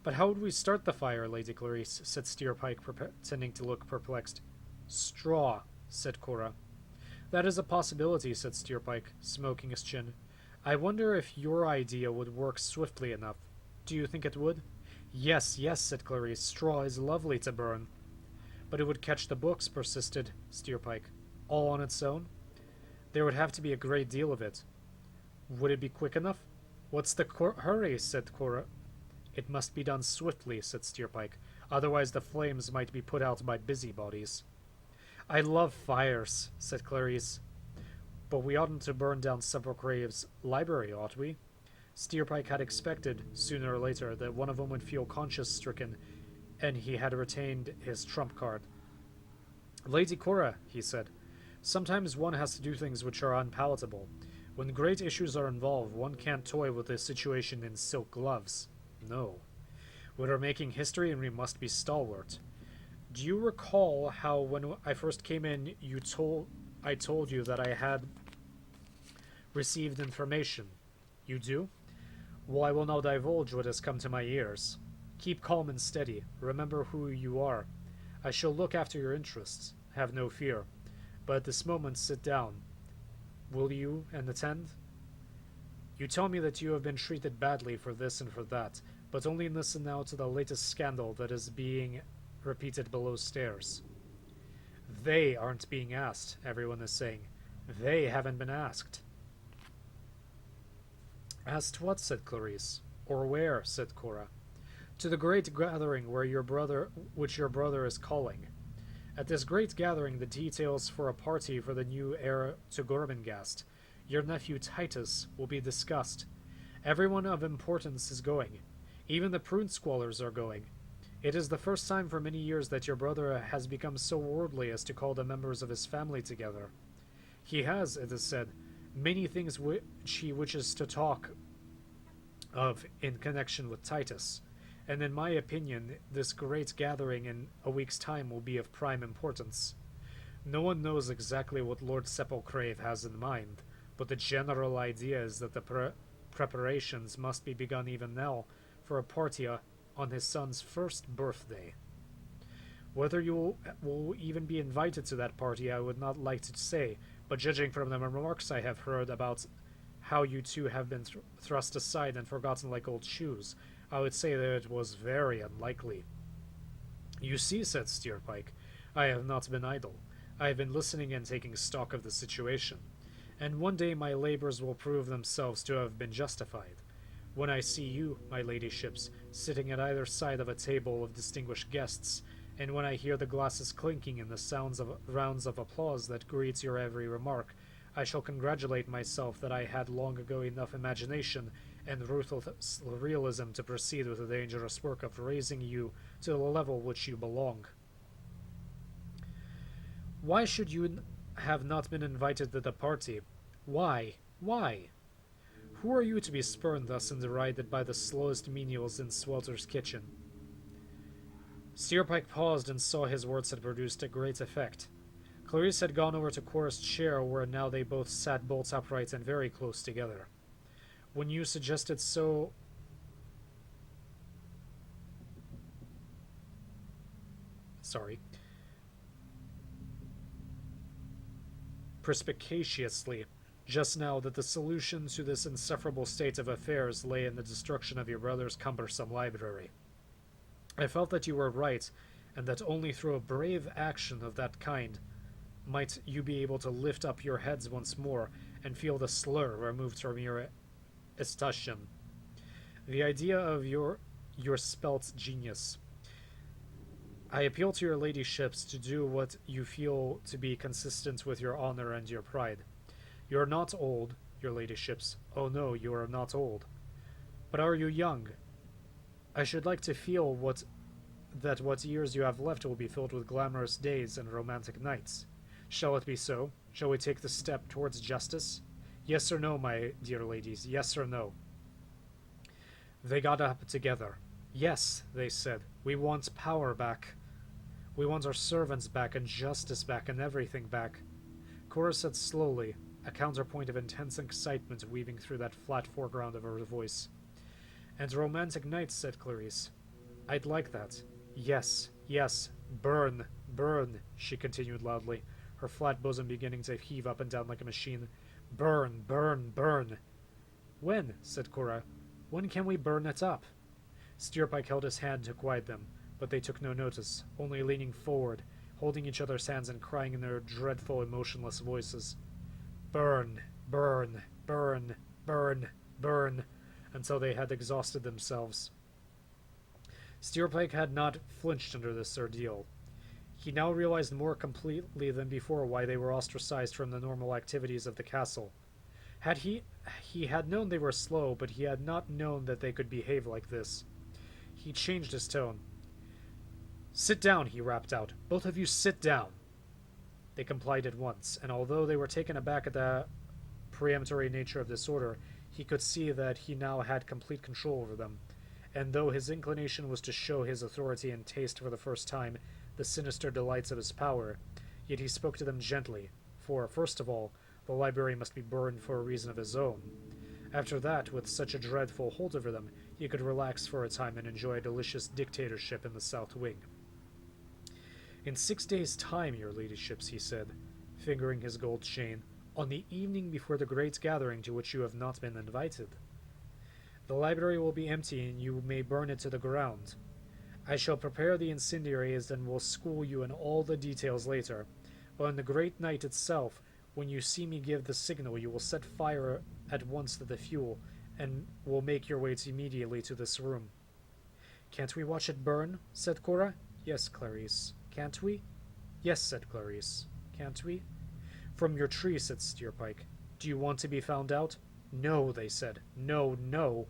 But how would we start the fire, Lady Clarice? Said Steerpike, pretending to look perplexed. Straw, said Cora. That is a possibility, said Steerpike, smoking his chin. I wonder if your idea would work swiftly enough. Do you think it would? Yes, yes, said Clarice. Straw is lovely to burn. But it would catch the books, persisted Steerpike. All on its own? There would have to be a great deal of it. Would it be quick enough? What's the hurry? Said Cora. It must be done swiftly, said Steerpike. Otherwise the flames might be put out by busybodies. I love fires, said Clarice. But we oughtn't to burn down Sepulchre's library, ought we? Steerpike had expected, sooner or later, that one of them would feel conscience-stricken, and he had retained his trump card. Lady Cora, he said, sometimes one has to do things which are unpalatable. When great issues are involved, one can't toy with the situation in silk gloves. No. We are making history and we must be stalwart. Do you recall how when I first came in I told you that I had received information? You do? Well, I will now divulge what has come to my ears. Keep calm and steady. Remember who you are. I shall look after your interests. Have no fear. But at this moment sit down. Will you, and attend? You tell me that you have been treated badly for this and for that, but only listen now to the latest scandal that is being repeated below stairs. They aren't being asked, everyone is saying. They haven't been asked. Asked what? Said Clarice. Or where? Said Cora. To the great gathering which your brother is calling. At this great gathering, the details for a party for the new heir to Gormenghast, your nephew Titus, will be discussed. Everyone of importance is going. Even the prune squallers are going. It is the first time for many years that your brother has become so worldly as to call the members of his family together. He has, it is said, many things which he wishes to talk of in connection with Titus, and in my opinion, this great gathering in a week's time will be of prime importance. No one knows exactly what Lord Sepulchre has in mind, but the general idea is that the preparations must be begun even now for a party on his son's first birthday. Whether you will even be invited to that party I would not like to say, but judging from the remarks I have heard about how you two have been thrust aside and forgotten like old shoes, I would say that it was very unlikely. You see, said Steerpike, I have not been idle. I have been listening and taking stock of the situation, and one day my labors will prove themselves to have been justified. When I see you, my ladyships, sitting at either side of a table of distinguished guests, and when I hear the glasses clinking and the sounds of rounds of applause that greets your every remark, I shall congratulate myself that I had long ago enough imagination and ruthless realism to proceed with the dangerous work of raising you to the level which you belong. Why should you have not been invited to the party? Why? Why? Who are you to be spurned thus and derided by the slowest menials in Swelter's kitchen? Steerpike paused and saw his words had produced a great effect. Clarice had gone over to Cora's chair, where now they both sat bolt upright and very close together. When you suggested so... Sorry. Perspicaciously, just now, that the solution to this insufferable state of affairs lay in the destruction of your brother's cumbersome library. I felt that you were right, and that only through a brave action of that kind might you be able to lift up your heads once more and feel the slur removed from your escutcheon. The idea of your spelt genius. I appeal to your ladyships to do what you feel to be consistent with your honor and your pride. You are not old, your ladyships. Oh no, you are not old. But are you young? I should like to feel what years you have left will be filled with glamorous days and romantic nights. Shall it be so? Shall we take the step towards justice? Yes or no, my dear ladies, yes or no? They got up together. Yes, they said, we want power back. We want our servants back and justice back and everything back. Cora said slowly, a counterpoint of intense excitement weaving through that flat foreground of her voice. And romantic nights, said Clarice. I'd like that. Yes, yes, burn, burn, she continued loudly, her flat bosom beginning to heave up and down like a machine. Burn, burn, burn. When? Said Cora. When can we burn it up? Steerpike held his hand to quiet them, but they took no notice, only leaning forward, holding each other's hands and crying in their dreadful, emotionless voices. Burn, burn, burn, burn, burn, until they had exhausted themselves. Steerpike had not flinched under this ordeal. He now realized more completely than before why they were ostracized from the normal activities of the castle. He had known they were slow, but he had not known that they could behave like this. He changed his tone. Sit down, he rapped out. Both of you sit down. They complied at once, and although they were taken aback at the peremptory nature of this order, he could see that he now had complete control over them, and though his inclination was to show his authority and taste for the first time the sinister delights of his power, yet he spoke to them gently, for, first of all, the library must be burned for a reason of his own. After that, with such a dreadful hold over them, he could relax for a time and enjoy a delicious dictatorship in the South Wing. In 6 days' time, your ladyships, he said, fingering his gold chain, on the evening before the great gathering to which you have not been invited. The library will be empty, and you may burn it to the ground. I shall prepare the incendiaries and will school you in all the details later, but on the great night itself, when you see me give the signal, you will set fire at once to the fuel, and will make your way immediately to this room. Can't we watch it burn? Said Cora. Yes, Clarice. Can't we? Yes, said Clarice. Can't we? From your tree, said Steerpike. Do you want to be found out? No, they said. No, no.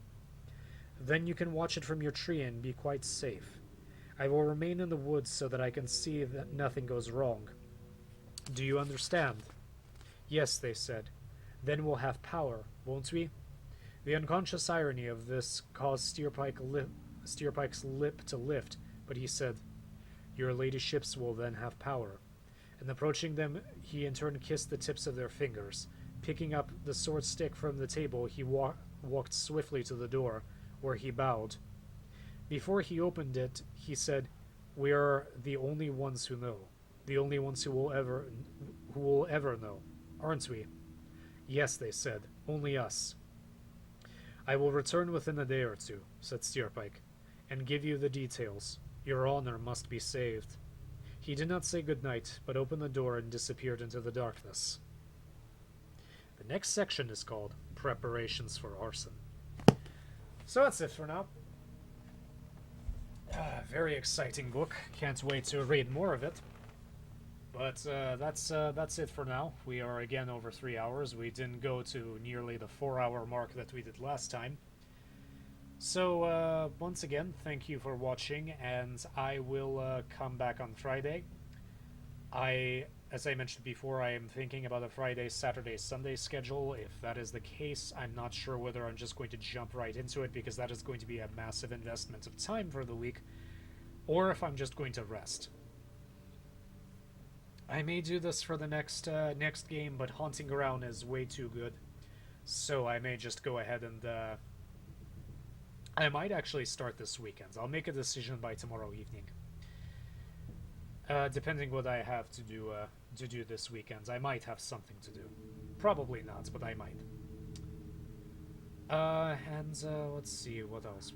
Then you can watch it from your tree and be quite safe. I will remain in the woods so that I can see that nothing goes wrong. Do you understand? Yes, they said. Then we'll have power, won't we? The unconscious irony of this caused Steerpike's lip to lift, but he said, Your ladyships will then have power. And approaching them, he in turn kissed the tips of their fingers. Picking up the sword stick from the table, he walked swiftly to the door, where he bowed. Before he opened it, he said, We are the only ones who know. The only ones who will ever know. Aren't we? Yes, they said. Only us. I will return within a day or two, said Steerpike, and give you the details. Your honor must be saved. He did not say good night, but opened the door and disappeared into the darkness. The next section is called Preparations for Arson. So that's it for now. Very exciting book. Can't wait to read more of it. But that's it for now. We are again over 3 hours. We didn't go to nearly the 4-hour mark that we did last time. So once again, thank you for watching, and I will come back on Friday. As I mentioned before, I am thinking about a Friday, Saturday, Sunday schedule. If that is the case, I'm not sure whether I'm just going to jump right into it, because that is going to be a massive investment of time for the week, or if I'm just going to rest. I may do this for the next game, but Haunting Ground is way too good, so I may just go ahead and I might actually start this weekend. I'll make a decision by tomorrow evening. Depending what I have to do this weekend. I might have something to do. Probably not, but I might. Let's see, what else?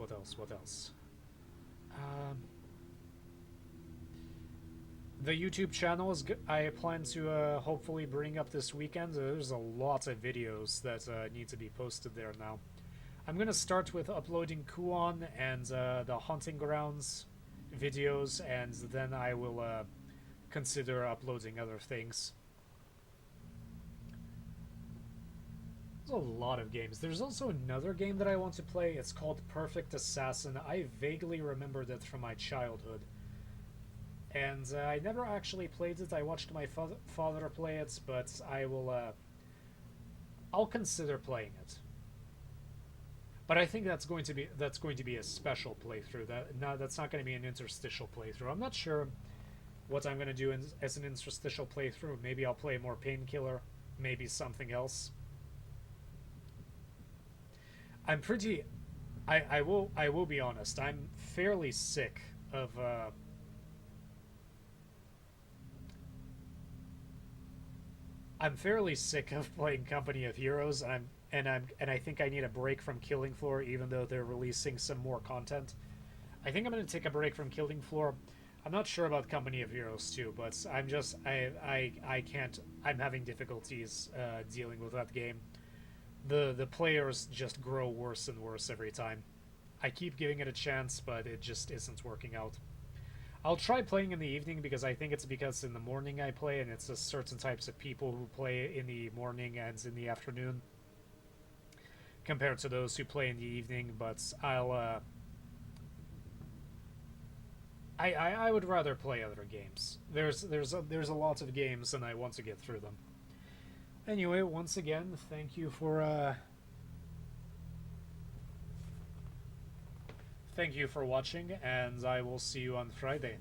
The YouTube channel is I plan to hopefully bring up this weekend. There's a lot of videos that need to be posted there now. I'm gonna start with uploading Kuon and the Haunting Grounds videos, and then I will consider uploading other things. There's a lot of games. There's also another game that I want to play. It's called Perfect Assassin. I vaguely remembered it from my childhood, and I never actually played it. I watched my father play it, but I'll consider playing it. But I think that's going to be a special playthrough. That's not going to be an interstitial playthrough. I'm not sure what I'm going to do as an interstitial playthrough. Maybe I'll play more Painkiller. Maybe something else. I will be honest. I'm fairly sick of playing Company of Heroes, and I think I need a break from Killing Floor, even though they're releasing some more content. I think I'm going to take a break from Killing Floor. I'm not sure about Company of Heroes too, but I can't. I'm having difficulties dealing with that game. The players just grow worse and worse every time. I keep giving it a chance, but it just isn't working out. I'll try playing in the evening, because I think it's because in the morning I play, and it's just certain types of people who play in the morning and in the afternoon, compared to those who play in the evening. But I would rather play other games. There's a lot of games, and I want to get through them. Anyway, once again, thank you for watching, and I will see you on Friday.